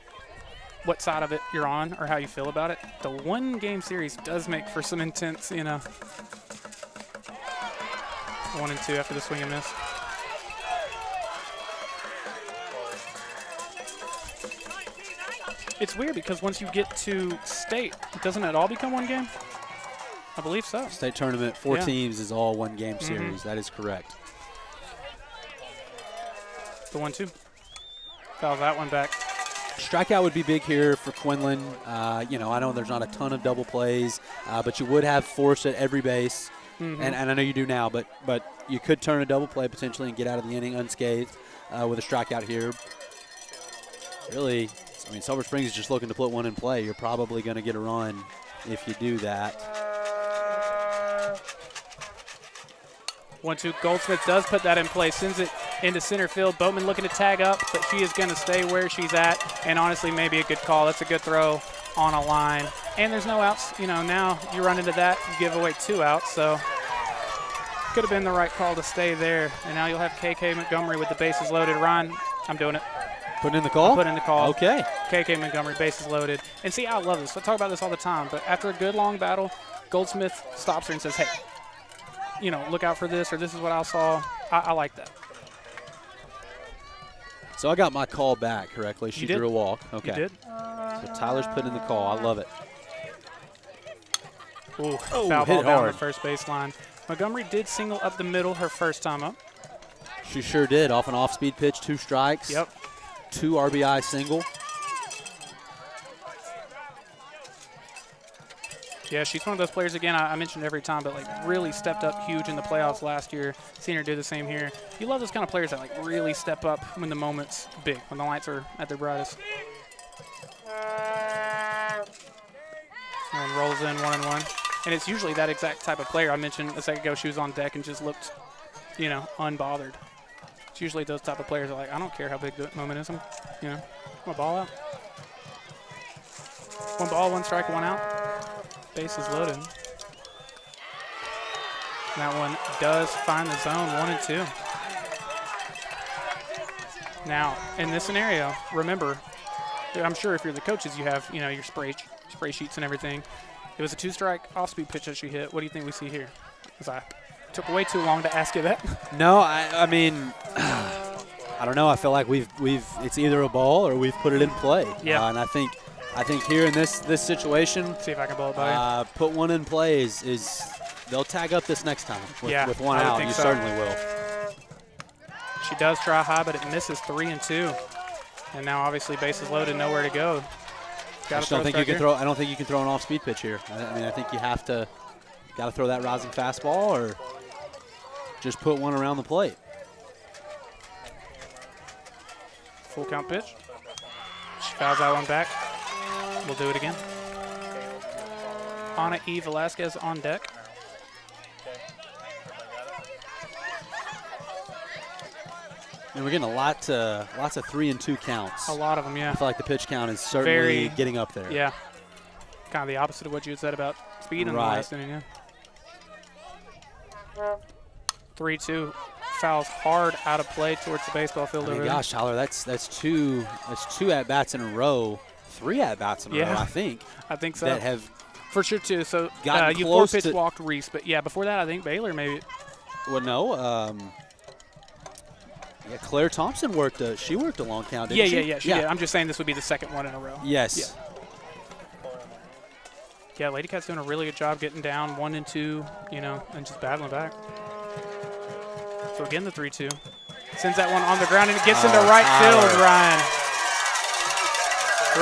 what side of it you're on or how you feel about it, the one-game series does make for some intense, you know. 1 and 2 after the swing and miss. It's weird because once you get to state, doesn't it all become one game? I believe so. State tournament, 4 teams is all 1 game series. That is correct. The 1-2. Fouls that one back. Strikeout would be big here for Quinlan. You know, I know there's not a ton of double plays, but you would have force at every base. And I know you do now, but you could turn a double play potentially and get out of the inning unscathed with a strikeout here. Really, I mean, Sulphur Springs is just looking to put 1 in play. You're probably going to get a run if you do that. 1-2. Goldsmith does put that in play, sends it into center field. Boatman looking to tag up, but she is going to stay where she's at. And honestly, maybe a good call. That's a good throw on a line. And there's no outs. You know, now you run into that, you give away 2 outs. So could have been the right call to stay there. And now you'll have KK Montgomery with the bases loaded. Ryan, I'm doing it. Putting in the call? Put in the call. Okay. KK Montgomery, bases loaded. And see, I love this. I talk about this all the time. But after a good long battle, Goldsmith stops her and says, hey, you know, look out for this, or this is what I saw. I like that. So I got my call back correctly. She drew a walk. Okay. You did? So Tyler's put in the call. I love it. Ooh, foul ball down the first baseline. Montgomery did single up the middle her first time up. She sure did. Off an off-speed pitch, 2 strikes. Yep. 2 RBI single. Yeah, she's one of those players, again, I mentioned every time, but, like, really stepped up huge in the playoffs last year. Seen her do the same here. You love those kind of players that, like, really step up when the moment's big, when the lights are at their brightest. And rolls in 1-1. And it's usually that exact type of player. I mentioned a second ago she was on deck and just looked, you know, unbothered. It's usually those type of players that are like, I don't care how big the moment is. You know, I'm a ball out. 1 ball, 1 strike, 1 out. Bases loaded. That one does find the zone, 1 and 2. Now, in this scenario, remember, I'm sure if you're the coaches, you have, you know, your spray sheets and everything. It was a 2-strike off-speed pitch that she hit. What do you think we see here? Because I took way too long to ask you that. No, I mean, I don't know. I feel like it's either a ball or we've put it in play. Yeah. And I think here in this situation, see if I can blow it by you. Put 1 in play is they'll tag up this next time with 1 out. You certainly will. She does try high, but it misses 3 and 2. And now obviously bases loaded, nowhere to go. I don't think you can throw. I don't think you can throw an off-speed pitch here. I mean, I think you have to got to throw that rising fastball or just put 1 around the plate. Full count pitch. She fouls that one back. We'll do it again. Ana E. Velasquez on deck. And we're getting lots of 3 and 2 counts. A lot of them, yeah. I feel like the pitch count is certainly getting up there. Yeah. Kind of the opposite of what you had said about speed in the last inning, yeah. 3-2. Fouls hard out of play towards the baseball field over there. Gosh, Tyler, that's 2 at-bats in a row. 3 at-bats in a row, I think. I think so. That have for sure, too. So you close 4-pitch walked Reese. But, yeah, before that, I think Baylor maybe. Well, no. Yeah, Claire Thompson worked a long count, didn't she? Yeah, she did. I'm just saying this would be the second one in a row. Yes. Yeah, Ladycats doing a really good job getting down 1 and 2, you know, and just battling back. So again, the 3-2. Sends that one on the ground, and it gets into right field, Ryan.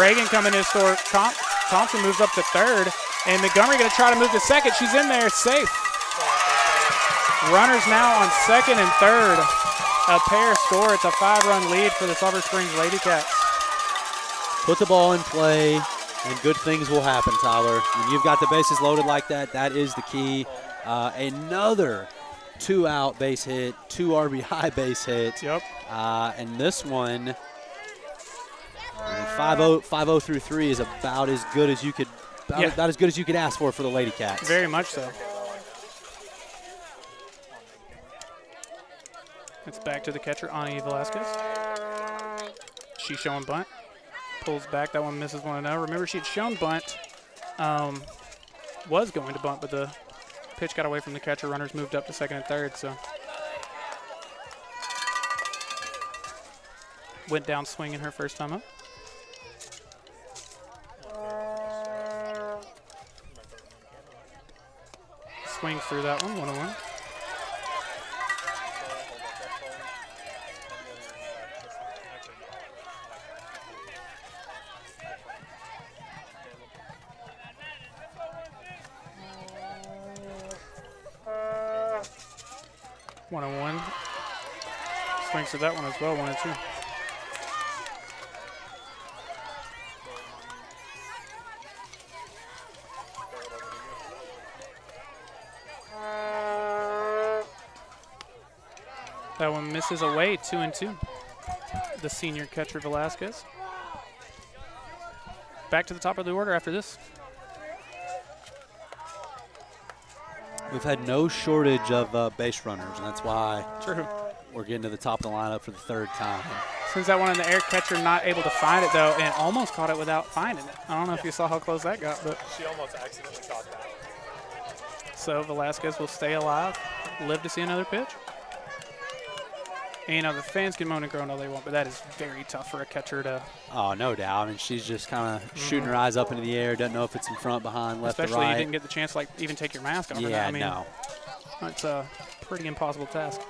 Reagan coming in to score. Thompson moves up to third, and Montgomery going to try to move to second. She's in there, safe. Runners now on second and third. A pair score. It's a 5-run lead for the Sulphur Springs Ladycats. Put the ball in play, and good things will happen, Tyler. When you've got the bases loaded like that, that is the key. Another 2-out base hit, 2 RBI base hit. Yep. And this one, 5-0 through 3 is about as good as you could, about as good as you could ask for the Ladycats. Very much so. It's back to the catcher, Ana Velasquez. She's showing bunt. Pulls back. That one misses 1-0. Remember, she had shown bunt. Was going to bunt, but the pitch got away from the catcher. Runners moved up to second and third, so. Went down swinging her first time up. Swing through that one, 1-1. Swings to that one as well, 1-2. That one misses away, 2-2. The senior catcher, Velasquez. Back to the top of the order after this. We've had no shortage of base runners, and that's why True. we're getting to the top of the lineup for the third time. Since that one in the air, catcher not able to find it, though, and almost caught it without finding it. I don't know if you saw how close that got, but. She almost accidentally caught that. So Velasquez will stay alive, live to see another pitch. And, you know, the fans can moan and groan all they want, but that is very tough for a catcher to. Oh, no doubt. I mean, she's just kind of shooting her eyes up into the air, doesn't know if it's in front, behind, left, or right. Especially you didn't get the chance to, like, even take your mask off. Yeah, I mean, no. It's a pretty impossible task.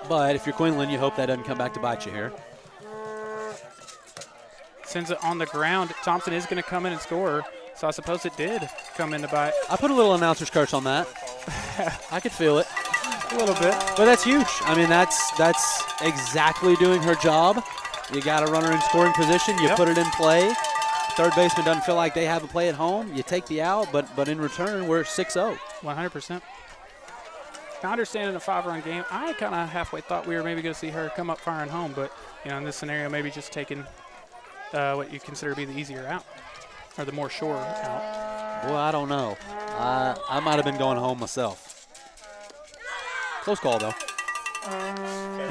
But if you're Quinlan, you hope that doesn't come back to bite you here. Sends it on the ground. Thompson is going to come in and score, so I suppose it did come in to bite. I put a little announcer's curse on that. I could feel it. A little bit. But that's huge. I mean, that's exactly doing her job. You got a runner in scoring position. You put it in play. Third baseman doesn't feel like they have a play at home. You take the out, but in return, we're 6-0. 100%. Now, understanding a 5-run game, I kind of halfway thought we were maybe going to see her come up firing home, but, you know, in this scenario, maybe just taking what you consider to be the easier out, or the more sure out. Well, I don't know. I might have been going home myself. Close call, though.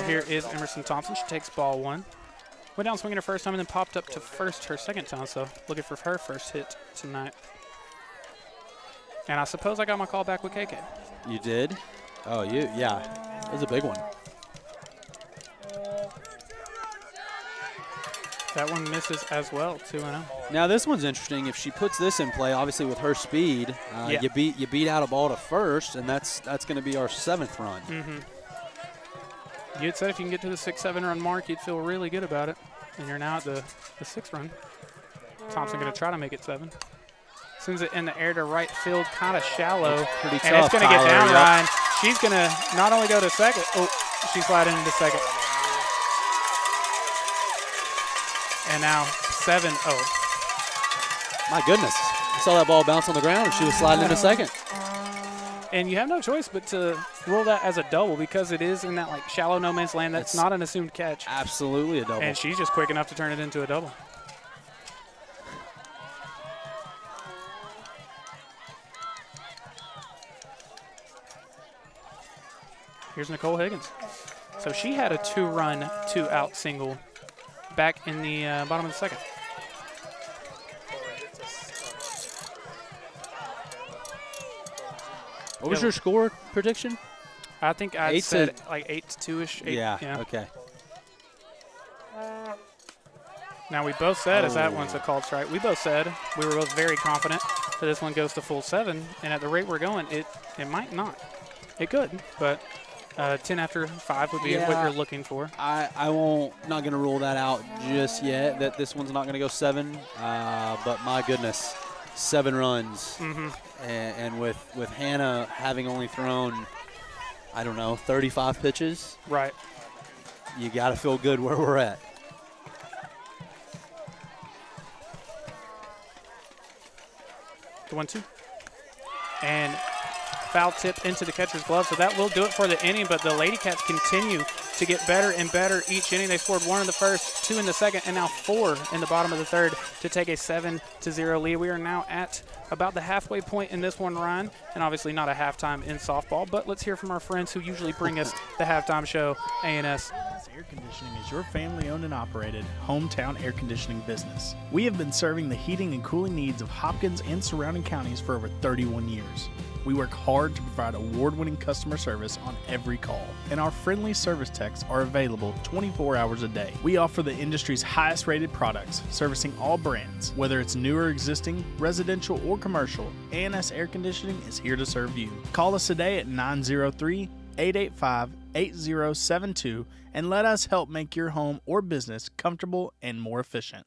Here is Emerson Thompson. She takes ball 1. Went down swinging her first time and then popped up to first her second time, so looking for her first hit tonight. And I suppose I got my call back with KK. You did? Oh, yeah. That was a big one. That one misses as well, 2-0. Now this one's interesting. If she puts this in play, obviously with her speed, you beat out a ball to first, and that's going to be our 7th run. You'd said if you can get to the 6-7 run mark, you'd feel really good about it. And you're now at the 6th run. Thompson going to try to make it 7. Sends it in the air to right field, kind of shallow. It's pretty tough, and it's going to get down, Yep. Ryan. She's going to not only go to second. Oh, she's sliding into second. And now 7-0. My goodness. I saw that ball bounce on the ground, and she was sliding into second. And you have no choice but to rule that as a double because it is in that like shallow no man's land. That's not an assumed catch. Absolutely a double. And she's just quick enough to turn it into a double. Here's Nicole Higgins. So she had a 2-run, 2-out single back in the bottom of the second. What was your score prediction? I think I said like 8-2-ish. Yeah, okay. Now we both said, as that one's a called strike, we both said we were both very confident that this one goes to full 7, and at the rate we're going, it might not. It could, but 10 after 5 would be what you're looking for. I not going to rule that out just yet, that this one's not going to go 7, but my goodness, 7 runs. And with Hannah having only thrown, I don't know, 35 pitches. Right. You got to feel good where we're at. The 1-2. And foul tip into the catcher's glove, so that will do it for the inning, but the Ladycats continue to get better and better each inning. They scored 1 in the first, 2 in the second, and now 4 in the bottom of the third to take a 7-0 lead. We are now at about the halfway point in this one, Ryan, and obviously not a halftime in softball, but let's hear from our friends who usually bring us the halftime show, A&S. Air Conditioning is your family-owned and operated hometown air conditioning business. We have been serving the heating and cooling needs of Hopkins and surrounding counties for over 31 years. We work hard to provide award-winning customer service on every call, and our friendly service techs are available 24 hours a day. We offer the industry's highest-rated products, servicing all brands. Whether it's new or existing, residential or commercial, A&S Air Conditioning is here to serve you. Call us today at 903-885-8072 and let us help make your home or business comfortable and more efficient.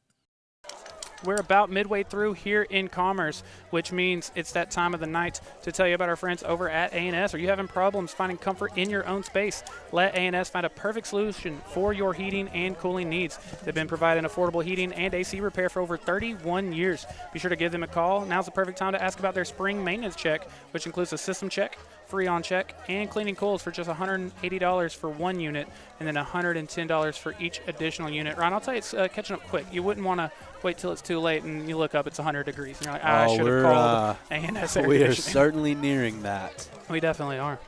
We're about midway through here in Commerce, which means it's that time of the night to tell you about our friends over at A&S. Are you having problems finding comfort in your own space? Let A&S find a perfect solution for your heating and cooling needs. They've been providing affordable heating and AC repair for over 31 years. Be sure to give them a call. Now's the perfect time to ask about their spring maintenance check, which includes a system check, free on check, and cleaning cools for just $180 for one unit and then $110 for each additional unit. Ryan, I'll tell you, it's catching up quick. You wouldn't want to wait till it's too late and you look up, it's 100 degrees. And you're like, I should have called A&S Air We are Conditioning. certainly nearing that. We definitely are.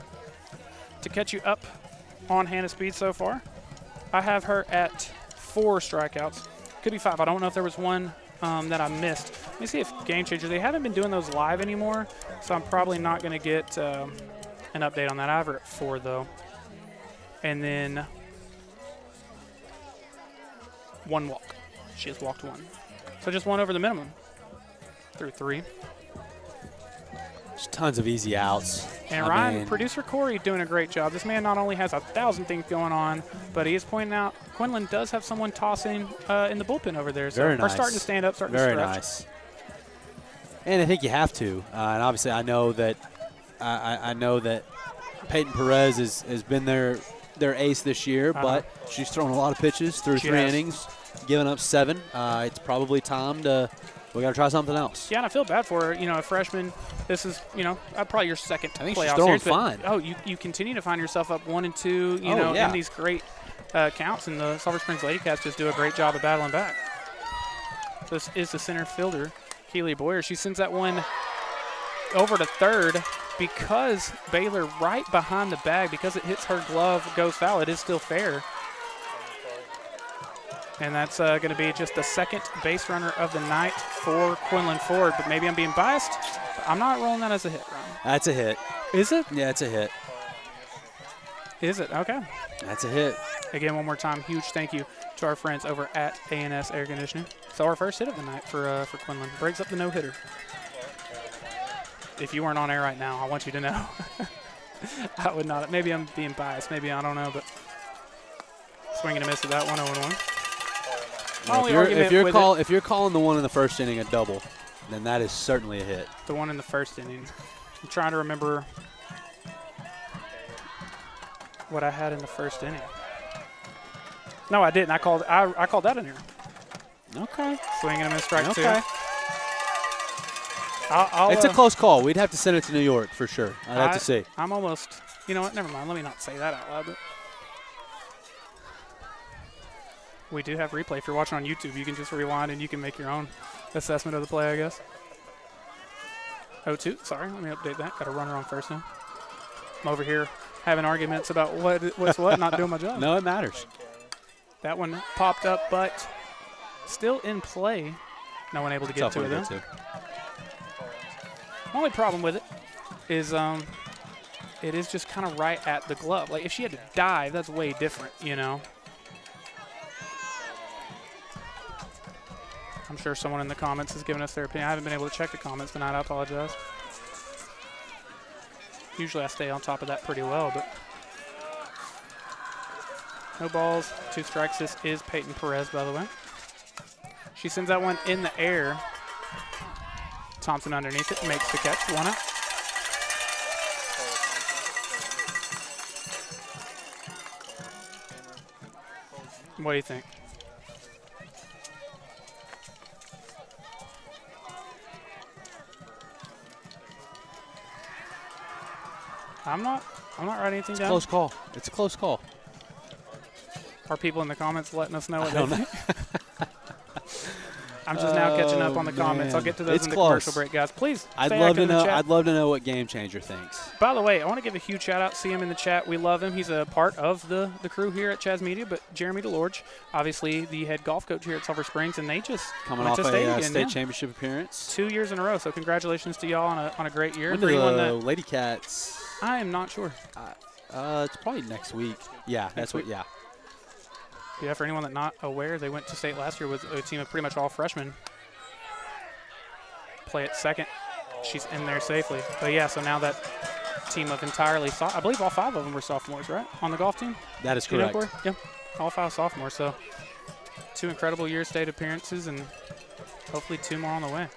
To catch you up on Hannah Speed so far, I have her at 4 strikeouts. Could be 5. I don't know if there was one that I missed. Let me see if Game Changer, they haven't been doing those live anymore, so I'm probably not going to get an update on that. I have her at 4, though. And then 1 walk. She has walked 1. So just 1 over the minimum through 3. There's tons of easy outs. And Ryan, producer Corey, doing a great job. This man not only has 1,000 things going on, but he is pointing out Quinlan does have someone tossing in the bullpen over there. So Very nice. Are starting to stand up, starting to Very stretch. nice. And I think you have to. And obviously, I know that Peyton Perez has been their ace this year, but she's thrown a lot of pitches through 3 innings, giving up 7. It's probably time to. We got to try something else. Yeah, and I feel bad for her. You know, a freshman, this is, probably your second I think playoff she's throwing series, but, fine. You continue to find yourself up 1 and 2, in these great counts, and the Sulphur Springs Ladycats just do a great job of battling back. This is the center fielder, Keely Boyer. She sends that one over to third because Baylor right behind the bag, because it hits her glove, goes foul. It is still fair. And that's going to be just the second base runner of the night for Quinlan Ford. But maybe I'm being biased. But I'm not rolling that as a hit, Ryan. That's a hit. Is it? Yeah, it's a hit. Is it? Okay. That's a hit. Again, one more time, huge thank you to our friends over at A&S Air Conditioning. So our first hit of the night for Quinlan. Breaks up the no-hitter. If you weren't on air right now, I want you to know. I would not. Maybe I'm being biased. Maybe I don't know. But swing and a miss at that 1-0-1. If you're calling the one in the first inning a double, then that is certainly a hit. The one in the first inning. I'm trying to remember what I had in the first inning. No, I didn't. I called that an error. Okay. Swing and a miss, strike 2. It's a close call. We'd have to send it to New York for sure. I'd have to see. I'm almost. You know what? Never mind. Let me not say that out loud. But we do have replay. If you're watching on YouTube, you can just rewind and you can make your own assessment of the play, I guess. 0-2. Sorry, let me update that. Got a runner on first now. I'm over here having arguments about what's what, not doing my job. No, it matters. That one popped up, but still in play. No one able to get to it, though. The only problem with it is it is just kind of right at the glove. Like, if she had to dive, that's way different, I'm sure someone in the comments has given us their opinion. I haven't been able to check the comments tonight. I apologize. Usually I stay on top of that pretty well, but no balls, 2 strikes. This is Peyton Perez, by the way. She sends that one in the air. Thompson underneath it, makes the catch, 1 out. What do you think? I'm not writing anything down. Close call. It's a close call. Are people in the comments letting us know what they think? I'm just now catching up on the comments. I'll get to those It's in the close. commercial break, guys. Please stay I'd active in the chat. I'd love to know what Game Changer thinks. By the way, I want to give a huge shout out. See him in the chat. We love him. He's a part of the crew here at Chaz Media. But Jeremy DeLorge, obviously the head golf coach here at Sulphur Springs, and they just Coming went off to state a again, state championship appearance. 2 years in a row. So congratulations to y'all on a great year. When For do anyone the that Ladycats? I am not sure. It's probably next week. Yeah, that's what. Yeah. Yeah, for anyone that's not aware, they went to state last year with a team of pretty much all freshmen. Play at second. She's in there safely. But yeah, so now that team of entirely, I believe all 5 of them were sophomores, right, on the golf team? That is Do you know, correct. Corey? Yeah, all 5 sophomores. So 2 incredible year state appearances and hopefully 2 more on the way.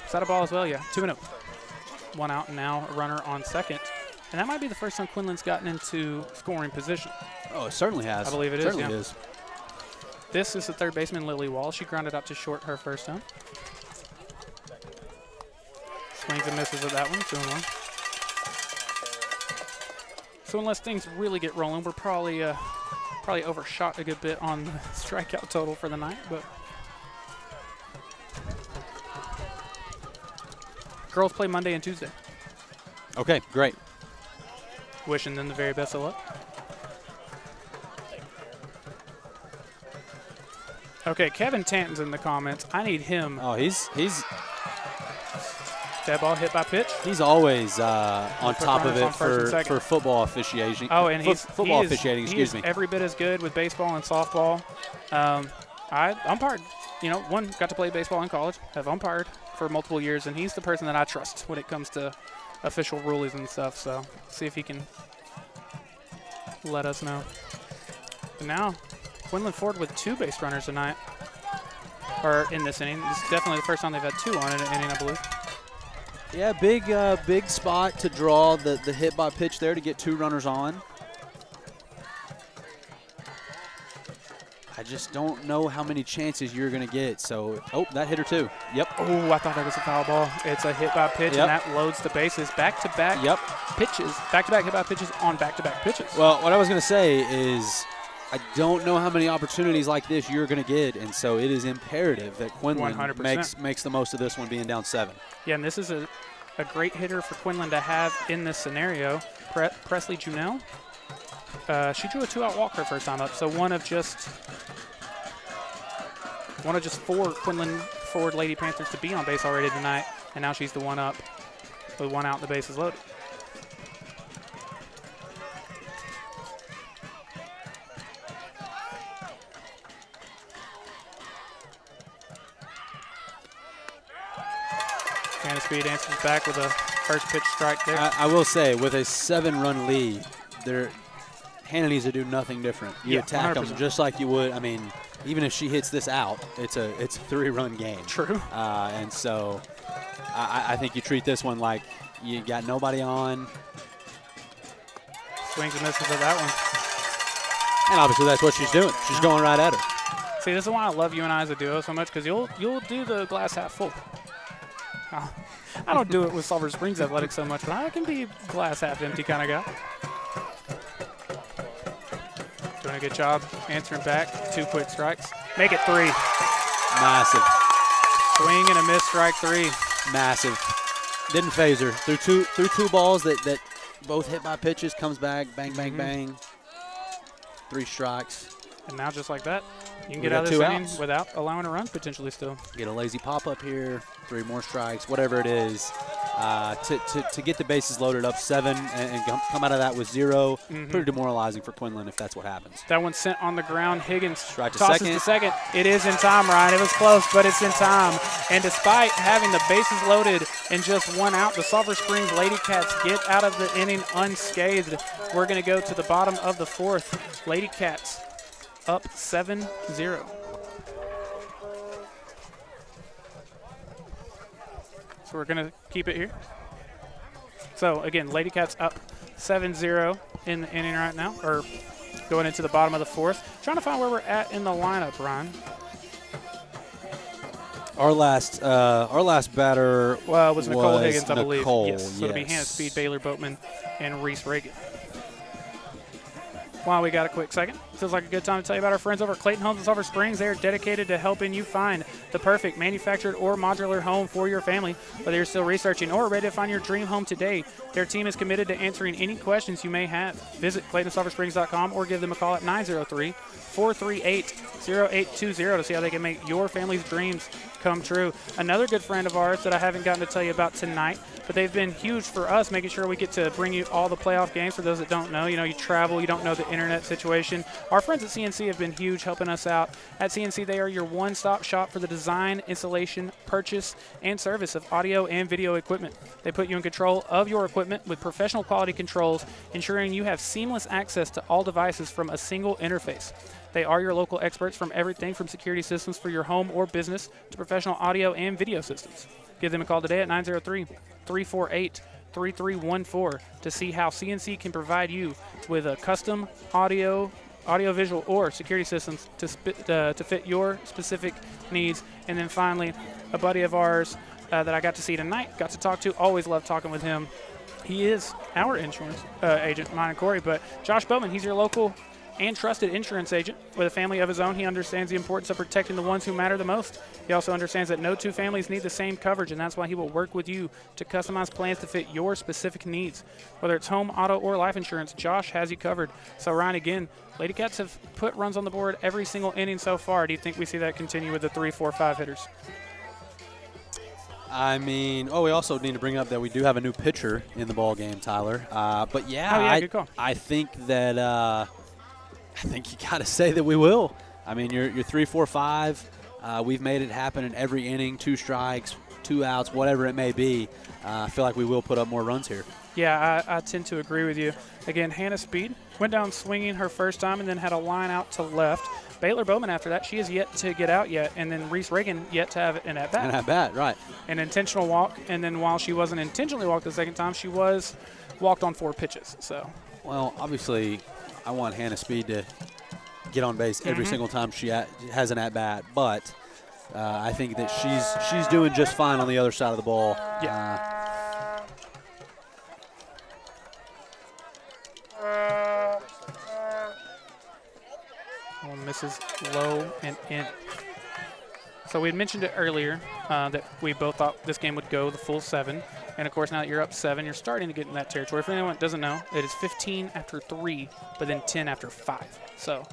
Is that a ball as well? Yeah, 2-0. 1 out and now a runner on second. And that might be the first time Quinlan's gotten into scoring position. Oh, it certainly has. I believe it is, Certainly yeah. is. This is the third baseman, Lily Wall. She grounded out to short her first time. Swings and misses with that one, 2-1. So unless things really get rolling, we're probably overshot a good bit on the strikeout total for the night. But girls play Monday and Tuesday. Okay, great. Wishing them the very best of luck. Okay, Kevin Tanton's in the comments. I need him. Oh, he's That ball hit by pitch. He's always on top of runners on it first and for second. football officiating. Oh, and football he is, officiating. he Excuse is me. every bit as good with baseball and softball. I umpired. Got to play baseball in college. Have umpired for multiple years, and he's the person that I trust when it comes to official rulings and stuff. So see if he can let us know. But now, Quinlan Ford with 2 base runners tonight, or in this inning. This is definitely the first time they've had 2 on in an inning, I believe. Yeah, big spot to draw the hit by pitch there to get 2 runners on. I just don't know how many chances you're going to get. So, that hit her too. Yep. Oh, I thought that was a foul ball. It's a hit by pitch, Yep. and that loads the bases. Back-to-back pitches. Back-to-back hit by pitches on back-to-back pitches. Well, what I was going to say is I don't know how many opportunities like this you're going to get, and so it is imperative that Quinlan 100%. makes the most of this one being down 7. Yeah, and this is a great hitter for Quinlan to have in this scenario. Presley Junell. She drew a 2-out walk her first time up, so one of just 4 Quinlan Ford Lady Panthers to be on base already tonight, and now she's the one up with 1 out and the bases loaded. Hannah Speed answers back with a first pitch strike there. I will say, with a 7-run lead, Hannah needs to do nothing different. You attack 100%. them just like you would. I mean, even if she hits this out, it's a 3-run game. True. And so I think you treat this one like you got nobody on. Swings and misses with that one. And obviously that's what she's doing. She's going right at her. See, this is why I love you and I as a duo so much, because you'll do the glass half full. I don't do it with Sulphur Springs Athletics so much, but I can be glass half empty kind of guy. Doing a good job answering back. 2 quick strikes. Make it 3. Massive. Swing and a miss, strike 3. Massive. Didn't phase her. Through two balls that both hit by pitches, comes back, bang, bang, bang. 3 strikes. And now just like that, you can We get got out of this 2 inning outs. without allowing a run potentially still. Get a lazy pop-up here, 3 more strikes, whatever it is. To get the bases loaded up 7 and come out of that with 0, pretty demoralizing for Quinlan if that's what happens. That one's sent on the ground. Higgins Right to tosses second. to second. It is in time, Ryan. It was close, but it's in time. And despite having the bases loaded and just 1 out, the Sulphur Springs Ladycats get out of the inning unscathed. We're going to go to the bottom of the 4th. Ladycats up 7-0. So we're going to keep it here. So, again, Ladycats up 7-0 in the inning right now, or going into the bottom of the 4th. Trying to find where we're at in the lineup, Ryan. Our last batter Was Nicole Higgins, I believe. Nicole, Yes, so it'll be Hannah Speed, Baylor Boatman, and Reese Reagan. While we got a quick second, feels like a good time to tell you about our friends over at Clayton Homes in Sulphur Springs. They are dedicated to helping you find the perfect manufactured or modular home for your family. Whether you're still researching or ready to find your dream home today, their team is committed to answering any questions you may have. Visit ClaytonSulphurSprings.com or give them a call at 903-438-0820 to see how they can make your family's dreams come true. Another good friend of ours that I haven't gotten to tell you about tonight, but they've been huge for us, making sure we get to bring you all the playoff games. For those that don't know, you travel, you don't know the internet situation. Our friends at CNC have been huge helping us out. At CNC, they are your one-stop shop for the design, installation, purchase, and service of audio and video equipment. They put you in control of your equipment with professional quality controls, ensuring you have seamless access to all devices from a single interface. They are your local experts from everything from security systems for your home or business to professional audio and video systems. Give them a call today at 903-348-3314 to see how CNC can provide you with a custom audio-visual or security systems to fit your specific needs. And then finally, a buddy of ours that I got to see tonight, got to talk to, always love talking with him. He is our insurance agent, mine and Corey, but Josh Bowman, he's your local and trusted insurance agent. With a family of his own, he understands the importance of protecting the ones who matter the most. He also understands that no two families need the same coverage, and that's why he will work with you to customize plans to fit your specific needs. Whether it's home, auto, or life insurance, Josh has you covered. So, Ryan, again, Ladycats have put runs on the board every single inning so far. Do you think we see that continue with the 3, 4, 5 hitters? I mean, we also need to bring up that we do have a new pitcher in the ball game, Tyler. But yeah, good call. I think that I think you got to say that we will. I mean, you're 3, 4, 5. We've made it happen in every inning, 2 strikes, 2 outs, whatever it may be. I feel like we will put up more runs here. Yeah, I tend to agree with you. Again, Hannah Speed went down swinging her first time and then had a line out to left. Baylor Bowman after that, she is yet to get out yet. And then Reese Reagan yet to have an at-bat. An at-bat, right. An intentional walk. And then while she wasn't intentionally walked the second time, she was walked on 4 pitches. So, well, obviously, I want Hannah Speed to get on base every single time she has an at-bat. But I think that she's doing just fine on the other side of the ball. Yeah. One misses low and in. So we had mentioned it earlier that we both thought this game would go the full 7. And, of course, now that you're up 7, you're starting to get in that territory. For anyone that doesn't know, it is 15 after 3, but then 10 after 5. So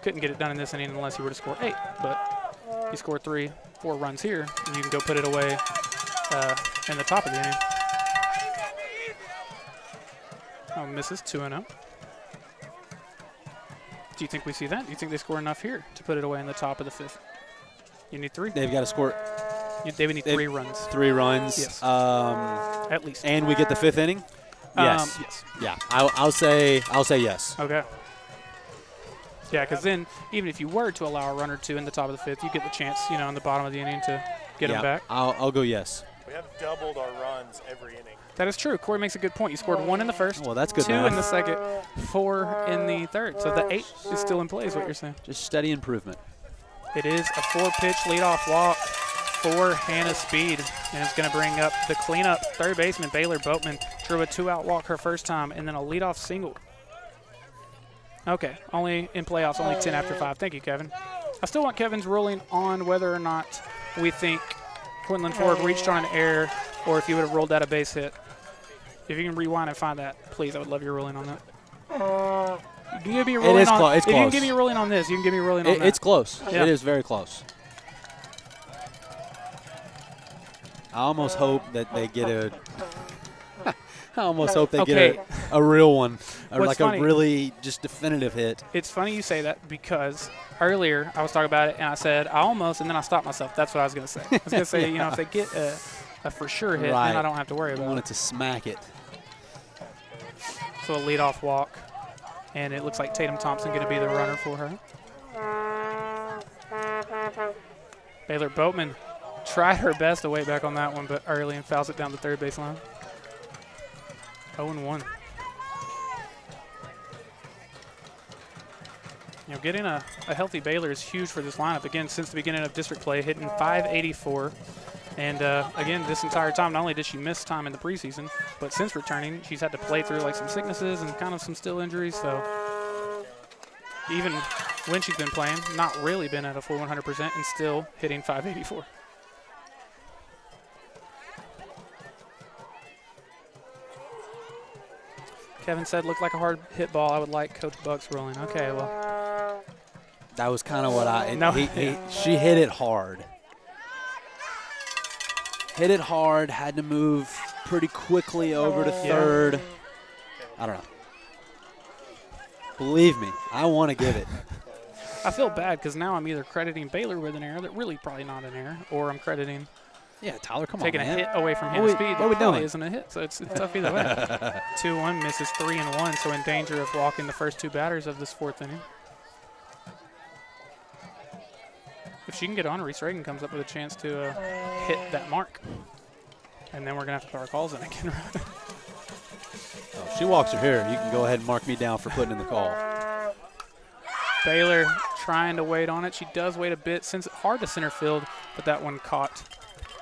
couldn't get it done in this inning unless you were to score 8. But you score 3, 4 runs here, and you can go put it away in the top of the inning. Oh, misses 2-0. Do you think we see that? Do you think they score enough here to put it away in the top of the 5th? You need 3. They've got to score. They would need 3 runs. 3 runs. Yes. At least. And we get the 5th inning? Yes. Yes. Yeah. I'll say yes. Okay. Yeah, because then even if you were to allow a run or 2 in the top of the 5th, you get the chance, in the bottom of the inning to get them back. I'll go yes. We have doubled our runs every inning. That is true. Corey makes a good point. You scored 1 in the first, well, that's good 2 math. in the second, 4 in the third. So the 8 is still in play is what you're saying. Just steady improvement. It is a 4-pitch leadoff walk for Hannah Speed, and it's going to bring up the cleanup third baseman, Baylor Boatman. Drew a 2-out walk her first time, and then a leadoff single. Okay, only in playoffs, only 10 after 5. Thank you, Kevin. I still want Kevin's ruling on whether or not we think Quinlan Ford reached on an error or if he would have rolled out a base hit. If you can rewind and find that, please, I would love your ruling on that. You can give me a ruling It's on, it's if close. you can give me a ruling on this, you can give me a ruling on that. It's close. Yeah. It is very close. I almost hope that they get a I almost hope they get a real one, or like funny, a really just definitive hit. It's funny you say that because earlier I was talking about it and I said I almost, and then I stopped myself. That's what I was going to say. I was going to say, if they get a for sure hit, then I don't have to worry about it. I wanted to smack it. So a leadoff walk, and it looks like Tatum Thompson going to be the runner for her. Baylor Boatman tried her best to wait back on that one, but early and fouls it down the third baseline. 0-1. Getting a healthy Baylor is huge for this lineup. Again, since the beginning of district play, hitting .584. And, again, this entire time, not only did she miss time in the preseason, but since returning, she's had to play through, some sicknesses and kind of some still injuries. So even when she's been playing, not really been at a full 100% and still hitting 584. Kevin said, looked like a hard hit ball. I would like Coach Bucks rolling. Okay, well. That was kind of what I. No. She hit it hard. Hit it hard. Had to move pretty quickly over to third. Yeah. I don't know. Believe me, I want to give it. I feel bad because now I'm either crediting Baylor with an error that really probably not an error, or I'm crediting. Yeah, Tyler, come on, taking man. a hit away from hand speed. What are we doing? Isn't a hit, so it's tough either way. 2-1 misses 3-1, so in danger of walking the first 2 batters of this 4th inning. If she can get on, Reese Reagan comes up with a chance to hit that mark. And then we're going to have to put our calls in again. If she walks her here, you can go ahead and mark me down for putting in the call. Baylor trying to wait on it. She does wait a bit. Sends it hard to center field, but that one caught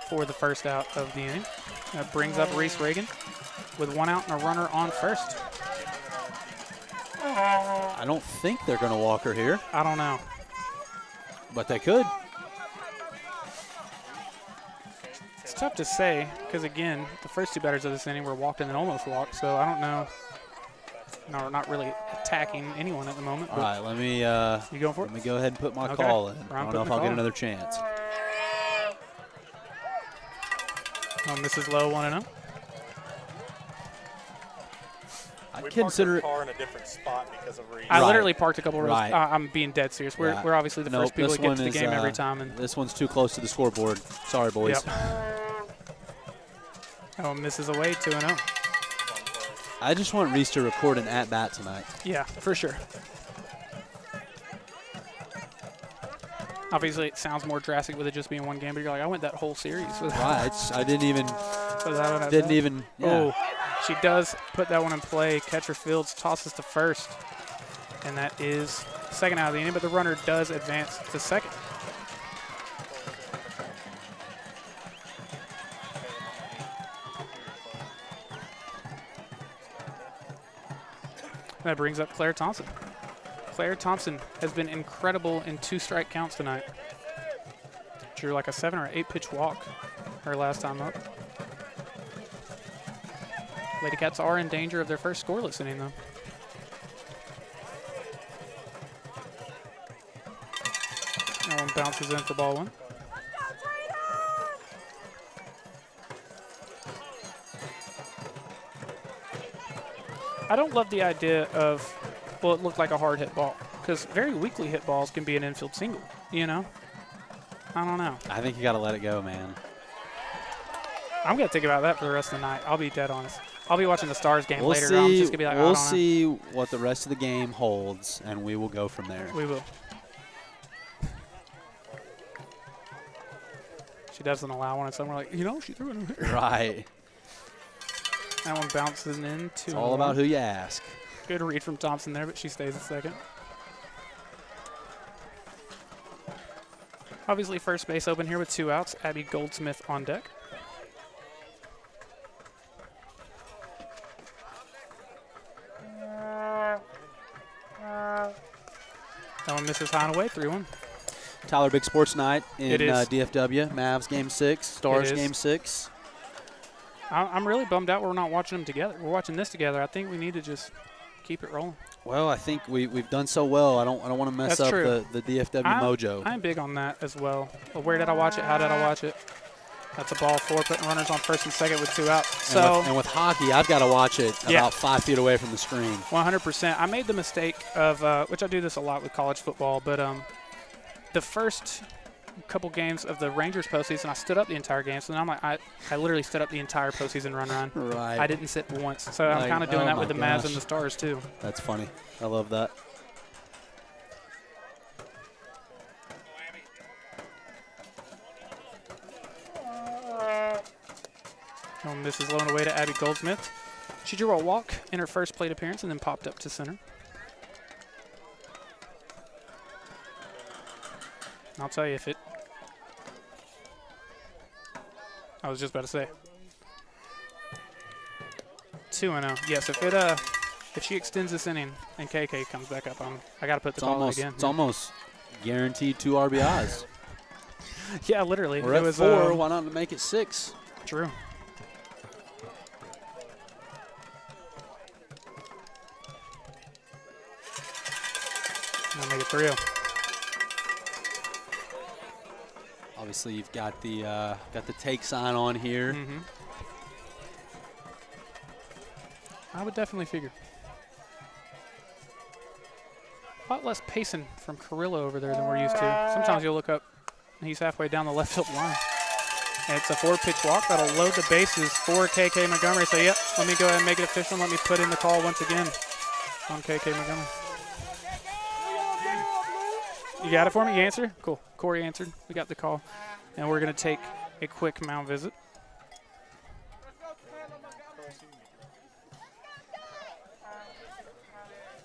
for the first out of the inning. That brings up Reese Reagan with 1 out and a runner on first. I don't think they're going to walk her here. I don't know. But they could. It's tough to say because, again, the first 2 batters of this inning were walked and then almost walked, so I don't know. No, we're not really attacking anyone at the moment. All right, let me you going for let me go ahead and put my okay. call in. Ron, I don't know if I'll get another chance. Mrs. Lowe 1-0. I we consider parked our car in a different spot because of Reese. I literally parked a couple rows. Right. I'm being dead serious. We're obviously the first people that get to the game every time. And this one's too close to the scoreboard. Sorry, boys. Yep. Misses away 2-0. I just want Reese to record an at-bat tonight. Yeah, for sure. Obviously, it sounds more drastic with it just being 1 game, but you're like, I went that whole series. Right. I didn't even. Yeah. Oh, she does put that one in play. Catcher Fields tosses to first, and that is 2nd out of the inning, but the runner does advance to 2nd. That brings up Claire Thompson. Claire Thompson has been incredible in 2 strike counts tonight. Drew like a 7 or 8 pitch walk her last time up. Ladycats are in danger of their first scoreless inning, though. That one bounces in for ball 1. I don't love the idea of, well, it looked like a hard hit ball, because very weakly hit balls can be an infield single, you know? I don't know. I think you got to let it go, man. I'm going to think about that for the rest of the night. I'll be dead honest. I'll be watching the Stars game later. And I'm just going to be like, we'll see what the rest of the game holds, and we will go from there. We will. She doesn't allow one, and some we're like, she threw it in here. Right. That one bounces in. It's all about who you ask. Good read from Thompson there, but she stays at 2nd. Obviously, first base open here with 2 outs. Abby Goldsmith on deck. That one misses high and away, 3-1. Tyler, big sports night in DFW. Mavs Game 6, Stars Game 6. I'm really bummed out we're not watching them together. We're watching this together. I think we need to just keep it rolling. Well, I think we've done so well. I don't want to mess up the DFW mojo. I'm big on that as well. Where did I watch it? How did I watch it? That's a ball 4, putting runners on first and second with 2 outs. And with hockey, I've got to watch it about 5 feet away from the screen. 100%. I made the mistake of, which I do this a lot with college football, but the first couple games of the Rangers postseason, I stood up the entire game. So then I'm like, I literally stood up the entire postseason run. Right. I didn't sit once. So I'm kind of doing that with the Mavs and the Stars too. That's funny. I love that. Misses low and away to Abby Goldsmith. She drew a walk in her first plate appearance and then popped up to center. I'll tell you if it. I was just about to say. 2-0. Yes, if If she extends this inning and KK comes back up, I got to put the call in again. It's almost guaranteed 2 RBIs. Yeah, literally. We're at 4. Why not make it 6? True. I'll make it 3-0. Obviously, you've got the take sign on here. Mm-hmm. I would definitely figure. A lot less pacing from Carrillo over there than we're used to. Sometimes you'll look up and he's halfway down the left field line. And it's a 4-pitch walk that'll load the bases for KK Montgomery. So, yep, let me go ahead and make it official and let me put in the call once again on KK Montgomery. You got it for me? You answer? Cool. Corey answered. We got the call. And we're going to take a quick mound visit.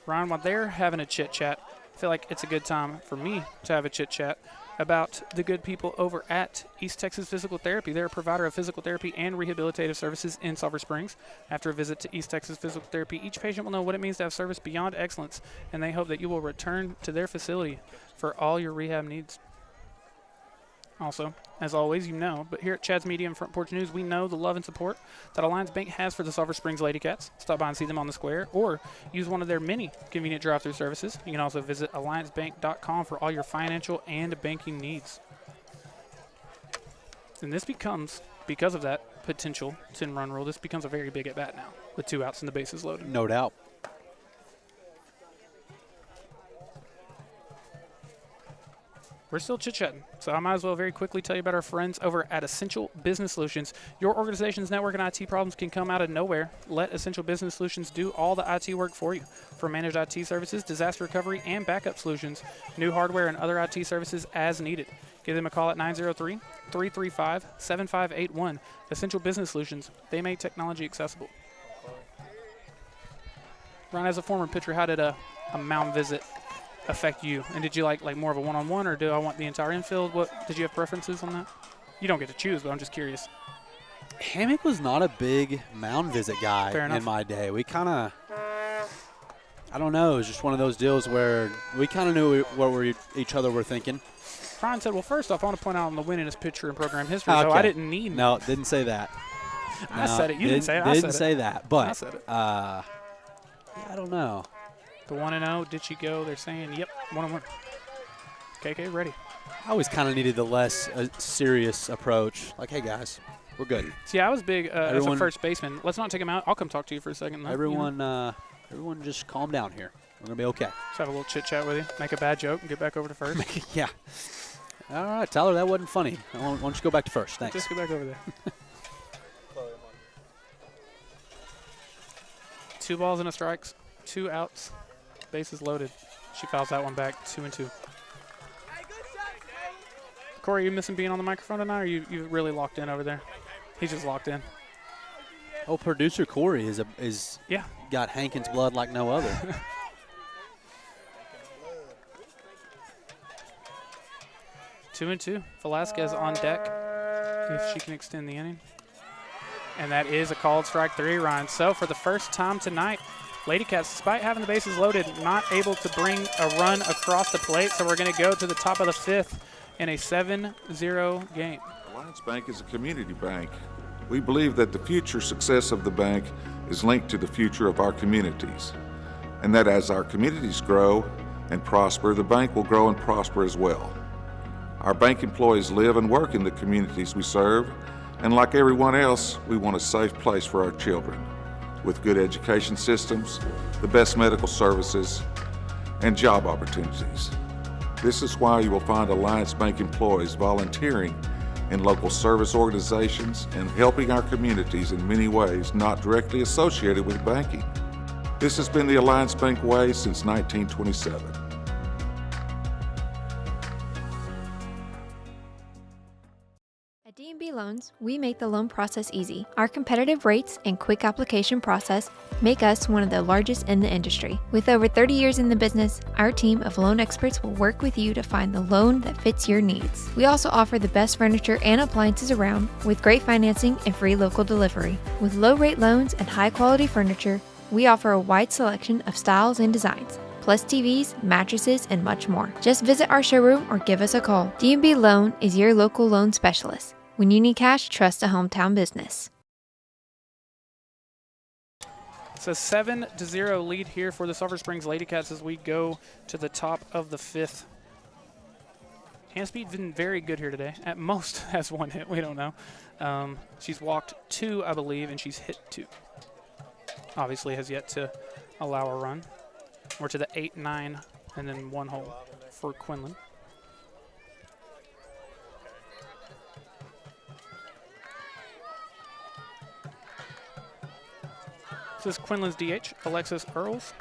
Ryan, while they're having a chit-chat, I feel like it's a good time for me to have a chit-chat about the good people over at East Texas Physical Therapy. They're a provider of physical therapy and rehabilitative services in Sulphur Springs. After a visit to East Texas Physical Therapy, each patient will know what it means to have service beyond excellence, and they hope that you will return to their facility for all your rehab needs. Also, as always, you know, but here at Chad's Media and Front Porch News, we know the love and support that Alliance Bank has for the Sulphur Springs Ladycats. Stop by and see them on the square or use one of their many convenient drive-through services. You can also visit alliancebank.com for all your financial and banking needs. And this becomes, because of that potential 10-run rule, this becomes a very big at-bat now with 2 outs and the bases loaded. No doubt. We're still chit-chatting, so I might as well very quickly tell you about our friends over at Essential Business Solutions. Your organization's network and IT problems can come out of nowhere. Let Essential Business Solutions do all the IT work for you. For managed IT services, disaster recovery, and backup solutions, new hardware and other IT services as needed. Give them a call at 903-335-7581. Essential Business Solutions, they make technology accessible. Ron, as a former pitcher, how did a mound visit affect you? And did you like more of a one-on-one, or do I want the entire infield? What did you have preferences on that? You don't get to choose, but I'm just curious. Hammock was not a big mound visit guy Fair enough. in my day. We kind of, I don't know, it was just one of those deals where we kind of knew what each other were thinking. Brian said, well, first off, I want to point out I'm the winningest pitcher in program history, so I didn't need. No, didn't say that. I said it. You didn't say it. I said it. Didn't say that, but I said it. Yeah, I don't know. The 1-0, did she go? They're saying, yep, 1-1. KK, ready. I always kind of needed the less serious approach. Like, hey, guys, we're good. See, I was big as a first baseman. Let's not take him out. I'll come talk to you for a second. Everyone just calm down here. We're going to be okay. Just have a little chit-chat with you, make a bad joke, and get back over to first. Yeah. All right, Tyler, that wasn't funny. Why don't you go back to first? Thanks. Just go back over there. 2 balls and a strike, 2 outs, bases loaded. She fouls that one back, 2-2. Corey, you missing being on the microphone tonight, or you really locked in over there? He's just locked in. Oh, producer Corey is got Hankins blood like no other. 2-2. Velasquez on deck if she can extend the inning. And that is a called strike 3, Ryan. So for the first time tonight, Ladycats, despite having the bases loaded, not able to bring a run across the plate. So we're going to go to the top of the 5th in a 7-0 game. Alliance Bank is a community bank. We believe that the future success of the bank is linked to the future of our communities, and that as our communities grow and prosper, the bank will grow and prosper as well. Our bank employees live and work in the communities we serve, and like everyone else, we want a safe place for our children, with good education systems, the best medical services, and job opportunities. This is why you will find Alliance Bank employees volunteering in local service organizations and helping our communities in many ways not directly associated with banking. This has been the Alliance Bank way since 1927. At D&B Loans, we make the loan process easy. Our competitive rates and quick application process make us one of the largest in the industry. With over 30 years in the business, our team of loan experts will work with you to find the loan that fits your needs. We also offer the best furniture and appliances around with great financing and free local delivery. With low-rate loans and high-quality furniture, we offer a wide selection of styles and designs, plus TVs, mattresses, and much more. Just visit our showroom or give us a call. D&B Loan is your local loan specialist. When you need cash, trust a hometown business. It's a 7-0 lead here for the Sulphur Springs Ladycats as we go to the top of the 5th. Hand speed's been very good here today. At most has 1 hit. We don't know. She's walked 2, I believe, and she's hit 2. Obviously has yet to allow a run. We're to the 8, 9, and then 1 hole for Quinlan. This is Quinlan's DH, Alexis Earls.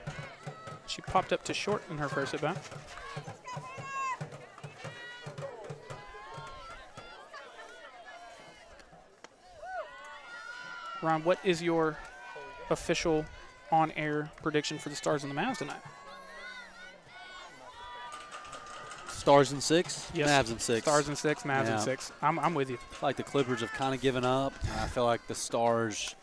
She popped up to short in her first at bat. Ron, what is your official on-air prediction for the Stars and the Mavs tonight? Stars in 6, Yes. Mavs in 6. Stars in 6, Mavs in 6. I'm with you. I feel like the Clippers have kind of given up. I feel like the Stars.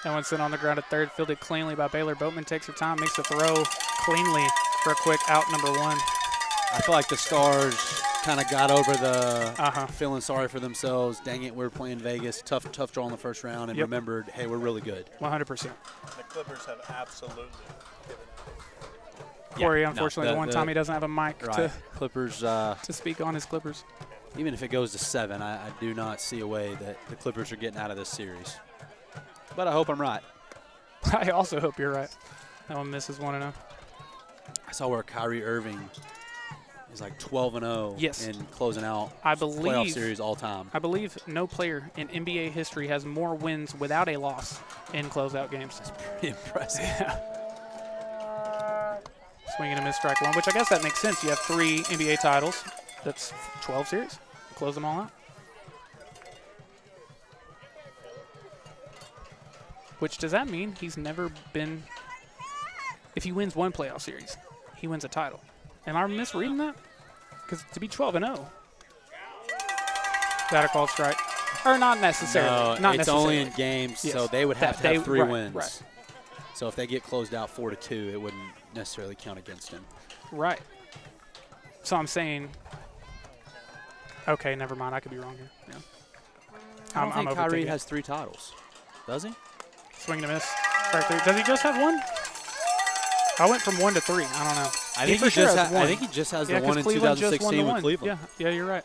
That one's sent on the ground at third, fielded cleanly by Baylor. Boatman takes her time, makes the throw cleanly for a quick out, number 1. I feel like the Stars kind of got over the feeling sorry for themselves. Dang it, we're playing Vegas. Tough draw in the first round, and remembered, hey, we're really good. 100%. The Clippers have absolutely given up. Corey, unfortunately, the one time he doesn't have a mic to Clippers to speak on his Clippers. Even if it goes to 7, I do not see a way that the Clippers are getting out of this series. But I hope I'm right. I also hope you're right. That one misses 1-0. I saw where Kyrie Irving is like 12-0 yes. in closing out playoff series all time. I believe no player in NBA history has more wins without a loss in closeout games. That's pretty impressive. Yeah. Swing and a miss, strike 1, which I guess that makes sense. You have 3 NBA titles. That's 12 series. Close them all out. Which does that mean he's never been, if he wins 1 playoff series, he wins a title. Am I misreading that? Because to be 12-0, that a called strike? Or not necessarily. No, it's only in games, so they would have to have 3 wins. Right. So if they get closed out 4-2, it wouldn't necessarily count against him. Right. So I'm saying, okay, never mind. I could be wrong here. Yeah. I don't think Kyrie has 3 titles. Does he? Swing and a miss. Strike 3. Does he just have 1? I went from 1 to 3. I don't know. I think he just has the one in 2016 with Cleveland. Yeah, you're right.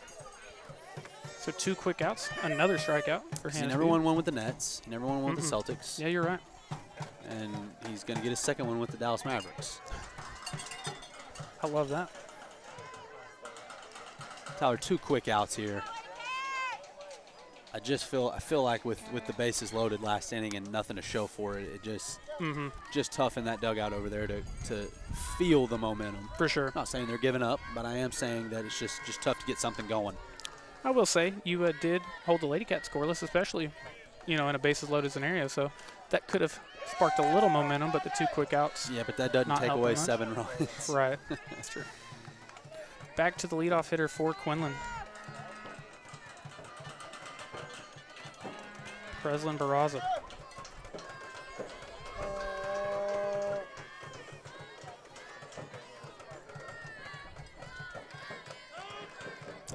So 2 quick outs, another strikeout for him. He never won one with the Nets. He never won one with the Celtics. Yeah, you're right. And he's going to get his second one with the Dallas Mavericks. I love that. Tyler, 2 quick outs here. I feel like with the bases loaded last inning and nothing to show for it, it just tough in that dugout over there to feel the momentum. For sure. I'm not saying they're giving up, but I am saying that it's just tough to get something going. I will say you did hold the Ladycats scoreless, especially in a bases loaded scenario. So that could have sparked a little momentum, but the 2 quick outs. Yeah, but that doesn't take away 7 runs. Right. That's true. Back to the leadoff hitter for Quinlan. Breslin Barraza.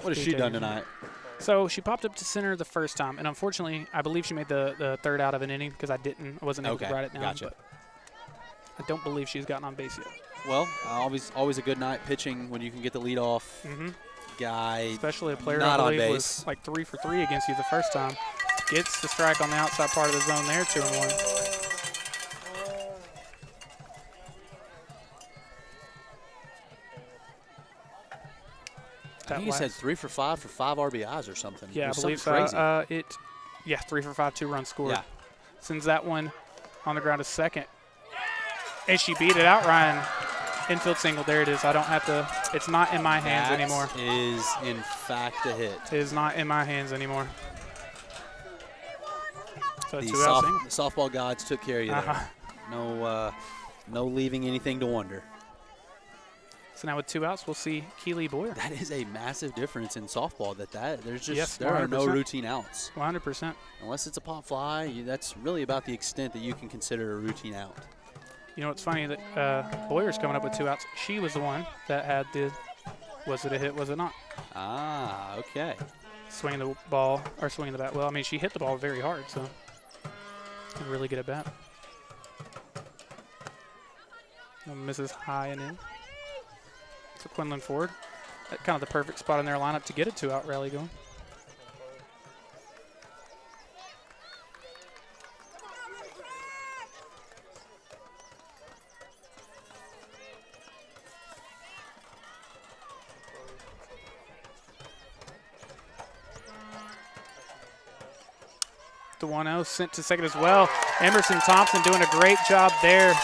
What has she done tonight? So she popped up to center the first time, and unfortunately, I believe she made the 3rd out of an inning because I wasn't able to write it down. Gotcha. But I don't believe she's gotten on base yet. Well, always a good night pitching when you can get the leadoff guy. Especially a player not I on believe base. was like 3 for 3 against you the first time. Gets the strike on the outside part of the zone there, 2-1. I think he said 3 for 5 for 5 RBIs or something. Yeah, I believe so. Crazy. 3 for 5, 2 runs scored. Yeah. Sends that one on the ground to second. And she beat it out, Ryan. Infield single. There it is. I don't have to. It's not in my hands anymore. That is, in fact, a hit. It is not in my hands anymore. So the 2-out single. softball gods took care of you there. No leaving anything to wonder. So now with 2 outs, we'll see Keely Boyer. That is a massive difference in softball. Yes, there are no routine outs. 100%. Unless it's a pop fly, that's really about the extent that you can consider a routine out. You know, it's funny that Boyer's coming up with 2 outs. She was the one that had the, was it a hit, was it not? Ah, okay. Swinging the ball, or swinging the bat. Well, I mean, she hit the ball very hard, so can really get it bat. Misses high and in. So Quinlan forward. Kind of the perfect spot in their lineup to get a 2-out rally going. The 1-0 sent to second as well. Emerson Thompson doing a great job there.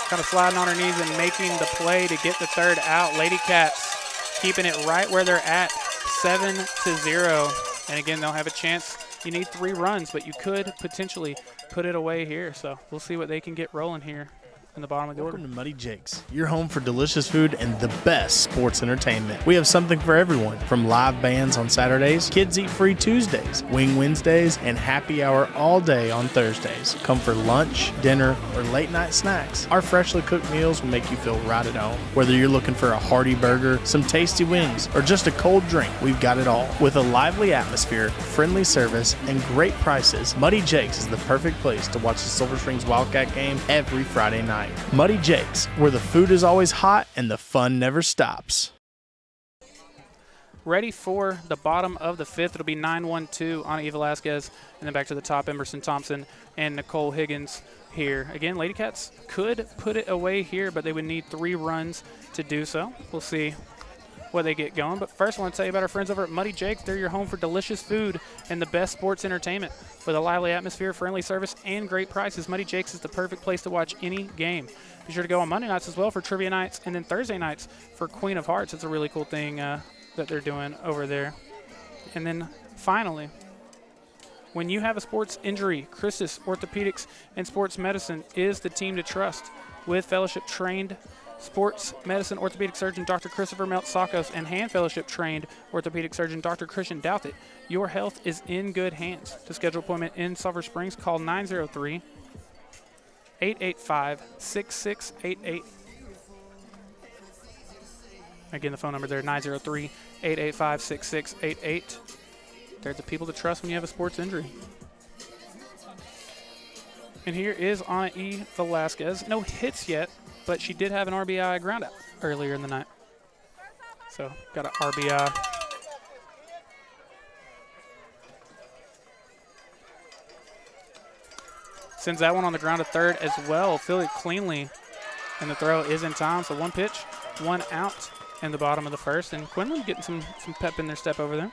Kind of sliding on her knees and making the play to get the 3rd out. Ladycats keeping it right where they're at, 7-0. And again, they'll have a chance. You need 3 runs, but you could potentially put it away here. So we'll see what they can get rolling here in the bottom of the order. Welcome to Muddy Jake's, your home for delicious food and the best sports entertainment. We have something for everyone, from live bands on Saturdays, kids eat free Tuesdays, wing Wednesdays, and happy hour all day on Thursdays. Come for lunch, dinner, or late night snacks. Our freshly cooked meals will make you feel right at home. Whether you're looking for a hearty burger, some tasty wings, or just a cold drink, we've got it all. With a lively atmosphere, friendly service, and great prices, Muddy Jake's is the perfect place to watch the Silver Springs Wildcat game every Friday night. Muddy Jake's, where the food is always hot and the fun never stops. Ready for the bottom of the 5th. It'll be 9-1-2 on Eva Velasquez, and then back to the top, Emerson Thompson and Nicole Higgins here. Again, Ladycats could put it away here, but they would need 3 runs to do so. We'll see what they get going. But first, I want to tell you about our friends over at Muddy Jake's. They're your home for delicious food and the best sports entertainment. With a lively atmosphere, friendly service, and great prices, Muddy Jake's is the perfect place to watch any game. Be sure to go on Monday nights as well for trivia nights, and then Thursday nights for Queen of Hearts. It's a really cool thing that they're doing over there. And then finally, when you have a sports injury, Christus Orthopedics and Sports Medicine is the team to trust. With fellowship-trained sports medicine orthopedic surgeon Dr. Christopher Meltsakos and hand fellowship-trained orthopedic surgeon Dr. Christian Douthit, your health is in good hands. To schedule an appointment in Sulphur Springs, call 903-885-6688. Again, the phone number there, 903-885-6688. They're the people to trust when you have a sports injury. And here is Anna E. Velasquez. No hits yet, but she did have an RBI ground out earlier in the night. So got an RBI. Sends that one on the ground to third as well. Feel it cleanly, and the throw is in time. So 1 pitch, 1 out in the bottom of the 1st. And Quinlan getting some pep in their step over there.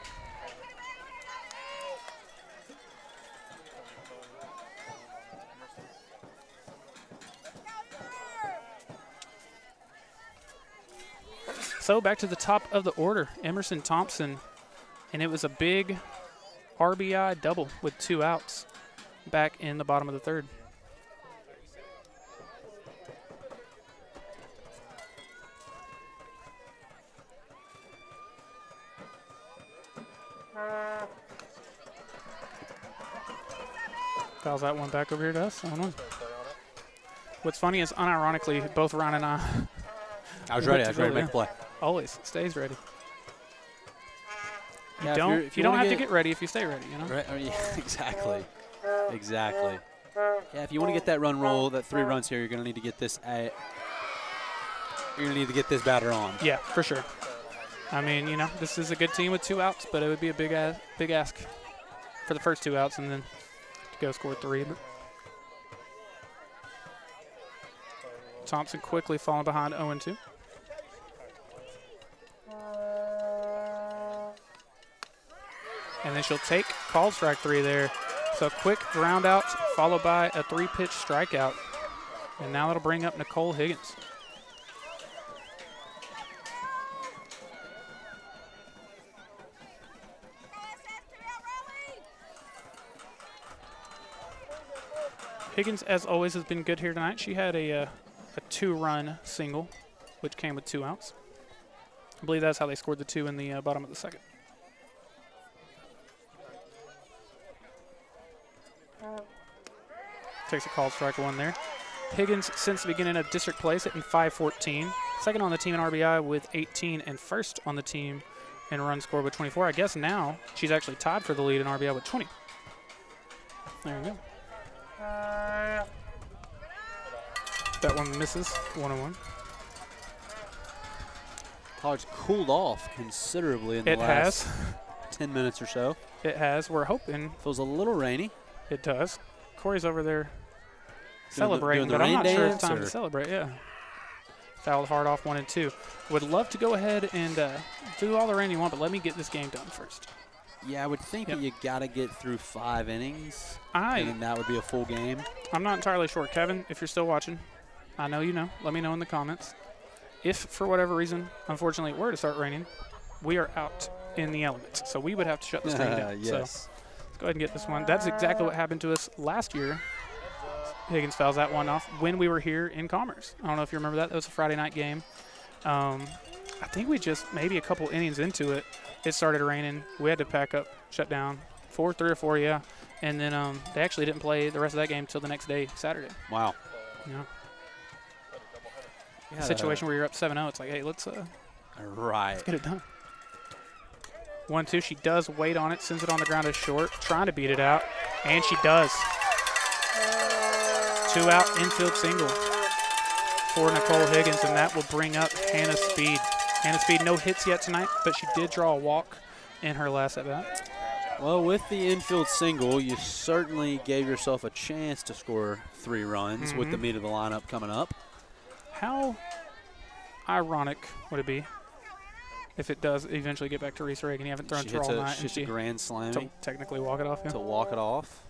So back to the top of the order, Emerson Thompson, and it was a big RBI double with 2 outs back in the bottom of the 3rd. Fouls that one back over here to us. I don't know. What's funny is, unironically, both Ryan and I was ready to make a play. Always stays ready. Yeah, you don't have to get ready if you stay ready, you know? Right, yeah, exactly. Exactly. Yeah, if you want to get that run roll, that 3 runs here, you're going to need to get this batter on. Yeah, for sure. I mean, you know, this is a good team with 2 outs, but it would be a big ask for the first 2 outs and then to go score 3. But Thompson quickly falling behind 0-2. And then she'll take called strike 3 there. So quick ground out followed by a 3-pitch strikeout. And now that'll bring up Nicole Higgins. Higgins, as always, has been good here tonight. She had a 2-run single, which came with 2 outs. I believe that's how they scored the 2 in the bottom of the 2nd. Takes a called strike 1 there. Higgins since the beginning of district play, sitting 514. Second on the team in RBI with 18 and first on the team in run score with 24. I guess now she's actually tied for the lead in RBI with 20. There you go. That one misses, 1-1. Collar's cooled off considerably in the last 10 minutes or so. It has. We're hoping. Feels a little rainy. It does. Corey's over there Doing celebrating, the but I'm rain not sure it's dance, time or? to celebrate. Yeah. Fouled hard off 1 and 2. Would love to go ahead and do all the rain you want, but let me get this game done first. Yeah, I would think that you got to get through 5 innings, I'm and that would be a full game. not entirely sure. Kevin, if you're still watching, I know you know. Let me know in the comments. If, for whatever reason, unfortunately, it were to start raining, we are out in the elements. So we would have to shut this thing down. Yes. So let's go ahead and get this one. That's exactly what happened to us last year. Higgins fouls that one off when we were here in Commerce. I don't know if you remember that. That was a Friday night game. I think we just maybe a couple innings into it, it started raining. We had to pack up, shut down. 3 or 4, yeah. And then they actually didn't play the rest of that game until the next day, Saturday. Wow. Yeah. Yeah, Situation where you're up 7-0, it's like, hey, let's right. get it done. 1-2, she does wait on it, sends it on the ground as short, trying to beat it out, and she does. 2-out infield single for Nicole Higgins, and that will bring up Hannah Speed. Hannah Speed, no hits yet tonight, but she did draw a walk in her last at-bat. Well, with the infield single, you certainly gave yourself a chance to score 3 runs with the meat of the lineup coming up. How ironic would it be if it does eventually get back to Reese Reagan? You haven't thrown to her all night. She hits a grand slam to technically walk it off. Yeah. to walk it off.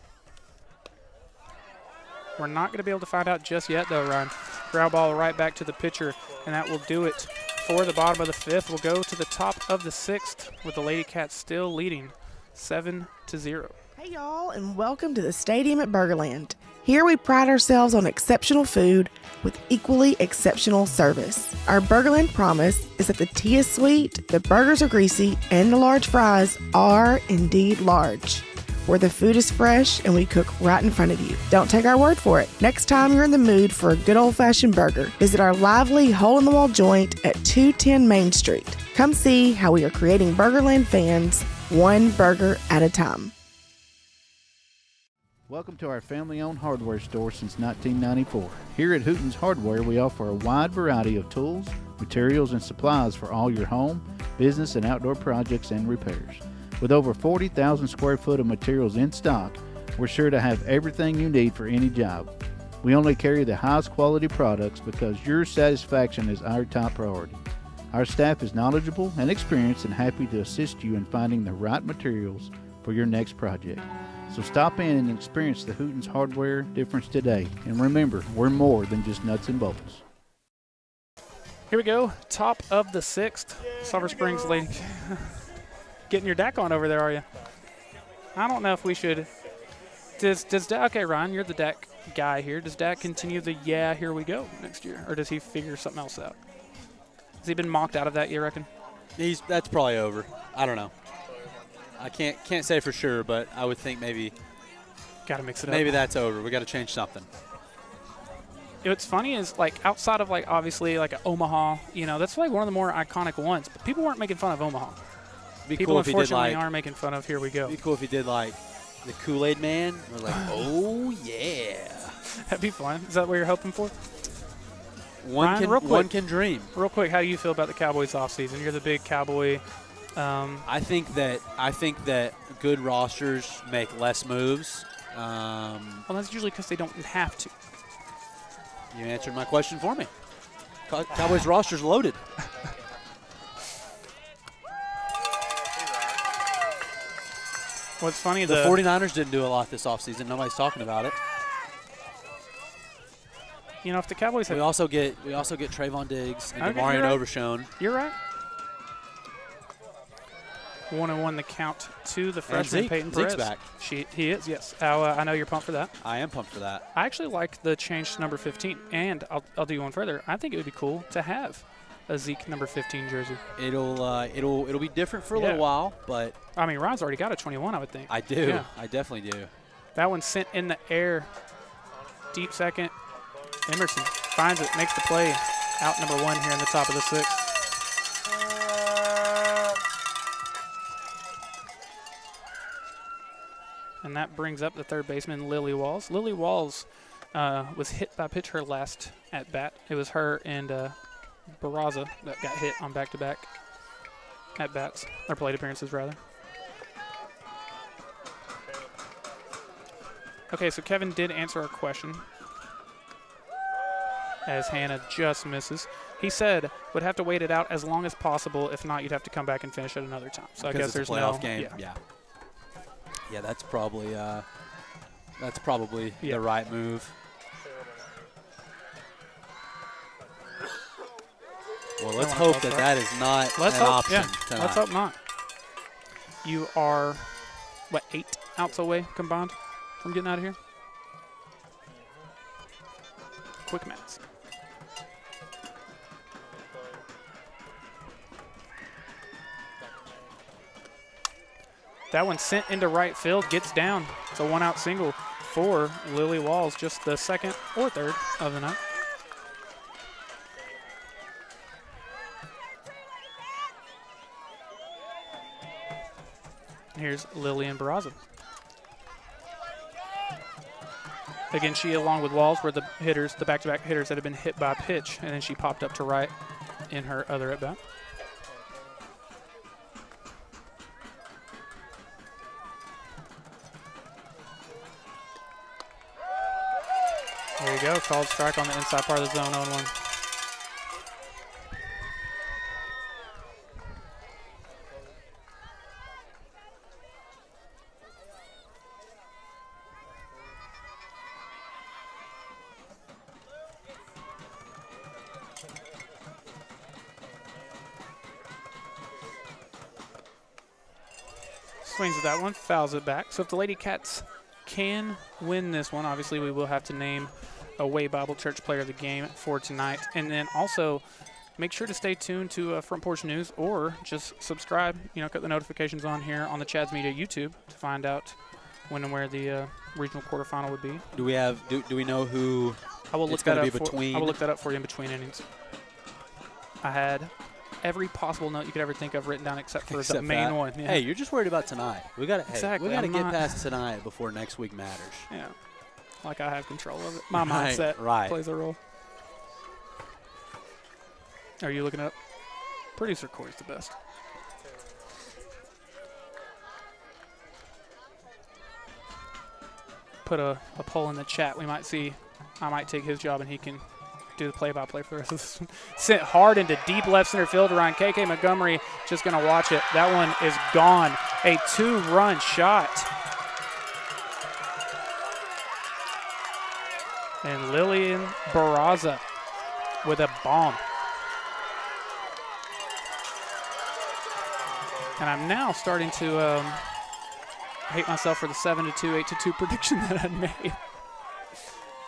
We're not going to be able to find out just yet, though, Ryan. Ground ball right back to the pitcher, and that will do it for the bottom of the 5th. We'll go to the top of the 6th with the Ladycats still leading 7-0. Hey, y'all, and welcome to the stadium at Burgerland. Here we pride ourselves on exceptional food with equally exceptional service. Our Burgerland promise is that the tea is sweet, the burgers are greasy, and the large fries are indeed large. Where the food is fresh and we cook right in front of you. Don't take our word for it. Next time you're in the mood for a good old-fashioned burger, visit our lively hole-in-the-wall joint at 210 Main Street. Come see how we are creating Burgerland fans, one burger at a time. Welcome to our family-owned hardware store since 1994. Here at Hooten's Hardware, we offer a wide variety of tools, materials, and supplies for all your home, business, and outdoor projects and repairs. With over 40,000 square foot of materials in stock, we're sure to have everything you need for any job. We only carry the highest quality products because your satisfaction is our top priority. Our staff is knowledgeable and experienced and happy to assist you in finding the right materials for your next project. So stop in and experience the Hooten's Hardware difference today. And remember, we're more than just nuts and bolts. Here we go, top of the 6th. Sulphur Springs Lady. Getting your DAC on over there, are you? I don't know if we should. Does DAC, okay, Ryan, you're the DAC guy here. Does DAC continue the here we go next year? Or does he figure something else out? Has he been mocked out of that, you reckon? That's probably over. I don't know. I can't say for sure, but I would think maybe Got to mix it up. maybe that's over. We got to change something. What's funny is, like, outside of, like, obviously, like, Omaha, you know, that's like one of the more iconic ones. But people weren't making fun of Omaha. Be People, cool if he did unfortunately, like. are making fun of Here We Go. Be cool if he did like the Kool-Aid Man. We're like, oh yeah. That'd be fun. Is that what you're hoping for? One Ryan, can dream. Real quick, how do you feel about the Cowboys offseason? You're the big Cowboy. I think that good rosters make less moves. Well, that's usually because they don't have to. You answered my question for me. Cowboys roster's loaded. What's funny, The 49ers didn't do a lot this offseason. Nobody's talking about it. You know, if the Cowboys We also get Trayvon Diggs and Okay, DeMarion you're right. Overshone. You're right. 1-1 the count to the freshman Zeke. Peyton Zeke's Perez. back. He is, yes. I know you're pumped for that. I am pumped for that. I actually like the change to number 15, and I'll do one further. I think it would be cool to have a Zeke number 15 jersey. It'll be different for a little while, but I mean, Ron's already got a 21, I would think. I do. Yeah. I definitely do. That one sent in the air. Deep second. Emerson finds it, makes the play. Out number 1 here in the top of the 6th. And that brings up the third baseman, Lily Walls. Lily Walls was hit by pitch her last at bat. It was her and Barraza that got hit on back-to-back at bats, or plate appearances rather. Okay, so Kevin did answer our question, as Hannah just misses. He said would have to wait it out as long as possible. If not, you'd have to come back and finish at another time. So because I guess there's a playoff no game. Yeah, that's probably the right move. Well, let's hope that is not an option tonight. Let's hope not. You are, what, 8 outs away combined from getting out of here? Quick maths. That one sent into right field, gets down. It's a 1-out single for Lily Walls, just the 2nd or 3rd of the night. Here's Lillian Barraza. Again, she, along with Walls, were the hitters, the back-to-back hitters that had been hit by a pitch, and then she popped up to right in her other at-bat. There you go, called strike on the inside part of the zone, 0-1. Swings at that one, fouls it back. So if the Ladycats can win this one, obviously we will have to name a Way Bible Church player of the game for tonight. And then also make sure to stay tuned to Front Porch News, or just subscribe, cut the notifications on here on the Chad's Media YouTube to find out when and where the regional quarterfinal would be. Do we know who I will look it's going that to be up between? I will look that up for you in between innings. I had every possible note you could ever think of written down except for the main one. Yeah. Hey, you're just worried about tonight. We got to Exactly. get past tonight before next week matters. Yeah. Like I have control of it. My mindset plays a role. Are you looking up? Producer Corey's the best. Put a poll in the chat. We might see. I might take his job and he can do the play-by-play for the rest of this one. Sent hard into deep left center field. Ryan KK Montgomery just going to watch it. That one is gone. A 2-run shot. And Lillian Barraza with a bomb. And I'm now starting to hate myself for the 7-2, 8-2 prediction that I made.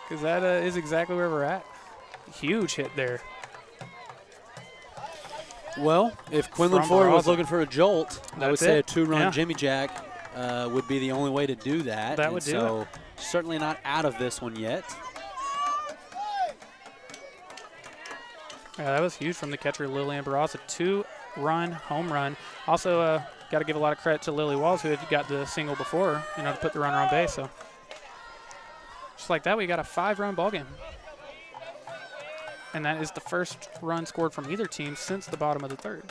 Because that is exactly where we're at. Huge hit there. Well, if Quinlan Ford was looking for a jolt, I would say a 2-run Jimmy Jack would be the only way to do that. That would do it. Certainly not out of this one yet. Yeah, that was huge from the catcher, Lillian Barraza. 2-run home run. Also, got to give a lot of credit to Lily Walls, who had got the single before her, to put the runner on base. So just like that, we got a 5-run ball game. And that is the first run scored from either team since the bottom of the 3rd.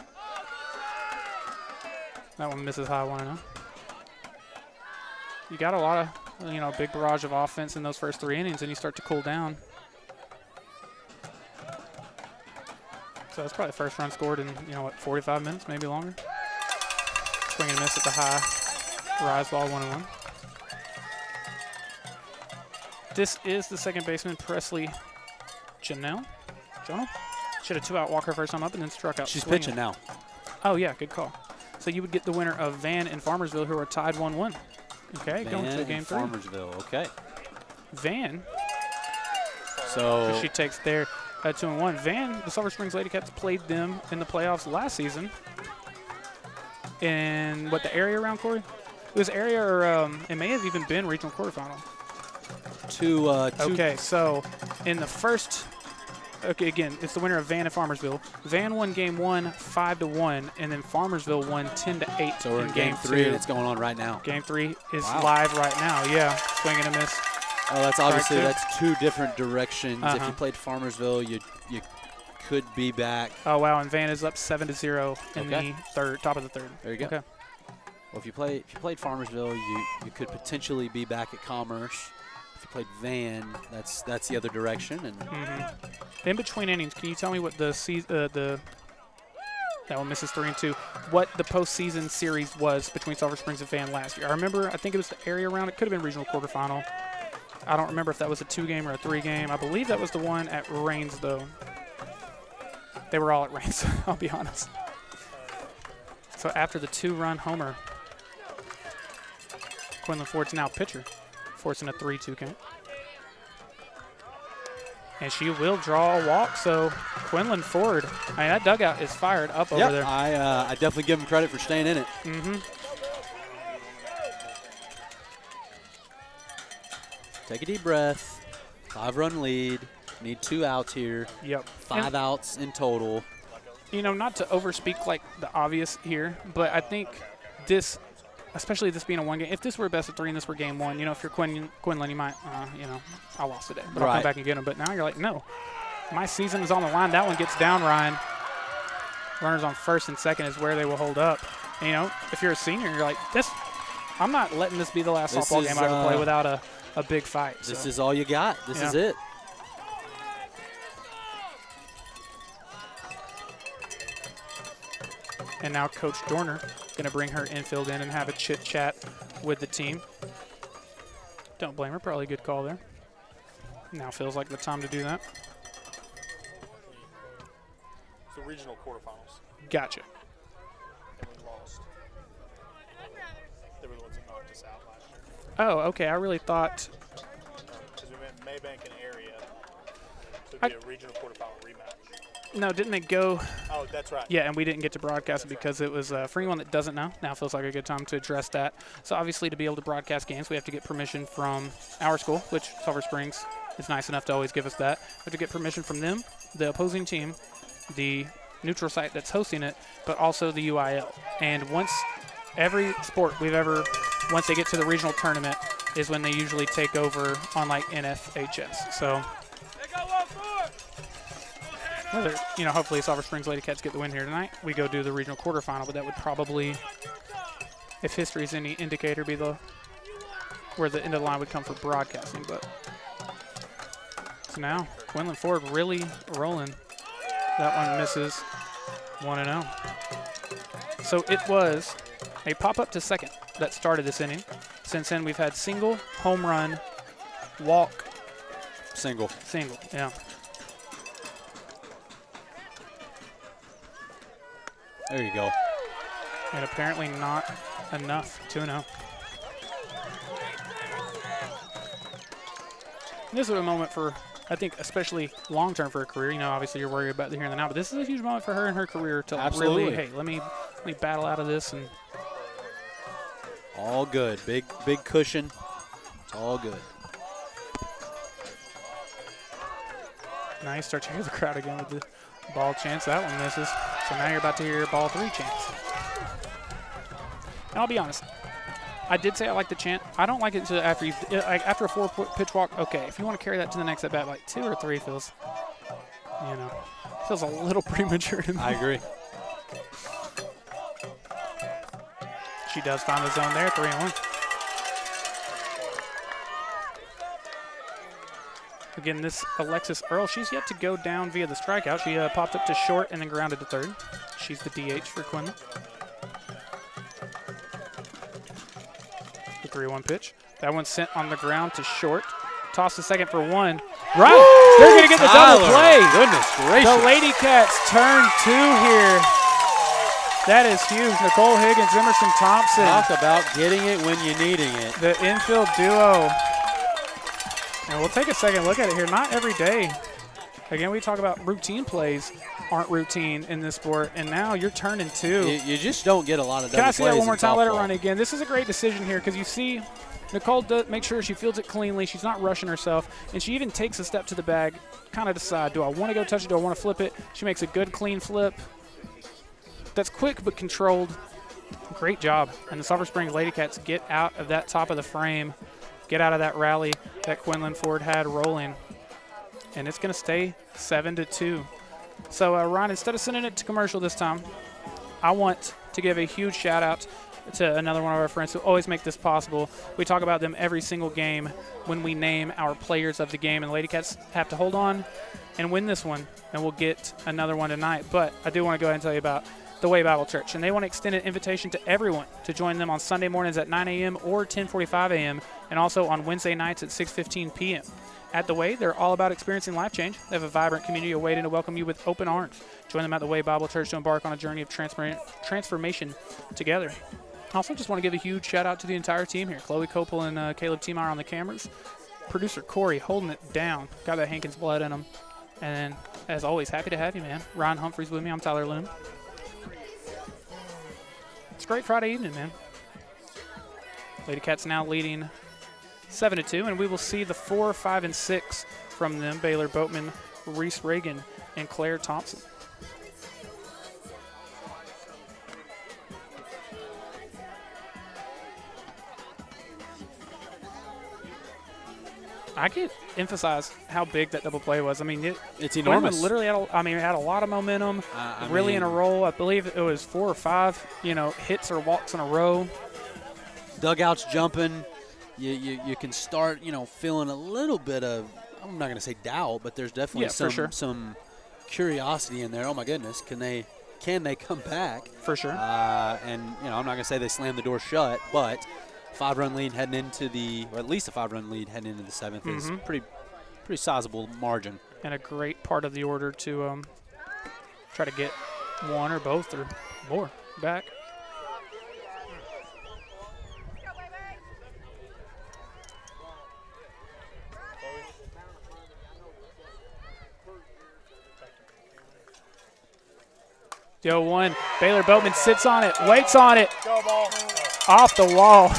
That one misses high 1-0. You got a lot of, big barrage of offense in those first 3 innings, and you start to cool down. So that's probably the first run scored in, 45 minutes, maybe longer. Swing and a miss at the high rise ball, 1-1. This is the second baseman, Presley Janelle. Should have 2-out walk her first time up and then struck out. She's swinging. pitching now. Oh, yeah, good call. So you would get the winner of Van and Farmersville, who are tied 1-1. Okay, Van going to game 3. Farmersville, okay. Van. So she takes their 2-1. Van, the Sulphur Springs Ladycats played them in the playoffs last season. In what, the area around, Corey? It was area, or it may have even been regional quarterfinal. two. Okay, so in the first, again, it's the winner of Van and Farmersville. Van won game 1 5-1, and then Farmersville won 10-8. So we're in game 3, and it's going on right now. Game 3 is live right now. Yeah, swing and a miss. Oh, that's obviously that's 2 different directions. If you played Farmersville, you could be back. Oh wow, and Van is up 7-0 in the third, top of the third. There you go. Okay. Well, if you played Farmersville, you could potentially be back at Commerce. If you played Van, that's the other direction. And in between innings, can you tell me what the that one misses 3-2. What the postseason series was between Sulphur Springs and Van last year? I think it was the area round. It could have been regional quarterfinal. I don't remember if that was a 2-game or a 3-game. I believe that was the one at Rains, though. They were all at Rains, I'll be honest. So after the 2-run homer, Quinlan Ford's now pitcher, forcing a 3-2 count. And she will draw a walk, so Quinlan Ford, I mean, that dugout is fired up over there. I definitely give him credit for staying in it. Take a deep breath. 5-run lead. Need 2 outs here. Yep. 5 outs in total. You know, not to overspeak like the obvious here, but I think this, especially this being a 1 game, if this were a best of 3 and this were game 1, you know, if you're Quinlan, you might, you know, I lost today, but I'll come back and get him. But now you're like, no, my season is on the line. That one gets down, Ryan. Runners on first and second is where they will hold up. And, you know, if you're a senior, you're like, I'm not letting this be the last softball game I ever play without a big fight. This is all you got. This is it. And now Coach Dorner going to bring her infield in and have a chit-chat with the team. Don't blame her. Probably a good call there. Now feels like the time to do that. It's the regional quarterfinals. Gotcha. And we lost. They were the ones that knocked us out last year. Oh, okay. I really thought. Because we went Maybank and area. So it would be a regional quarterfinal rematch. No, didn't they go? Oh, that's right. Yeah, and we didn't get to broadcast it because it was, for anyone that doesn't know, now feels like a good time to address that. So obviously to be able to broadcast games, we have to get permission from our school, which Sulphur Springs is nice enough to always give us that. We have to get permission from them, the opposing team, the neutral site that's hosting it, but also the UIL. And once every sport once they get to the regional tournament is when they usually take over on like NFHS. So you know, hopefully Sulphur Springs Ladycats get the win here tonight. We go do the regional quarterfinal, but that would probably, if history is any indicator, be where the end of the line would come for broadcasting. But so now Quinlan Ford really rolling. That one misses 1-0. So it was a pop-up to second that started this inning. Since then, we've had single, home run, walk. Single, yeah. There you go. And apparently not enough. 2-0. This is a moment for, I think, especially long-term for her career. You know, obviously you're worried about the here and the now, but this is a huge moment for her in her career to really, hey, let me battle out of this. And all good. Big cushion. It's all good. Now you start to hear the crowd again with the ball chance. That one misses. So now you're about to hear ball 3 chance. And I'll be honest, I did say I like the chant. I don't like it until after after a 4-pitch walk. Okay, if you want to carry that to the next at bat, like 2 or 3 feels, you know, feels a little premature to me. I agree. She does find the zone there, 3-1. Again, this Alexis Earl, she's yet to go down via the strikeout. She popped up to short and then grounded to third. She's the DH for Quinlan. The 3-1 pitch. That one's sent on the ground to short. Toss to second for 1. Right. They're going to get the double play. Goodness gracious. The Ladycats turn 2 here. That is huge. Nicole Higgins, Emerson Thompson. Talk about getting it when you're needing it. The infield duo. And we'll take a second look at it here. Not every day. Again, we talk about routine plays aren't routine in this sport, and now you're turning 2. You just don't get a lot of double plays. Can I see that one more time? Let it run again. This is a great decision here because you see Nicole makes sure she fields it cleanly. She's not rushing herself. And she even takes a step to the bag, kind of decide, do I want to go touch it? Do I want to flip it? She makes a good, clean flip. That's quick but controlled. Great job. And the Sulphur Springs Ladycats get out of that top of the frame, get out of that rally that Quinlan Ford had rolling. And it's going to stay 7-2. So, Ryan, instead of sending it to commercial this time, I want to give a huge shout-out to another one of our friends who always make this possible. We talk about them every single game when we name our players of the game, and the Ladycats have to hold on and win this one, and we'll get another one tonight. But I do want to go ahead and tell you about the Way Bible Church, and they want to extend an invitation to everyone to join them on Sunday mornings at 9 a.m. or 10:45 a.m., and also on Wednesday nights at 6:15 p.m. At The Way, they're all about experiencing life change. They have a vibrant community awaiting to welcome you with open arms. Join them at The Way Bible Church to embark on a journey of transformation together. I also just want to give a huge shout-out to the entire team here. Chloe Copel and Caleb Tiemeyer on the cameras. Producer Corey holding it down. Got that Hankins blood in him. And then, as always, happy to have you, man. Ryan Humphreys with me. I'm Tyler Loom. It's a great Friday evening, man. Ladycats now leading 7-2, and we will see the 4, 5, and 6 from them. Baylor Boatman, Reese Reagan, and Claire Thompson. I could emphasize how big that double play was. I mean, it's enormous. Literally, had a lot of momentum. Really in a roll. I believe it was 4 or 5, hits or walks in a row. Dugouts jumping. You can start, feeling a little bit of, I'm not going to say doubt, but there's definitely some curiosity in there. Oh my goodness, can they come back? For sure. And I'm not going to say they slammed the door shut, but 5-run lead heading into or at least a 5-run lead heading into the 7th is pretty sizable margin. And a great part of the order to try to get one or both or more back. Yo, 1. Baylor Boatman sits on it, waits on it. Off the wall.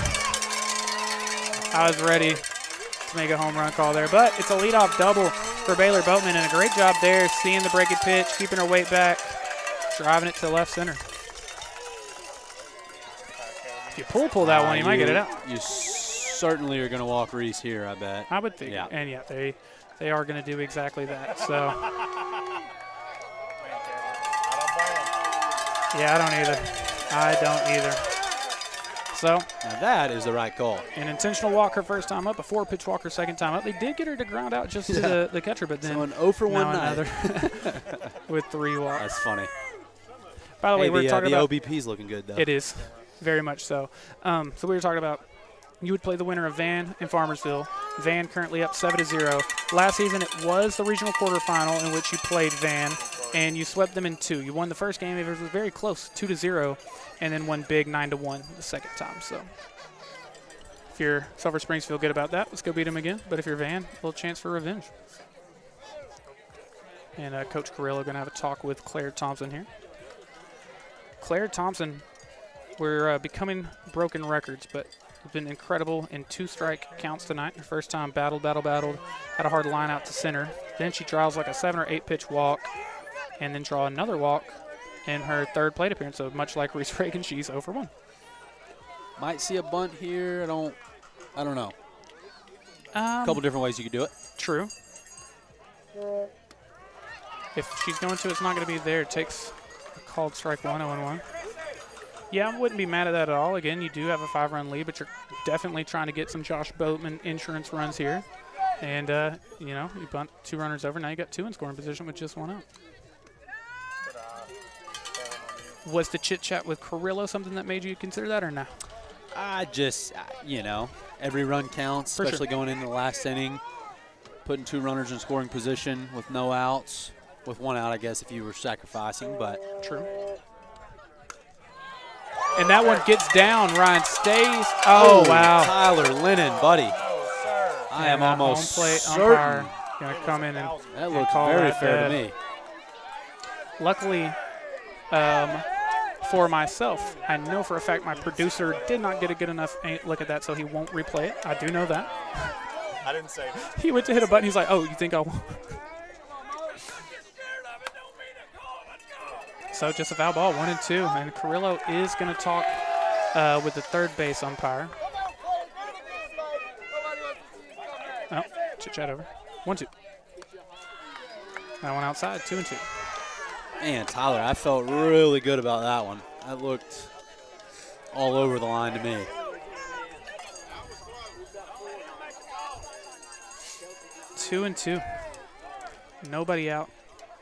I was ready to make a home run call there, but it's a leadoff double for Baylor Boatman, and a great job there, seeing the break it pitch, keeping her weight back, driving it to left center. If you pull that one, you might get it out. You certainly are going to walk Reese here, I bet. I would think, and they are going to do exactly that. So. Yeah, I don't either. So now that is the right call. An intentional walk her first time up, a 4-pitch walk her second time up. They did get her to ground out just to the catcher, but then so an 0 for 1 another with 3 walks. That's funny. By the way, we're talking about the OBP's looking good though. It is, very much so. So we were talking about you would play the winner of Van and Farmersville. Van currently up 7-0. Last season it was the regional quarterfinal in which you played Van, and you swept them in 2. You won the first game. It was very close, 2-0, and then won big 9-1 the second time. So if you're Sulphur Springs, feel good about that. Let's go beat them again. But if you're Van, a little chance for revenge. And Coach Carrillo going to have a talk with Claire Thompson here. Claire Thompson, we're becoming broken records, but it's been incredible in 2 strike counts tonight. Her first time battled, had a hard line out to center. Then she draws like a 7 or 8 pitch walk, and then draw another walk in her 3rd plate appearance. So much like Reese Reagan, she's 0 for 1. Might see a bunt here. I don't know. A couple different ways you could do it. True. If she's going to, it's not going to be there. It takes a called strike 1, 0-1. Yeah, I wouldn't be mad at that at all. Again, you do have a 5-run lead, but you're definitely trying to get some Josh Boatman insurance runs here. And, you bunt 2 runners over. Now you got 2 in scoring position with just 1 out. Was the chit-chat with Carrillo something that made you consider that or no? I just, every run counts, especially going into the last inning. Putting 2 runners in scoring position with no outs. With 1 out, I guess, if you were sacrificing, but. True. And that one gets down. Ryan stays. Oh, wow. Tyler Lennon, buddy. I am almost certain. Going to come in and that looks very fair to me. Luckily, for myself. I know for a fact my producer did not get a good enough look at that, so he won't replay it. I do know that. I didn't say that. He went to hit a button. He's like, oh, you think I'll... So just a foul ball, 1-2. And Carrillo is going to talk with the third base umpire. Oh, chit-chat over. 1-2. That one outside, 2-2. Man, Tyler, I felt really good about that one. That looked all over the line to me. Two and two. Nobody out.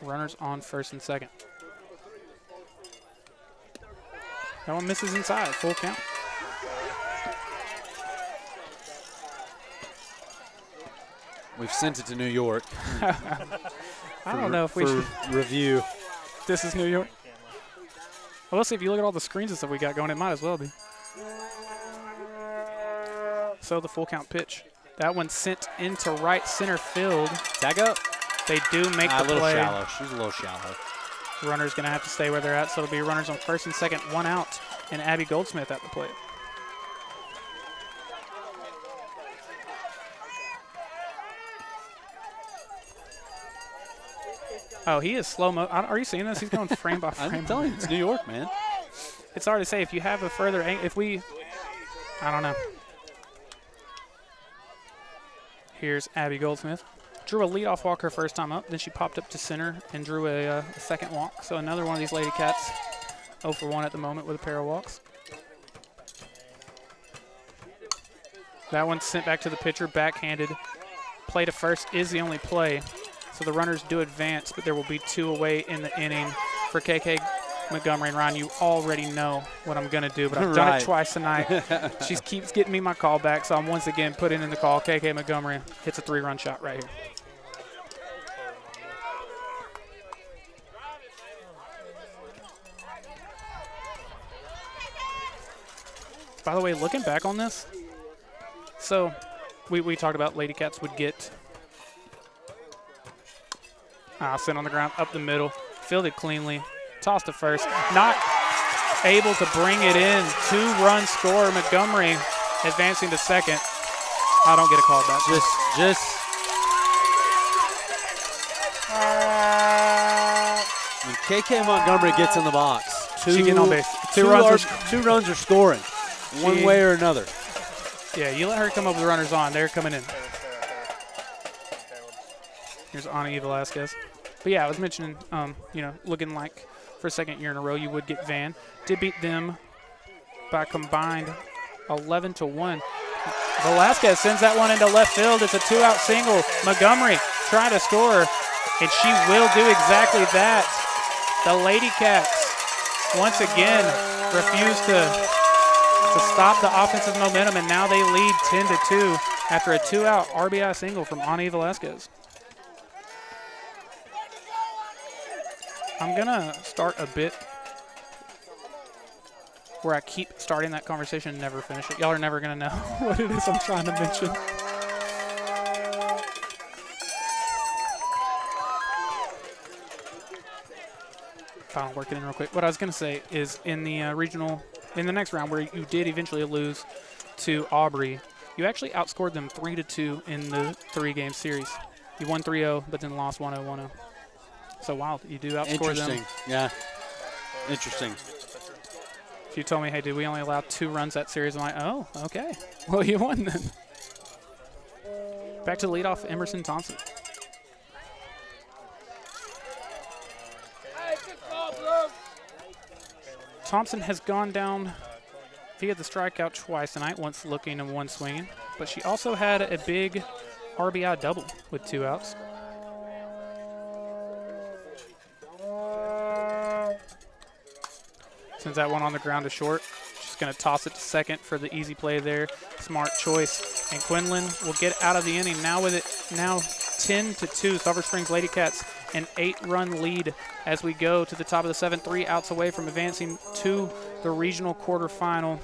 Runners on first and second. That one misses inside. Full count. We've sent it to New York. I don't know if we should review. This is New York. Well, let's see. If you look at all the screens and stuff we got going, it might as well be. So the full count pitch. That one sent into right center field. Tag up. They do make the A little play. shallow. She's a little shallow. Runner's going to have to stay where they're at, so it'll be runners on first and second, one out, and Abby Goldsmith at the plate. Oh, he is slow-mo. Are you seeing this? He's going frame by frame. I'm telling you, it's New York, man. It's hard to say. If you have a further angle, if we, I don't know. Here's Abby Goldsmith. Drew a leadoff walk her first time up. Then she popped up to center and drew a second walk. So another one of these Ladycats, 0 for 1 at the moment with a pair of walks. That one's sent back to the pitcher, backhanded. Play to first is the only play. So the runners do advance, but there will be 2 away in the inning for KK Montgomery. And Ryan, you already know what I'm going to do, but I've done it twice tonight. She keeps getting me my call back, so I'm once again putting in the call. KK Montgomery hits a 3-run shot right here. By the way, looking back on this, so we talked about Ladycats would get sent on the ground, up the middle, fielded cleanly, tossed to first, not able to bring it in. 2-run score, Montgomery advancing to second. I don't get a call back. When KK Montgomery gets in the box, she getting on base. Two runs are scoring, one way or another. Yeah, you let her come up with runners on. They're coming in. Here's Ani Velasquez. But yeah, I was mentioning, looking like for a second year in a row you would get Van. Did beat them by combined 11-1. Velasquez sends that one into left field. It's a 2-out single. Montgomery trying to score, and she will do exactly that. The Ladycats once again refuse to stop the offensive momentum, and now they lead 10-2 after a 2-out RBI single from Ani Velasquez. I'm going to start a bit where I keep starting that conversation and never finish it. Y'all are never going to know what it is I'm trying to mention. Final work it in real quick. What I was going to say is in the in the next round where you did eventually lose to Aubrey, you actually outscored them 3-2 in the 3-game series. You won 3-0, but then lost 1-0, 1-0. So wild. You do outscore them. Interesting. Yeah. Interesting. If you told me, hey, dude, we only allowed 2 runs that series, I'm like, oh, okay. Well, you won then. Back to the leadoff, Emerson Thompson. Thompson has gone down via the strikeout twice tonight, once looking and once swinging. But she also had a big RBI double with 2 outs. Sends that one on the ground to short. She's going to toss it to second for the easy play there. Smart choice. And Quinlan will get out of the inning now with it now 10-2. Sulphur Springs Ladycats an 8-run lead as we go to the top of the 7th, 3 outs away from advancing to the regional quarterfinal.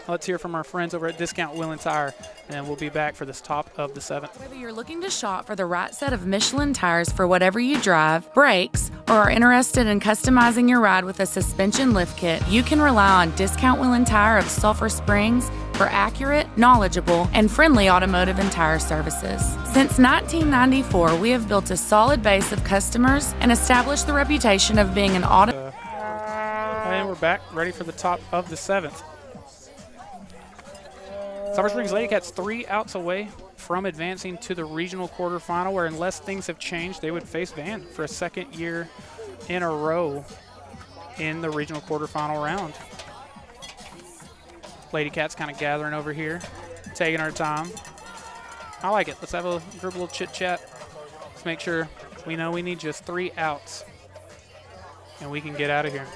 Let's hear from our friends over at Discount Wheel and Tire, and then we'll be back for this top of the 7th. Whether you're looking to shop for the right set of Michelin tires for whatever you drive, brakes, or are interested in customizing your ride with a suspension lift kit, you can rely on Discount Wheel and Tire of Sulphur Springs for accurate, knowledgeable, and friendly automotive and tire services. Since 1994, we have built a solid base of customers and established the reputation of being an auto. And we're back, ready for the top of the 7th. Sulphur Springs Ladycats 3 outs away from advancing to the regional quarterfinal, where unless things have changed, they would face Van for a second year in a row in the regional quarterfinal round. Ladycats kind of gathering over here, taking our time. I like it. Let's have a group little chit chat. Let's make sure we know we need just 3 outs and we can get out of here.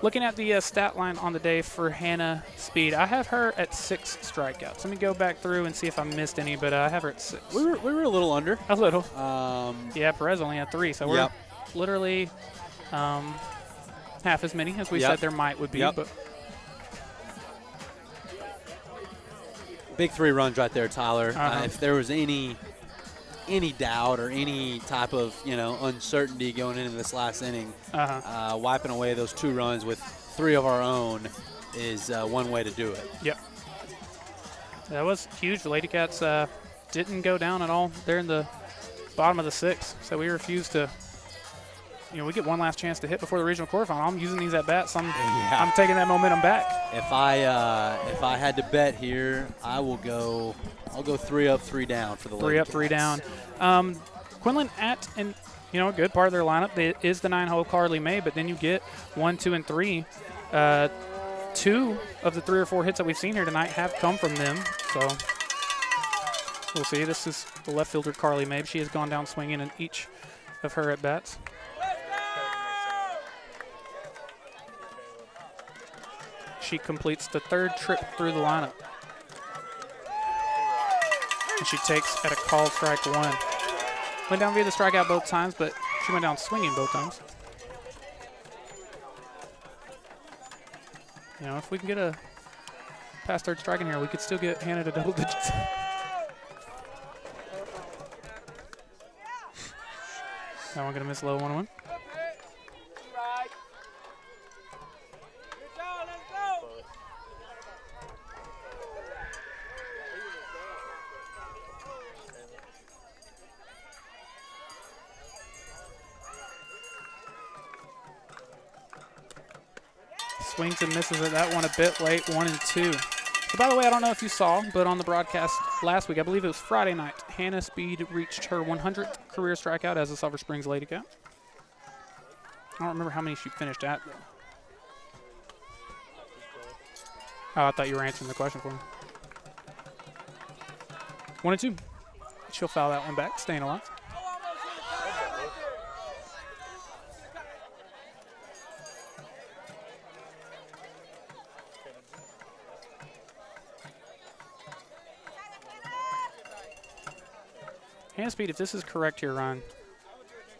Looking at the stat line on the day for Hannah Speed, I have her at 6 strikeouts. Let me go back through and see if I missed any, but I have her at 6. We were a little under. A little. Yeah, Perez only had 3, so we're literally half as many as we said there would be. But big 3 runs right there, Tyler. If there was any doubt or any type of uncertainty going into this last inning, wiping away those 2 runs with 3 of our own is one way to do it. Yep. That was huge. The Ladycats didn't go down at all. They're in the bottom of the 6th, so we refuse to. We get one last chance to hit before the regional quarterfinal. I'm using these at bats. I'm taking that momentum back. If I had to bet here, I'll go 3 up, 3 down for the Ladycats. 3 up, 3 down. Quinlan a good part of their lineup is the 9-hole Carly May, but then you get 1, 2, and 3. 2 of the 3 or 4 hits that we've seen here tonight have come from them. So we'll see. This is the left fielder Carly May. She has gone down swinging in each of her at bats. She completes the 3rd trip through the lineup. And she takes at a call strike 1. Went down via the strikeout both times, but she went down swinging both times. If we can get a past 3rd strike in here, we could still get Hannah to double digits. That one gonna miss low 1-1. Swings and misses at that one a bit late, 1 and 2. So by the way, I don't know if you saw, but on the broadcast last week, I believe it was Friday night, Hannah Speed reached her 100th career strikeout as a Sulphur Springs Ladycat. I don't remember how many she finished at, though. Oh, I thought you were answering the question for me. 1 and 2. She'll foul that one back, staying alive. Hannah Speed, if this is correct here, Ryan,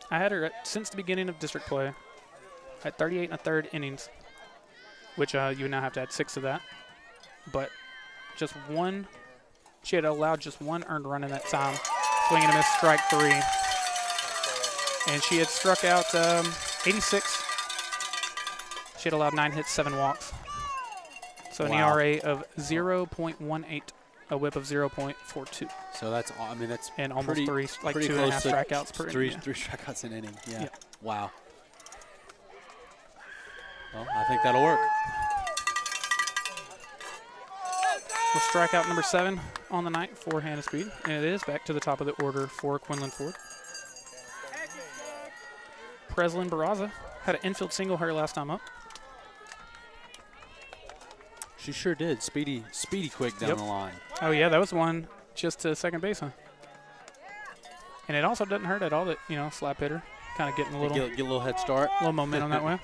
I had her since the beginning of district play at 38 1/3 innings, which you would now have to add 6 of that. But just one, she had allowed just 1 earned run in that time. Swing and a miss, strike 3. And she had struck out 86. She had allowed 9 hits, 7 walks. So an ERA of 0.18. A whip of 0.42. So that's and almost pretty, 3, like 2.5 strikeouts per inning. 3 strikeouts an inning. Yeah. Wow. Well, I think that'll work. We'll strikeout number 7 on the night for Hannah Speed, and it is back to the top of the order for Quinlan Ford. Preslyn Barraza had an infield single her last time up. She sure did. Speedy quick down the line. Oh, yeah, that was one just to second base, huh? And it also doesn't hurt at all that, slap hitter, kind of getting a little... Get a little head start. A little momentum that way.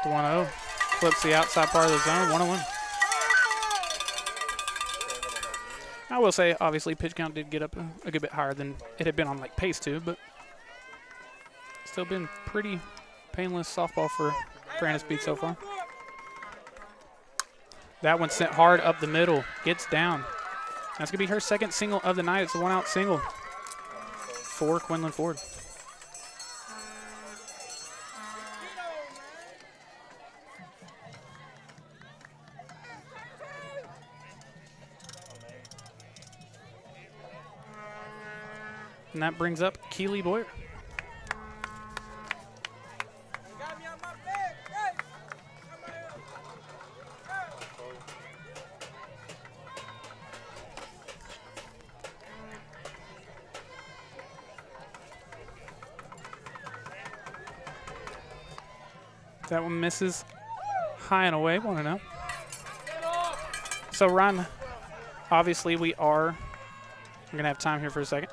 The 1-0. Flips the outside part of the zone, 1-1. I will say, obviously, pitch count did get up a good bit higher than it had been on pace 2, but still been pretty painless softball for Brandis Beat so far. That one sent hard up the middle. Gets down. That's going to be her second single of the night. It's a one-out single for Quinlan Ford. And that brings up Keely Boyer. That one misses high and away, 1-0. So, Ryan, obviously we're going to have time here for a second.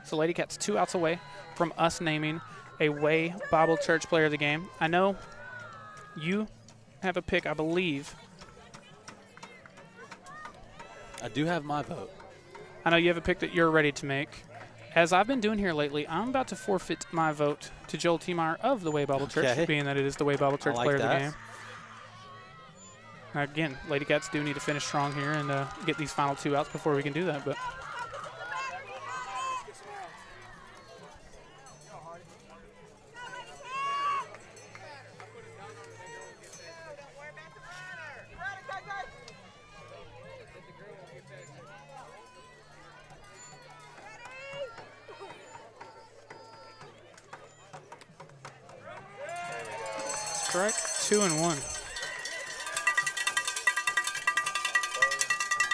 So, Ladycats 2 outs away from us naming a Way Bible Church Player of the Game. I know you have a pick, I believe. I do have my vote. I know you have a pick that you're ready to make. As I've been doing here lately, I'm about to forfeit my vote to Joel Tiemeyer of the Way Bible Church, being that it is the Way Bible Church Player of the Game. Now, again, Ladycats do need to finish strong here and get these final 2 outs before we can do that. But strike 2 and 1.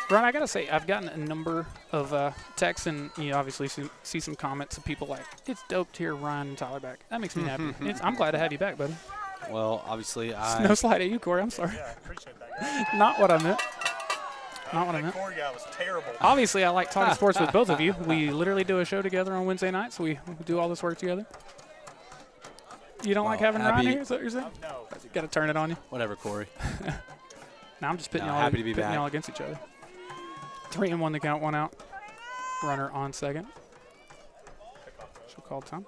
Ron, I gotta say, I've gotten a number of texts, and you obviously see some comments of people like, "It's dope to hear Ryan and Tyler back." That makes me happy. I'm glad to have you back, buddy. Well, obviously, no slide at you, Corey. I'm sorry. Yeah, I appreciate that, guy. Not what I meant. Not what I meant. Corey guy was terrible. Obviously, I like talking sports with both of you. We literally do a show together on Wednesday nights. We do all this work together. You don't like having Ryan here? Is that what you're saying? No. Got to turn it on you. Whatever, Corey. Now I'm just putting happy to be back. y'all against each other. 3 and 1 the count, 1 out. Runner on second. She'll call time.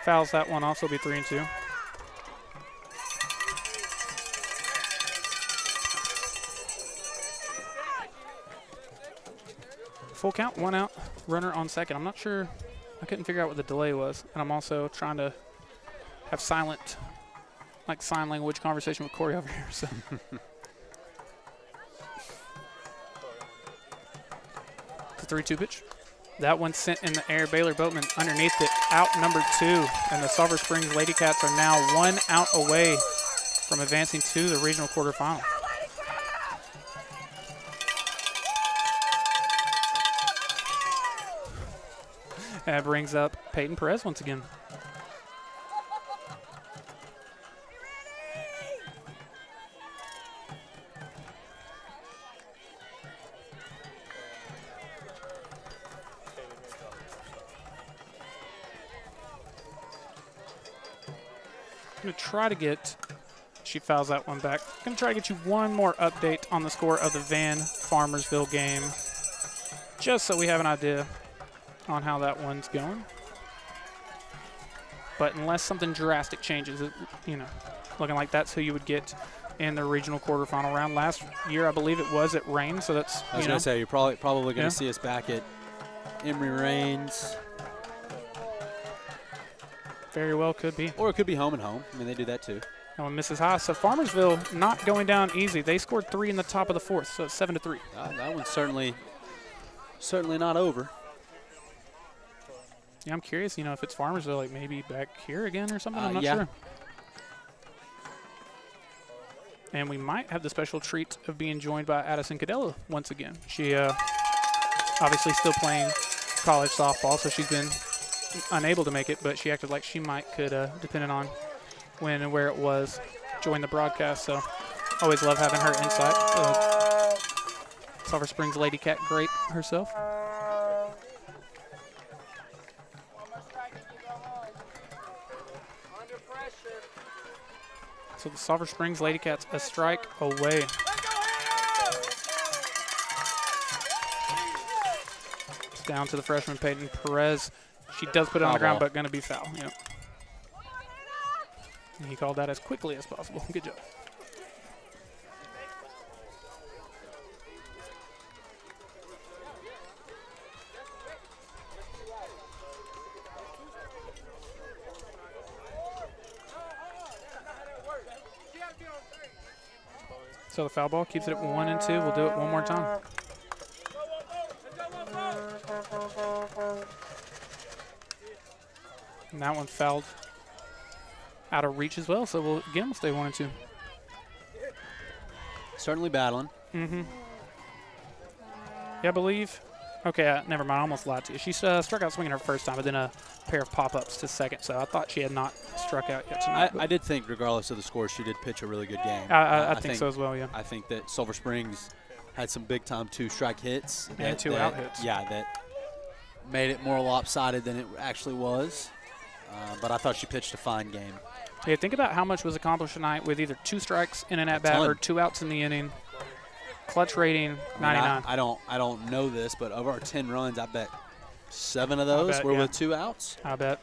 Fouls that one off, so it'll be 3 and 2. Full count, 1 out, runner on second. I'm not sure, I couldn't figure out what the delay was, and I'm also trying to have silent, like sign language conversation with Corey over here. So. The 3-2 pitch. That one sent in the air. Baylor Boatman underneath it. Out number 2. And the Sulphur Springs Ladycats are now 1 out away from advancing to the regional quarterfinal. That brings up Peyton Perez once again. Going to try to get, she fouls that one back. Going to try to get you one more update on the score of the Van Farmersville game, just so we have an idea on how that one's going. But unless something drastic changes, looking like that's who you would get in the regional quarterfinal round. Last year, I believe it was at Rain, so that's, I was going to say, you're probably going to see us back at Emory Rains. Very well could be. Or it could be home and home. I mean, they do that too. That one misses high. So Farmersville not going down easy. They scored 3 in the top of the 4th, so it's 7-3. That one's certainly not over. Yeah, I'm curious, if it's Farmersville, like maybe back here again or something. I'm not yeah. sure. And we might have the special treat of being joined by Addison Cadella once again. She obviously still playing college softball, so she's been unable to make it, but she acted like she could, depending on when and where it was, join the broadcast. So Always love having her insight. Sulphur Springs Ladycat great herself. So the Sulphur Springs Ladycats a strike away. It's down to the freshman Peyton Perez. She does put it on the ground, but going to be foul. Yep. And he called that as quickly as possible. Good job. So the foul ball keeps it at 1 and 2. We'll do it one more time. And that one fouled out of reach as well. So we'll stay 1 and 2. Certainly battling. Mm-hmm. Yeah, I believe. Okay, never mind. I almost lied to you. She struck out swinging her first time, but then a pair of pop-ups to second. So I thought she had not struck out yet tonight. I did think, regardless of the score, she did pitch a really good game. I think so as well, yeah. I think that Sulphur Springs had some big-time 2-strike hits. And 2 out hits. Yeah, that made it more lopsided than it actually was. But I thought she pitched a fine game. Yeah, think about how much was accomplished tonight with either 2 strikes in an at-bat or 2 outs in the inning. Clutch rating, 99. I don't know this, but of our 10 runs, I bet 7 of those were with 2 outs. I bet.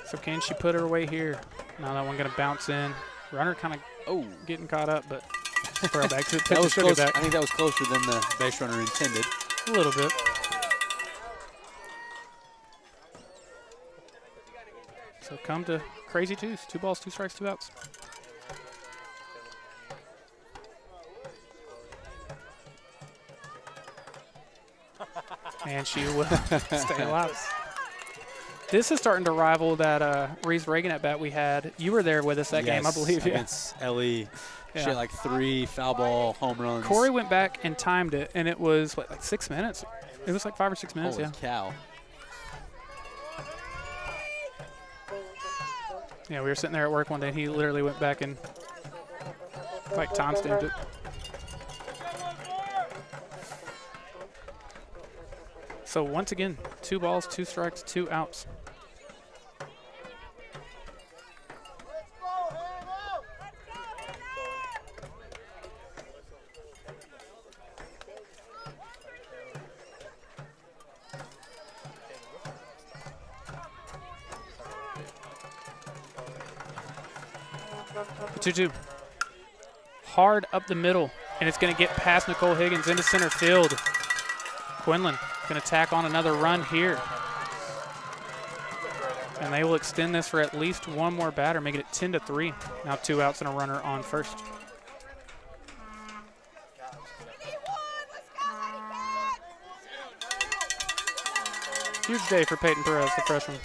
So can she put her away here? Now that one going to bounce in. Runner kind of getting caught up, but throw back to that was close. I think that was closer than the base runner intended. A little bit. So come to crazy 2s. 2 balls, 2 strikes, 2 outs. And she will stay alive. This is starting to rival that Reese Reagan at bat we had. You were there with us that game, I believe. Against Ellie. She had like 3 foul ball home runs. Corey went back and timed it, and it was what, like 6 minutes. It was like 5 or 6 minutes. Holy cow. Yeah, we were sitting there at work one day, and he literally went back and like time-stamped it. So once again, 2 balls, 2 strikes, 2 outs. The 2-2. Hard up the middle, and it's going to get past Nicole Higgins into center field. Quinlan going to tack on another run here. And they will extend this for at least one more batter, making it 10-3. Now 2 outs and a runner on first. Huge day for Peyton Perez, the freshman.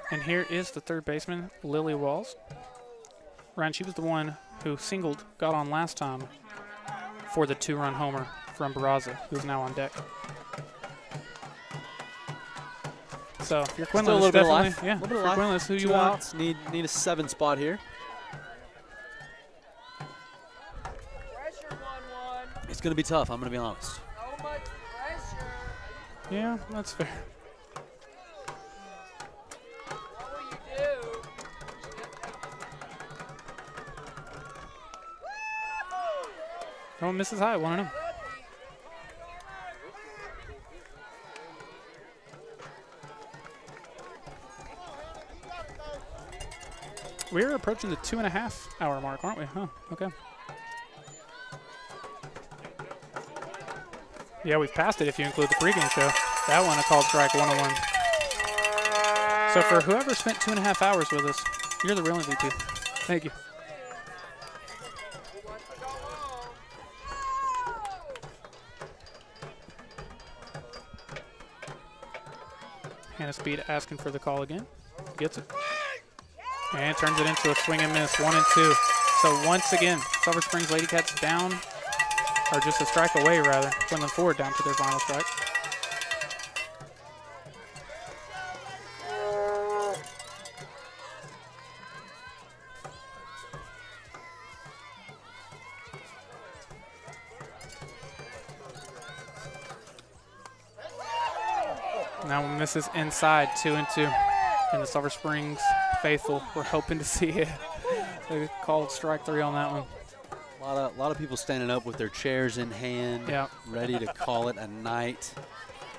And here is the third baseman, Lily Walls. Ryan, she was the one who singled, got on last time for the 2-run homer from Barraza, who's now on deck. So if you're Quinlan, still a little bit of life. Yeah, a little bit of life. Quinlan, that's who you want. Outs. Need a 7 spot here. It's going to be tough, I'm going to be honest. So much pressure. Yeah, that's fair. Don't miss his high, 1-0. We're approaching the 2.5-hour mark, aren't we? Huh, okay. Yeah, we've passed it if you include the pregame show. That one, a called strike, 101. So for whoever spent 2.5 hours with us, you're the real MVP. Thank you. Hannah Speed asking for the call again. Gets it. And turns it into a swing and miss, 1-2. So once again, Sulphur Springs Ladycats down, or just a strike away rather. Quinlan Ford down to their final strike. Now one misses inside, 2-2. And the Sulphur Springs faithful, we're hoping to see a called strike 3 on that one. A lot of people standing up with their chairs in hand, yeah, ready to call it a night.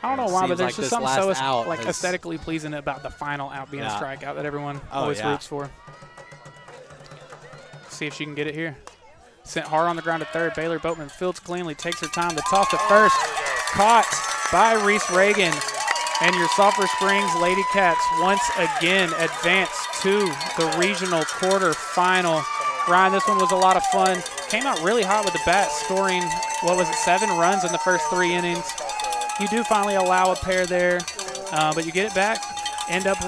I don't know why, but there's just something so like aesthetically pleasing about the final out being a strikeout that everyone always roots for. See if she can get it here. Sent hard on the ground to third. Baylor Boatman fields cleanly, takes her time. The toss to first, caught by Reese Reagan. And your Sulphur Springs Ladycats once again advance to the regional quarterfinal. Ryan, this one was a lot of fun. Came out really hot with the bat, scoring, 7 runs in the first 3 innings. You do finally allow a pair there, but you get it back, end up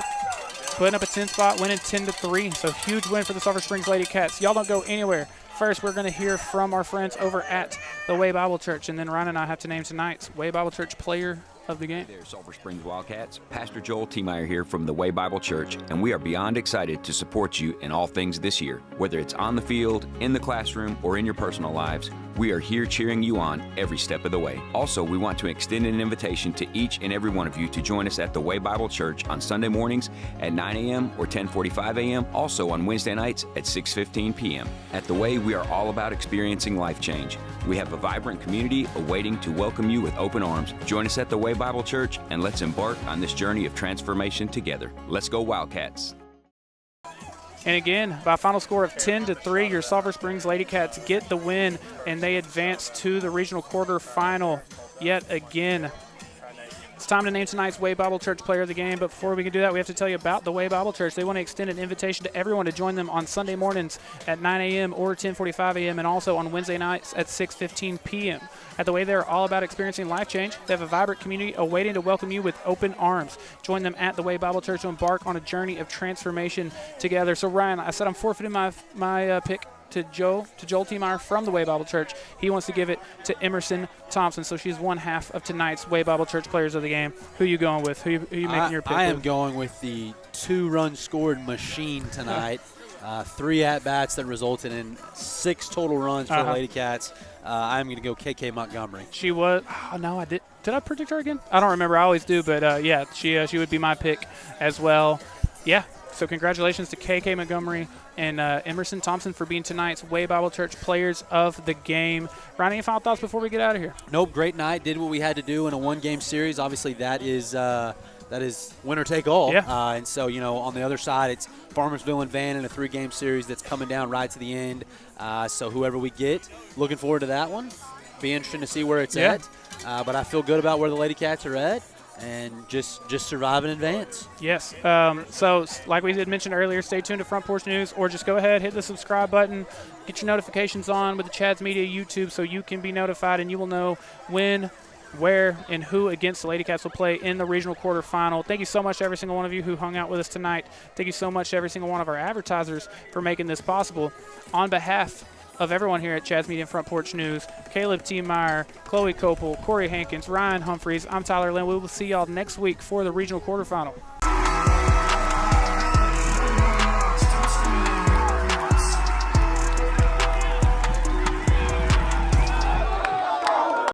putting up a 10 spot, winning 10-3. So huge win for the Sulphur Springs Ladycats. Y'all don't go anywhere. First, we're going to hear from our friends over at the Way Bible Church, and then Ryan and I have to name tonight's Way Bible Church player of the game. There, Sulphur Springs Wildcats. Pastor Joel Tiemeyer here from the Way Bible Church, and we are beyond excited to support you in all things this year. Whether it's on the field, in the classroom, or in your personal lives, we are here cheering you on every step of the way. Also, we want to extend an invitation to each and every one of you to join us at the Way Bible Church on Sunday mornings at 9 a.m. or 10:45 a.m., also on Wednesday nights at 6:15 p.m. At the Way, we are all about experiencing life change. We have a vibrant community awaiting to welcome you with open arms. Join us at the Way Bible Church, and let's embark on this journey of transformation together. Let's go Wildcats. And again, by a final score of 10-3, your Sulphur Springs Ladycats get the win, and they advance to the regional quarterfinal yet again. It's time to name tonight's Way Bible Church player of the game, but before we can do that, we have to tell you about the Way Bible Church. They want to extend an invitation to everyone to join them on Sunday mornings at 9 a.m. or 10:45 a.m. and also on Wednesday nights at 6:15 p.m. At the Way, they're all about experiencing life change. They have a vibrant community awaiting to welcome you with open arms. Join them at the Way Bible Church to embark on a journey of transformation together. So Ryan, I said I'm forfeiting my pick to Joel Tiemeyer from the Way Bible Church. He wants to give it to Emerson Thompson, so she's one half of tonight's Way Bible Church players of the game. Who you going with? Who you making your pick I with? am going with the 2-run scored machine tonight. 3 at-bats that resulted in 6 total runs for the Ladycats. I'm going to go KK Montgomery. She was – oh, no, I did. Did I predict her again? I don't remember. I always do, but, yeah, she would be my pick as well. Yeah, so congratulations to KK Montgomery and Emerson Thompson for being tonight's Way Bible Church players of the game. Ryan, any final thoughts before we get out of here? Nope, great night. Did what we had to do in a 1-game series. Obviously, that is winner take all. Yeah. And so, on the other side, it's Farmersville and Van in a 3-game series that's coming down right to the end. So whoever we get, looking forward to that one. Be interesting to see where it's at. But I feel good about where the Ladycats are at. And just survive and advance. Yes. So like we did mention earlier, stay tuned to Front Porch News, or just go ahead, hit the subscribe button, get your notifications on with the Chad's Media YouTube so you can be notified and you will know when, where, and who against the Ladycats will play in the regional quarterfinal. Thank you so much to every single one of you who hung out with us tonight. Thank you so much to every single one of our advertisers for making this possible. On behalf of everyone here at Chad's Media and Front Porch News, Caleb Tiemeyer, Chloe Copel, Corey Hankins, Ryan Humphreys, I'm Tyler Lynn. We will see y'all next week for the regional quarterfinal.